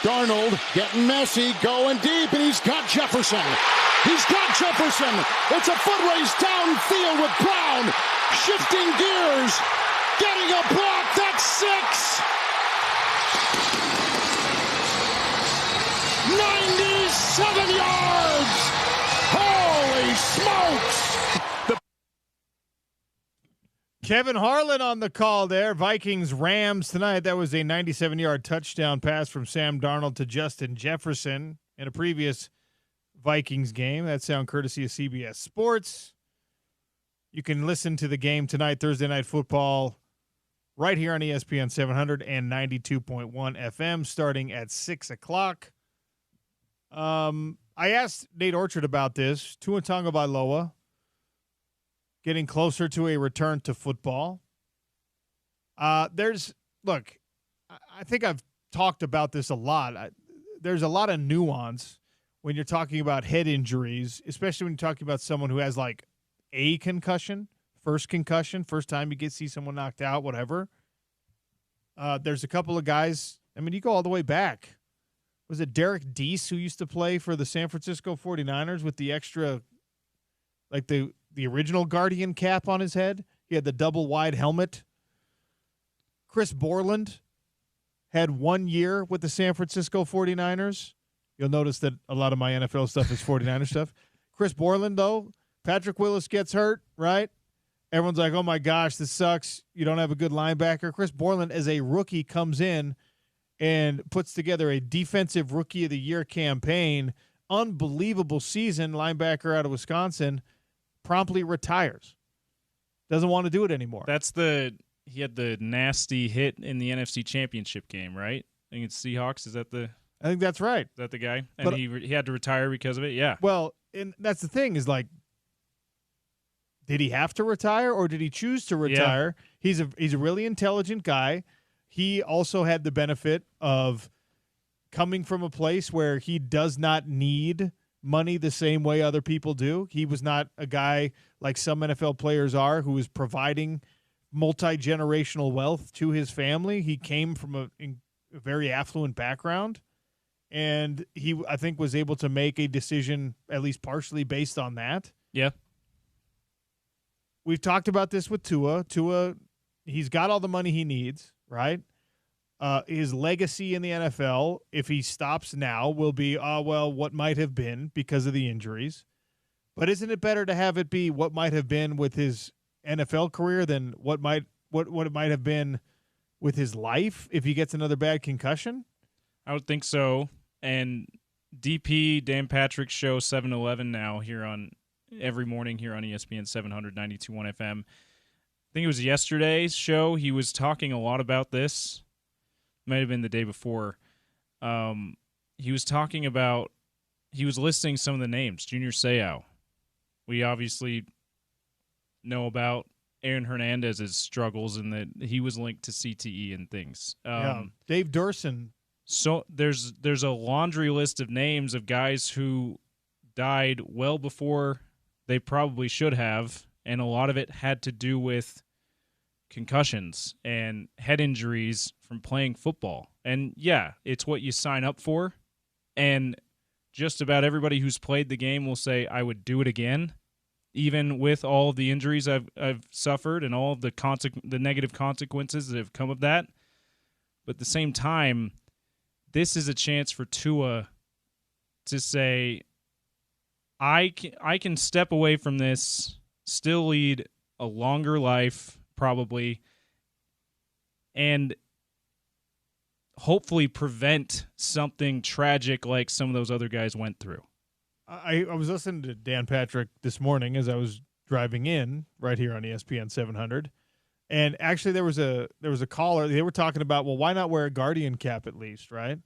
Darnold getting messy, going deep, and he's got Jefferson. He's got Jefferson. It's a foot race downfield with Brown. Shifting gears. Getting a block. That's 6. 97 yards. Holy smokes. Kevin Harlan on the call there. Vikings-Rams tonight. That was a 97-yard touchdown pass from Sam Darnold to Justin Jefferson in a previous Vikings game. That sound courtesy of CBS Sports. You can listen to the game tonight, Thursday Night Football, right here on ESPN 700 and 92.1 FM, starting at 6 o'clock. I asked Nate Orchard about this. Tua Tagovailoa getting closer to a return to football. I think I've talked about this a lot. There's a lot of nuance when you're talking about head injuries, especially when you're talking about someone who has like a concussion, first time you see someone knocked out, whatever. There's a couple of guys. I mean, you go all the way back. Was it Derek Deese who used to play for the San Francisco 49ers with the extra, like the original Guardian cap on his head? He had the double wide helmet. Chris Borland had 1 year with the San Francisco 49ers. You'll notice that a lot of my NFL stuff is 49er stuff. Chris Borland, though, Patrick Willis gets hurt, right? Everyone's like, oh, my gosh, this sucks. You don't have a good linebacker. Chris Borland, as a rookie, comes in and puts together a defensive rookie of the year campaign. Unbelievable season, linebacker out of Wisconsin. Promptly retires. Doesn't want to do it anymore. He had the nasty hit in the NFC Championship game, right? I think it's Seahawks. I think that's right. Is that the guy? And he had to retire because of it? Yeah. Well, and that's the thing is, like, did he have to retire or did he choose to retire? Yeah. He's a really intelligent guy. He also had the benefit of coming from a place where he does not need money the same way other people do. He was not a guy like some NFL players are who is providing multi-generational wealth to his family. He came from a very affluent background, and he, I think, was able to make a decision at least partially based on that. Yeah. We've talked about this with Tua. Tua, he's got all the money he needs, right? His legacy in the NFL, if he stops now, will be, what might have been because of the injuries. But isn't it better to have it be what might have been with his NFL career than what it might have been with his life if he gets another bad concussion? I would think so. And DP, Dan Patrick's show, 7-11 now every morning here on ESPN 700, 92.1 FM. I think it was yesterday's show. He was talking a lot about this. Might have been the day before. He was listing some of the names. Junior Seau. We obviously know about Aaron Hernandez's struggles and that he was linked to CTE and things. Dave Durson. So there's a laundry list of names of guys who died well before they probably should have, and a lot of it had to do with concussions and head injuries from playing football. And yeah, it's what you sign up for. And just about everybody who's played the game will say, I would do it again, even with all of the injuries I've suffered and all of the negative consequences that have come of that. But at the same time, this is a chance for Tua to say, I can step away from this, still lead a longer life, probably, and hopefully prevent something tragic like some of those other guys went through. I was listening to Dan Patrick this morning as I was driving in right here on ESPN 700, and actually there was a caller. They were talking about, well, why not wear a Guardian cap at least, right?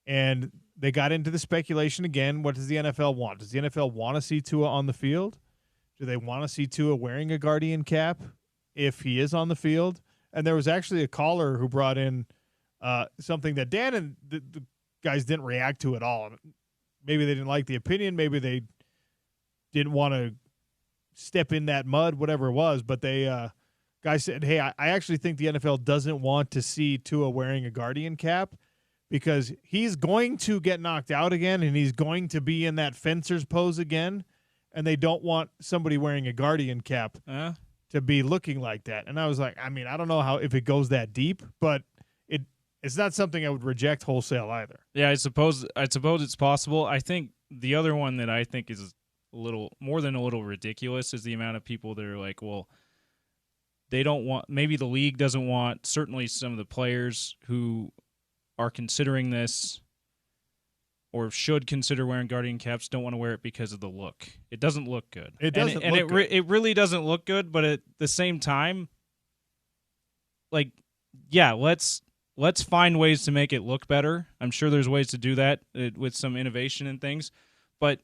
And they got into the speculation again. What does the NFL want? Does the NFL want to see Tua on the field? Do they want to see Tua wearing a Guardian cap if he is on the field? And there was actually a caller who brought in something that Dan and the guys didn't react to at all. Maybe they didn't like the opinion. Maybe they didn't want to step in that mud, whatever it was. But they Guy said, hey, I actually think the NFL doesn't want to see Tua wearing a Guardian cap because he's going to get knocked out again and he's going to be in that fencer's pose again, and they don't want somebody wearing a Guardian cap to be looking like that. And I was like, I mean, I don't know if it goes that deep, but it's not something I would reject wholesale either. Yeah, I suppose it's possible. I think the other one that I think is a little more than a little ridiculous is the amount of people that are like, well, they don't want, maybe the league doesn't want, certainly some of the players who are considering this or should consider wearing Guardian caps don't want to wear it because of the look. It doesn't look good. It doesn't look good. It really doesn't look good, but at the same time, like, yeah, let's find ways to make it look better. I'm sure there's ways to do that with some innovation and things. But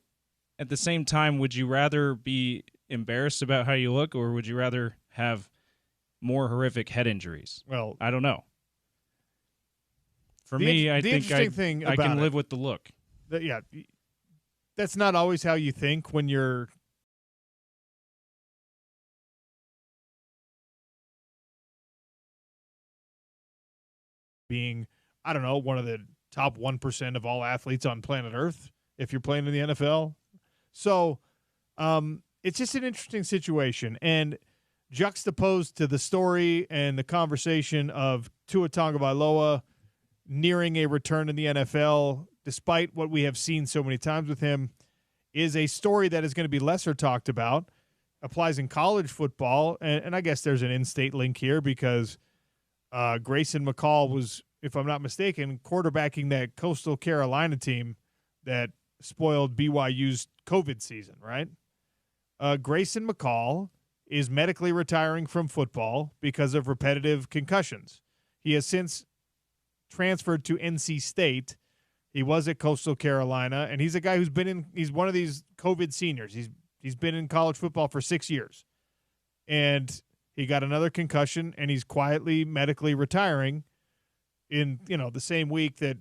at the same time, would you rather be embarrassed about how you look, or would you rather have more horrific head injuries? Well, I don't know. For me, I think I can live with the look. Yeah, that's not always how you think when you're being, I don't know, one of the top 1% of all athletes on planet Earth if you're playing in the NFL. So it's just an interesting situation. And juxtaposed to the story and the conversation of Tua Tagovailoa nearing a return in the NFL, despite what we have seen so many times with him, is a story that is going to be lesser talked about, applies in college football. And I guess there's an in-state link here because Grayson McCall was, if I'm not mistaken, quarterbacking that Coastal Carolina team that spoiled BYU's COVID season, right? Grayson McCall is medically retiring from football because of repetitive concussions. He has since transferred to NC State. He was at Coastal Carolina, and he's a guy he's one of these COVID seniors. He's been in college football for 6 years. And he got another concussion, and he's quietly medically retiring in, the same week that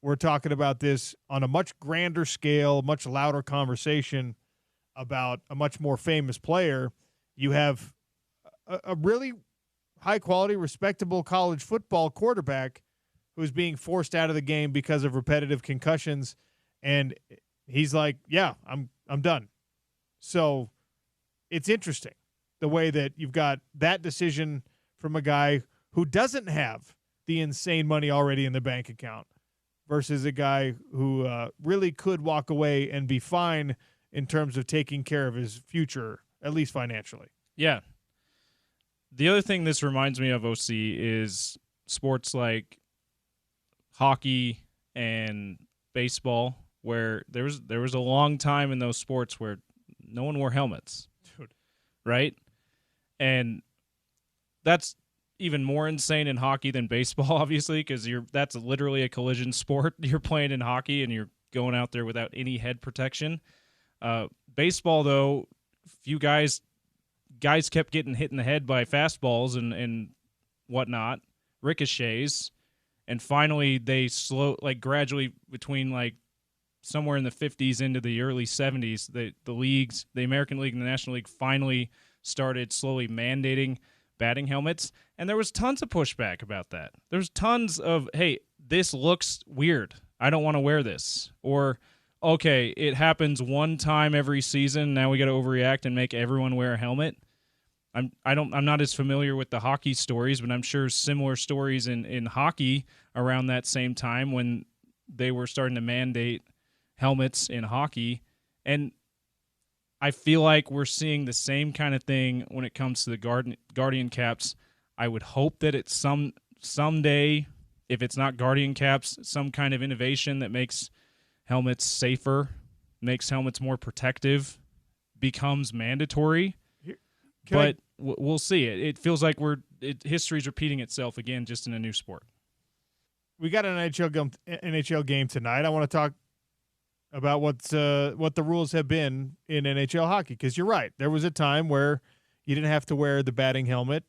we're talking about this on a much grander scale, much louder conversation about a much more famous player. You have a really high-quality, respectable college football quarterback who's being forced out of the game because of repetitive concussions, and he's like, yeah, I'm done. So it's interesting the way that you've got that decision from a guy who doesn't have the insane money already in the bank account versus a guy who really could walk away and be fine in terms of taking care of his future, at least financially. Yeah. The other thing this reminds me of, OC, is sports like hockey and baseball, where there was a long time in those sports where no one wore helmets. Dude. Right? And that's even more insane in hockey than baseball, obviously, because that's literally a collision sport. You're playing in hockey and you're going out there without any head protection. Baseball, though, few guys kept getting hit in the head by fastballs and whatnot, ricochets, and finally they gradually between somewhere in the 50s into the early 70s, the leagues, the American League and the National League, finally started slowly mandating batting helmets, and there was tons of pushback about that. There's tons of, hey, this looks weird, I don't want to wear this, or okay, it happens one time every season, now we got to overreact and make everyone wear a helmet. I'm not as familiar with the hockey stories, but I'm sure similar stories in hockey around that same time when they were starting to mandate helmets in hockey. And I feel like we're seeing the same kind of thing when it comes to the Guardian caps. I would hope that it's someday, if it's not Guardian caps, some kind of innovation that makes helmets safer, makes helmets more protective, becomes mandatory. But we'll see. It feels like history's repeating itself again, just in a new sport. We got an NHL game tonight. I want to talk about what the rules have been in NHL hockey, because you're right. There was a time where you didn't have to wear the batting helmet.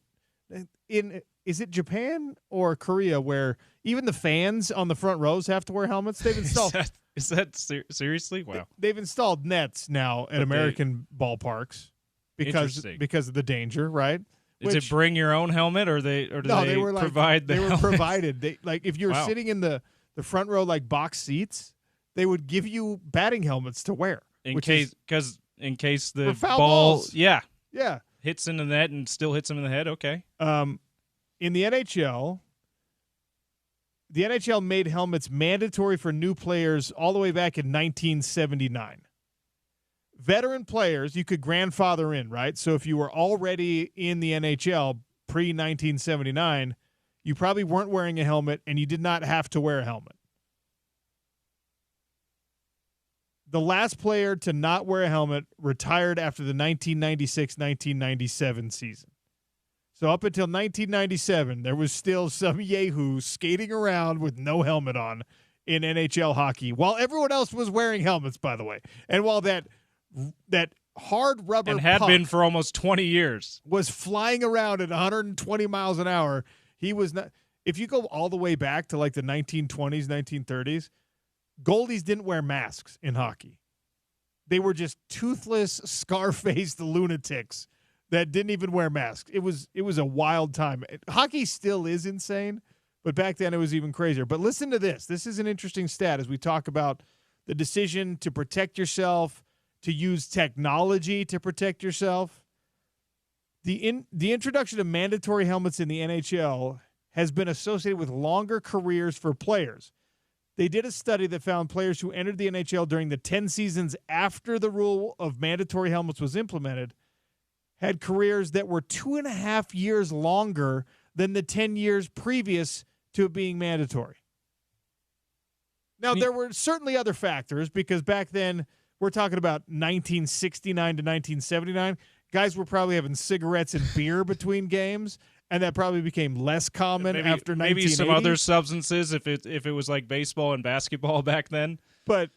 Is it Japan or Korea where even the fans on the front rows have to wear helmets? They've installed. Is that seriously? Wow. They've installed nets now at American ballparks because of the danger, right? Is it bring your own helmet, or do they were like, provide the They were helmets? provided. They if you were Wow. sitting in the front row like box seats, they would give you batting helmets to wear in case the for foul ball balls. yeah hits in the net and still hits him in the head. Okay. In the NHL made helmets mandatory for new players all the way back in 1979. Veteran players, you could grandfather in, right? So if you were already in the NHL pre-1979, you probably weren't wearing a helmet and you did not have to wear a helmet. The last player to not wear a helmet retired after the 1996-1997 season. So up until 1997, there was still some yahoo skating around with no helmet on in NHL hockey, while everyone else was wearing helmets, by the way. And while that hard rubber and had puck been for almost 20 years was flying around at 120 miles an hour, he was not. If you go all the way back to like the 1920s, 1930s, goalies didn't wear masks in hockey. They were just toothless, scar-faced lunatics that didn't even wear masks. It was a wild time. Hockey still is insane, but back then it was even crazier. But listen to this. This is an interesting stat as we talk about the decision to protect yourself, to use technology to protect yourself. The introduction of mandatory helmets in the NHL has been associated with longer careers for players. They did a study that found players who entered the NHL during the 10 seasons after the rule of mandatory helmets was implemented had careers that were 2.5 years longer than the 10 years previous to it being mandatory. Now, there were certainly other factors because back then, we're talking about 1969 to 1979. Guys were probably having cigarettes and beer between games, and that probably became less common after 1980. Maybe some other substances if it was like baseball and basketball back then. But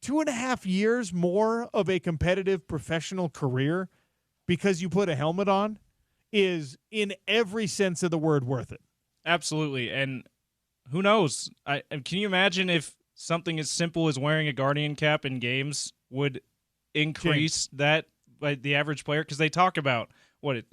2.5 years more of a competitive professional career because you put a helmet on is, in every sense of the word, worth it. Absolutely. And who knows? Can you imagine if something as simple as wearing a Guardian cap in games would increase that by the average player? Because they talk about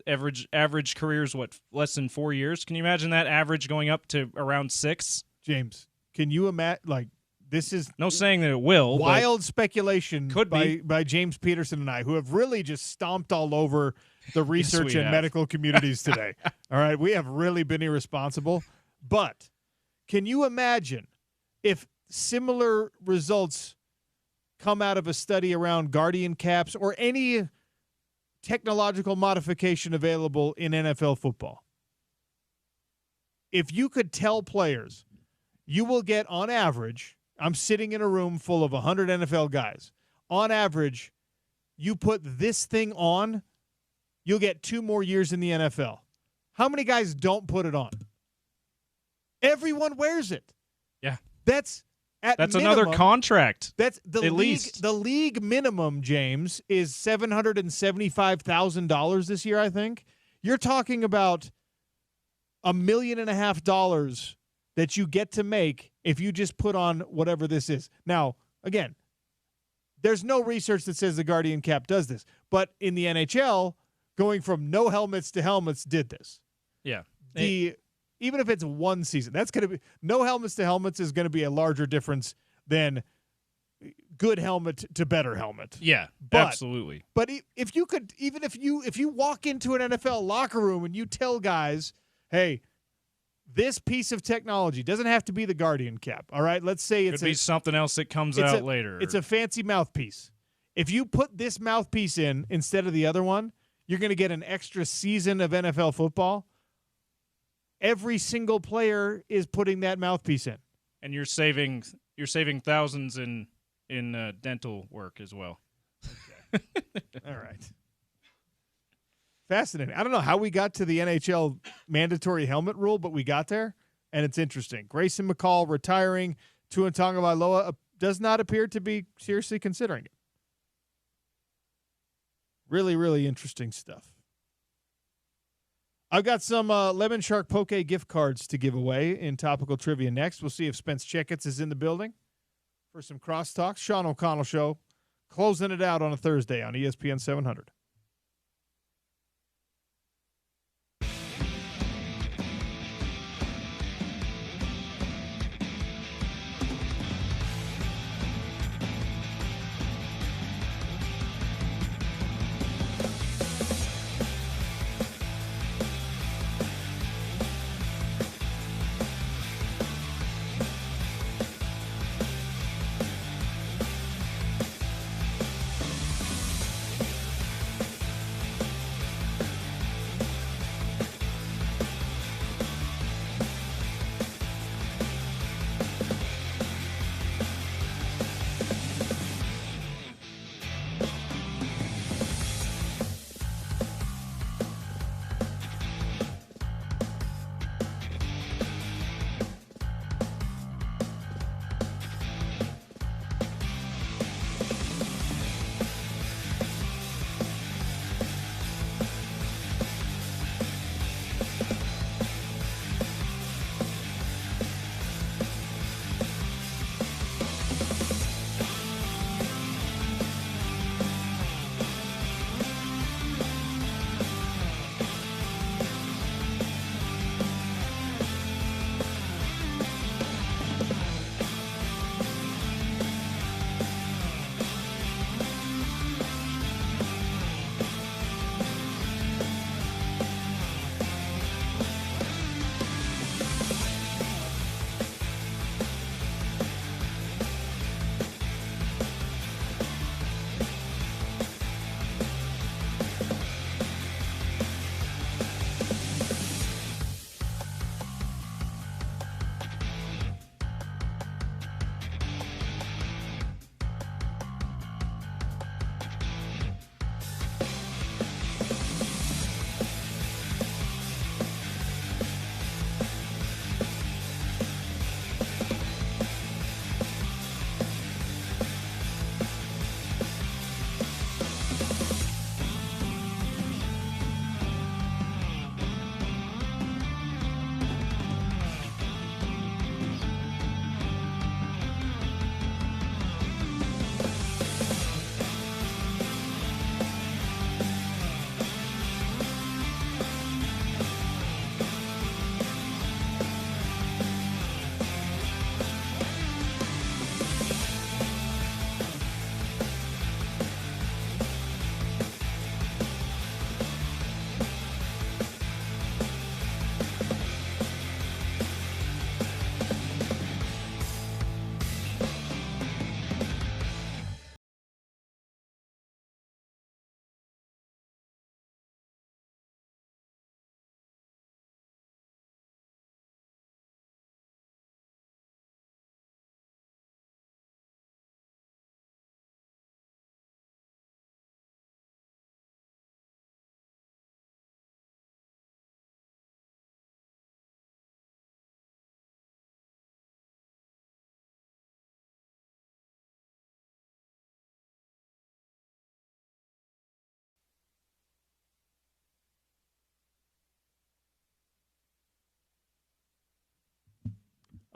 average careers, less than 4 years. Can you imagine that average going up to around 6? James, can you imagine? This is no saying that it will. Wild speculation could be by James Peterson and I, who have really just stomped all over the research and medical communities today. All right, we have really been irresponsible. But can you imagine if similar results come out of a study around Guardian caps or any technological modification available in NFL football? If you could tell players, you will get on average, I'm sitting in a room full of 100 NFL guys. On average, you put this thing on, you'll get 2 more years in the NFL. How many guys don't put it on? Everyone wears it. Yeah. That's minimum, another contract. That's the at league. Least. The league minimum, James, is $775,000 this year, I think. You're talking about $1.5 million that you get to make if you just put on whatever this is. Now, again, there's no research that says the Guardian cap does this, but in the NHL, going from no helmets to helmets did this. Yeah. Even if it's one season, that's going to be no helmets to helmets is going to be a larger difference than good helmet to better helmet. Yeah, absolutely. But if you could, even if you walk into an NFL locker room and you tell guys, hey, this piece of technology doesn't have to be the Guardian cap. All right, let's say it's could be something else that comes out later. It's a fancy mouthpiece. If you put this mouthpiece in instead of the other one, you're going to get an extra season of NFL football. Every single player is putting that mouthpiece in, and you're saving thousands in dental work as well. Okay. All right. Fascinating. I don't know how we got to the NHL mandatory helmet rule, but we got there, and it's interesting. Grayson McCall retiring. Tua Tagovailoa does not appear to be seriously considering it. Really, really interesting stuff. I've got some Lemon Shark Poke gift cards to give away in Topical Trivia next. We'll see if Spence Checketts is in the building for some crosstalks. Sean O'Connell Show, closing it out on a Thursday on ESPN 700.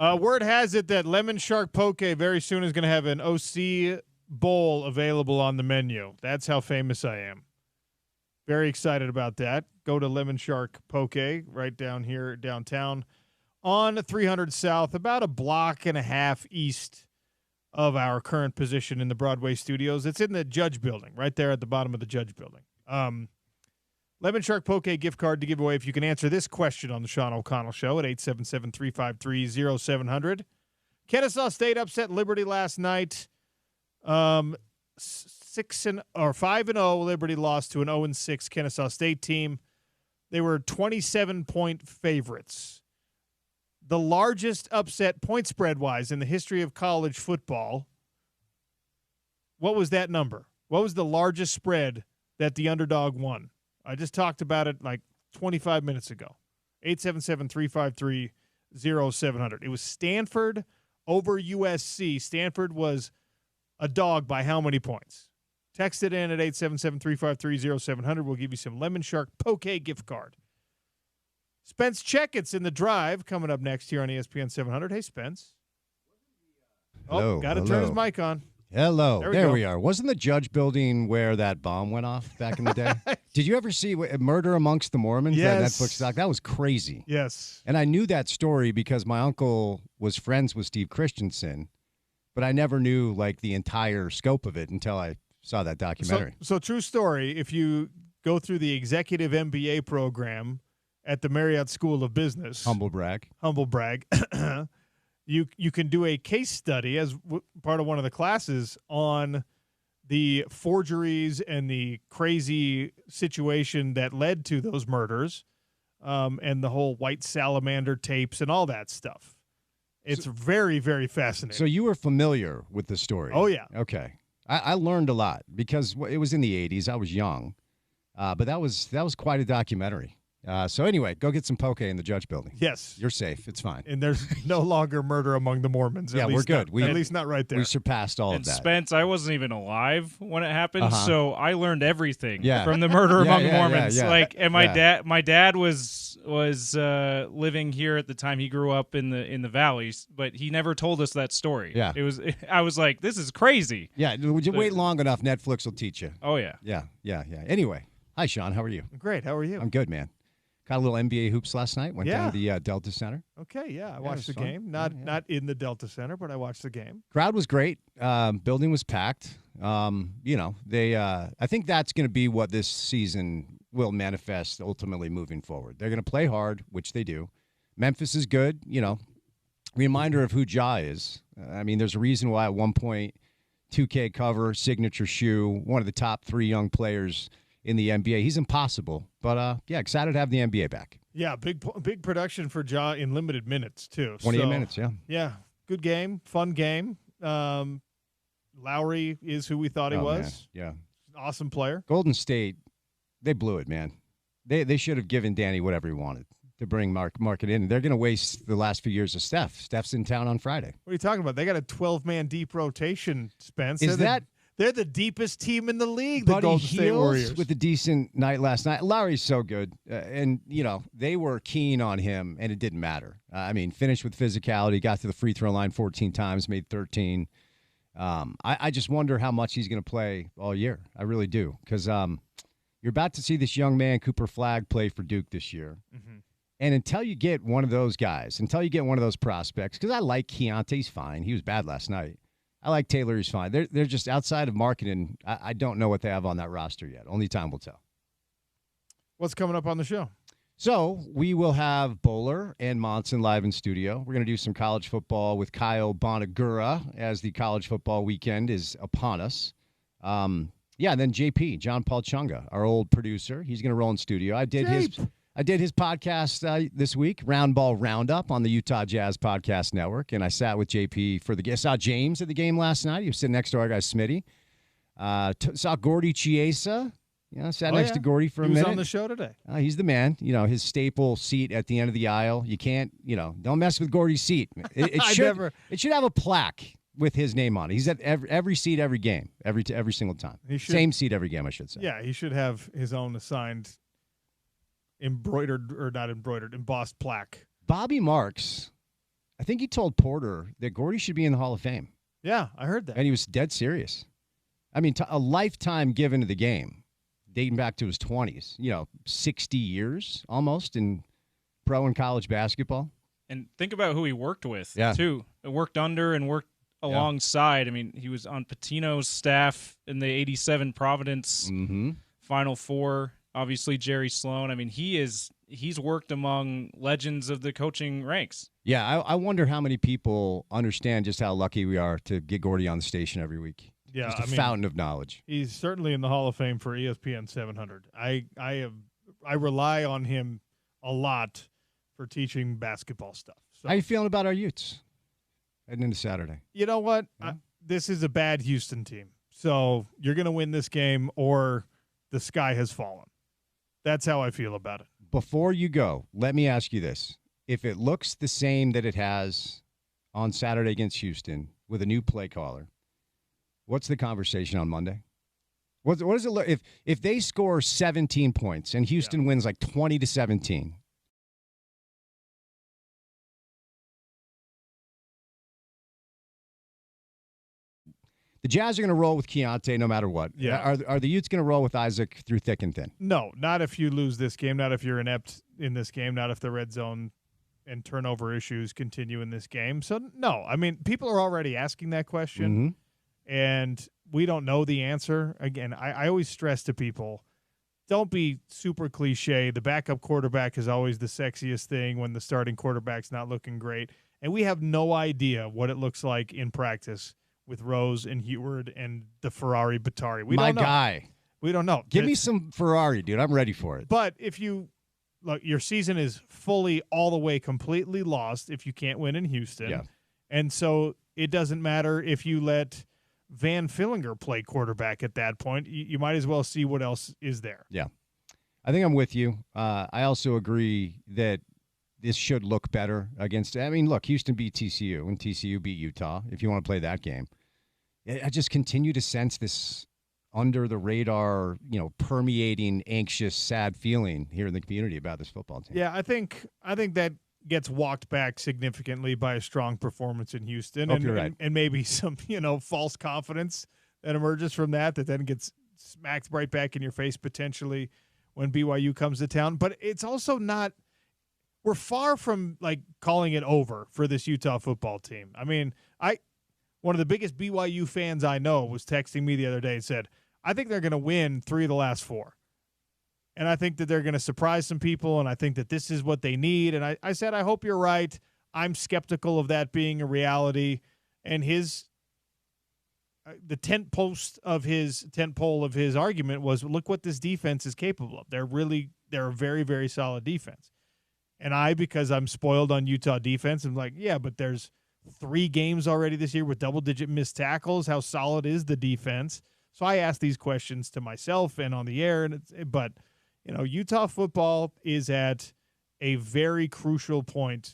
Word has it that Lemon Shark Poke very soon is going to have an OC bowl available on the menu. That's how famous I am. Very excited about that. Go to Lemon Shark Poke right down here downtown on 300 South, about a block and a half east of our current position in the Broadway studios. It's in the Judge Building, right there at the bottom of the Judge Building. Lemon Shark Poke gift card to give away if you can answer this question on the Sean O'Connell Show at 877-353-0700. Kennesaw State upset Liberty last night. 5-0. Liberty lost to an 0-6 Kennesaw State team. They were 27-point favorites. The largest upset point spread-wise in the history of college football. What was that number? What was the largest spread that the underdog won? I just talked about it like 25 minutes ago. 877-353-0700. It was Stanford over USC. Stanford was a dog by how many points? Text it in at 877-353-0700. We'll give you some Lemon Shark Poke gift card. Spence Checketts in the drive coming up next here on ESPN 700. Hey, Spence. Hello. Got to turn his mic on. Hello. There we are. Wasn't the Judge Building where that bomb went off back in the day? Did you ever see Murder Amongst the Mormons? Yes. That Netflix doc? That was crazy. Yes. And I knew that story because my uncle was friends with Steve Christensen, but I never knew like the entire scope of it until I saw that documentary. So true story. If you go through the executive MBA program at the Marriott School of Business, Humble brag, you can do a case study as part of one of the classes on the forgeries and the crazy situation that led to those murders, and the whole white salamander tapes and all that stuff. It's very, very fascinating. So you were familiar with the story? Oh, yeah. Okay. I learned a lot because it was in the 80s. I was young, but that was quite a documentary. So anyway, go get some poke in the Judge Building. Yes. You're safe. It's fine. And there's no longer murder among the Mormons. Yeah, we're good. At least not right there. We surpassed all of that. Spence, I wasn't even alive when it happened, so I learned everything from the murder among Mormons. And my dad was living here at the time. He grew up in the valleys, but he never told us that story. Yeah. I was like, this is crazy. Yeah. Would you wait long enough? Netflix will teach you. Oh yeah. Yeah. Anyway, hi Sean. How are you? Great. How are you? I'm good, man. Got a little NBA hoops last night. Went down to the Delta Center. Okay, I watched the game. Not in the Delta Center, but I watched the game. Crowd was great. Building was packed. They. I think that's going to be what this season will manifest ultimately moving forward. They're going to play hard, which they do. Memphis is good. Reminder of who Ja is. I mean, there's a reason why at one point, 2K cover, signature shoe, one of the top 3 young players in the NBA. He's impossible, but excited to have the NBA back. Yeah, big production for Ja in limited minutes too. 28 minutes, yeah. Yeah, good game, fun game. Lowry is who we thought he was. Man. Yeah. Awesome player. Golden State, they blew it, man. They should have given Danny whatever he wanted to bring Market in. They're going to waste the last few years of Steph. Steph's in town on Friday. What are you talking about? They got a 12-man deep rotation, Spence. They're the deepest team in the league, the Golden State Warriors. With a decent night last night. Lowry's so good. They were keen on him, and it didn't matter. Finished with physicality, got to the free throw line 14 times, made 13. I just wonder how much he's going to play all year. I really do. Because you're about to see this young man, Cooper Flagg, play for Duke this year. Mm-hmm. And until you get one of those guys, until you get one of those prospects, because I like Keontae, he's fine. He was bad last night. I like Taylor. He's fine. They're just outside of marketing. I don't know what they have on that roster yet. Only time will tell. What's coming up on the show? So we will have Bowler and Monson live in studio. We're going to do some college football with Kyle Bonagura as the college football weekend is upon us. And then JP, John Paul Chunga, our old producer. He's going to roll in studio. I did his podcast this week, Round Ball Roundup on the Utah Jazz Podcast Network, and I sat with JP for the game. Saw James at the game last night. He was sitting next to our guy Smitty. Saw Gordy Chiesa. Sat next to Gordy for a minute. He was on the show today. He's the man. His staple seat at the end of the aisle. You can't, don't mess with Gordy's seat. It should have a plaque with his name on it. He's at every seat, every game, every single time. Same seat every game, I should say. Yeah, he should have his own assigned embossed plaque. Bobby Marks, I think he told Porter that Gordy should be in the Hall of Fame. Yeah, I heard that. And he was dead serious. I mean, a lifetime given to the game, dating back to his 20s, 60 years almost in pro and college basketball. And think about who he worked with, Yeah. too. Worked under and worked alongside. I mean, he was on Patino's staff in the 87 Providence Final Four. Obviously, Jerry Sloan. I mean, he's worked among legends of the coaching ranks. Yeah, I wonder how many people understand just how lucky we are to get Gordy on the station every week. Yeah, just a fountain of knowledge. He's certainly in the Hall of Fame for ESPN 700. I rely on him a lot for teaching basketball stuff. So, how you feeling about our Utes heading into Saturday? You know what? Yeah. This is a bad Houston team. So you're going to win this game or the sky has fallen. That's how I feel about it. Before you go, let me ask you this. If it looks the same that it has on Saturday against Houston with a new play caller, what's the conversation on Monday? What does it look if they score 17 points and Houston wins like 20-17? The Jazz are going to roll with Keontae no matter what. Yeah. Are the Utes going to roll with Isaac through thick and thin? No, not if you lose this game, not if you're inept in this game, not if the red zone and turnover issues continue in this game. So, no. I mean, people are already asking that question, and we don't know the answer. Again, I always stress to people, don't be super cliche. The backup quarterback is always the sexiest thing when the starting quarterback's not looking great. And we have no idea what it looks like in practice with Rose and Heward and the Ferrari Batari. We don't know. Guy. We don't know. Give me some Ferrari, dude. I'm ready for it. But if you look, your season is fully all the way completely lost if you can't win in Houston. Yeah. And so it doesn't matter if you let Van Fillinger play quarterback at that point. You might as well see what else is there. Yeah. I think I'm with you. I also agree that this should look better against – I mean, look, Houston beat TCU and TCU beat Utah, if you want to play that game. I just continue to sense this under-the-radar, permeating, anxious, sad feeling here in the community about this football team. Yeah, I think that gets walked back significantly by a strong performance in Houston. Hope you're right. And maybe some, false confidence that emerges from that then gets smacked right back in your face potentially when BYU comes to town. But it's also not – we're far from calling it over for this Utah football team. I mean, one of the biggest BYU fans I know was texting me the other day and said, I think they're going to win 3 of the last 4. And I think that they're going to surprise some people, and I think that this is what they need. And I said, I hope you're right. I'm skeptical of that being a reality. And the tent pole of his argument was, look what this defense is capable of. They're a very, very solid defense. And because I'm spoiled on Utah defense, I'm like, yeah, but there's 3 games already this year with double-digit missed tackles. How solid is the defense? So I asked these questions to myself and on the air. But Utah football is at a very crucial point,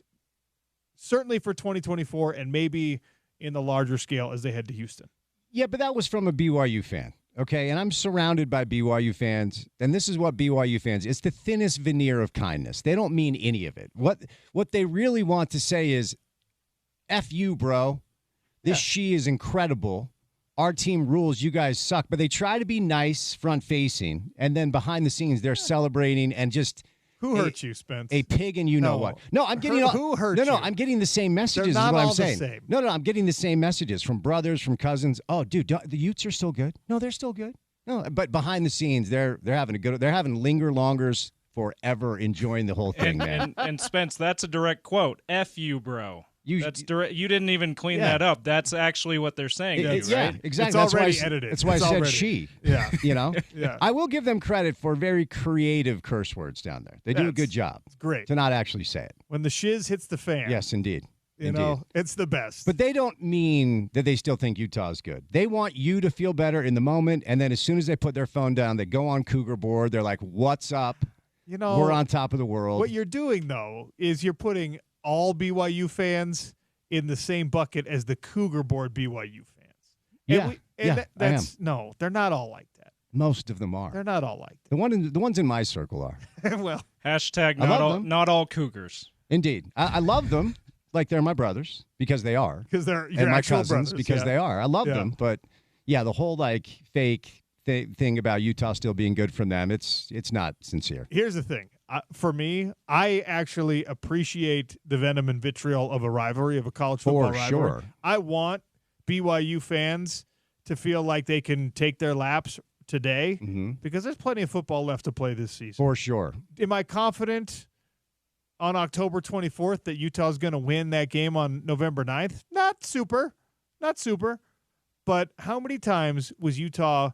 certainly for 2024 and maybe in the larger scale as they head to Houston. Yeah, but that was from a BYU fan. Okay, and I'm surrounded by BYU fans, and this is what BYU fans, it's the thinnest veneer of kindness. They don't mean any of it. What they really want to say is, F you, bro. This she is incredible. Our team rules. You guys suck. But they try to be nice front-facing, and then behind the scenes, they're celebrating and just Who hurt you, Spence? A pig and know what. No, I'm getting who hurt you? No, I'm getting the same messages. They're not is what all I'm saying. the same. No, I'm getting the same messages from brothers, from cousins. Oh, dude, the Utes are still good. No, they're still good. No, but behind the scenes, they're having a good. They're having linger longers forever, enjoying the whole thing, man. And Spence, that's a direct quote. F you, bro. That's direct. You didn't even clean Yeah. that up. That's actually what they're saying. to you, Yeah, right? exactly. It's already edited. That's why It's I said already- she. Yeah. You know? Yeah. I will give them credit for very creative curse words down there. They do a That's- good job. It's great. To not actually say it. When the shiz hits the fan. Yes, indeed. You Indeed. know, it's the best. But they don't mean that they still think Utah's good. They want you to feel better in the moment, and then as soon as they put their phone down, they go on Cougar board. They're like, what's up? You know, We're on top of the world. What you're doing, though, is you're putting all BYU fans in the same bucket as the Cougar board BYU fans. Yeah, I that's no, they're not all like that. Most of them are. They're not all like The ones in my circle are. that. Well, Hashtag I love not all, them. not all Cougars. Indeed. I love them. like they're my brothers because they are. Because they're your and my actual cousins brothers, because they are. I love them, but yeah, the whole like fake thing about Utah still being good from them, it's not sincere. Here's the thing. For me, I actually appreciate the venom and vitriol of a rivalry, of a college football rivalry. Sure. I want BYU fans to feel like they can take their laps today because there's plenty of football left to play this season. For sure. Am I confident on October 24th that Utah's going to win that game on November 9th? Not super. But how many times was Utah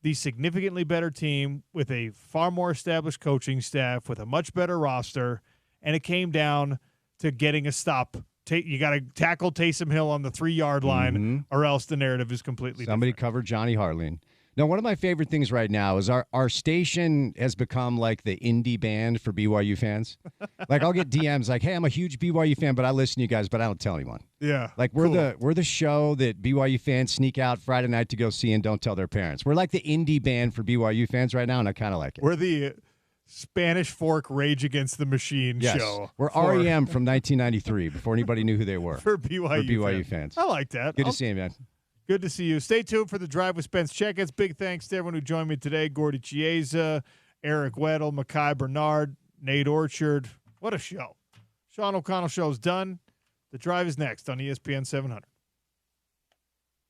the significantly better team with a far more established coaching staff, with a much better roster, and it came down to getting a stop? You got to tackle Taysom Hill on the 3-yard line, or else the narrative is completely Somebody different. covered Johnny Hartline. Now, one of my favorite things right now is our station has become like the indie band for BYU fans. Like I'll get DMs like, "Hey, I'm a huge BYU fan, but I listen to you guys, but I don't tell anyone." Yeah, like we're the show that BYU fans sneak out Friday night to go see and don't tell their parents. We're like the indie band for BYU fans right now, and I kind of like it. We're the Spanish Fork Rage Against the Machine show. We're REM from 1993 before anybody knew who they were. For BYU fans. I like that. Good to see you, man. Good to see you. Stay tuned for The Drive with Spence Checketts. Big thanks to everyone who joined me today. Gordy Chiesa, Eric Weddle, Mekhi Bernard, Nate Orchard. What a show. Sean O'Connell show's done. The Drive is next on ESPN 700.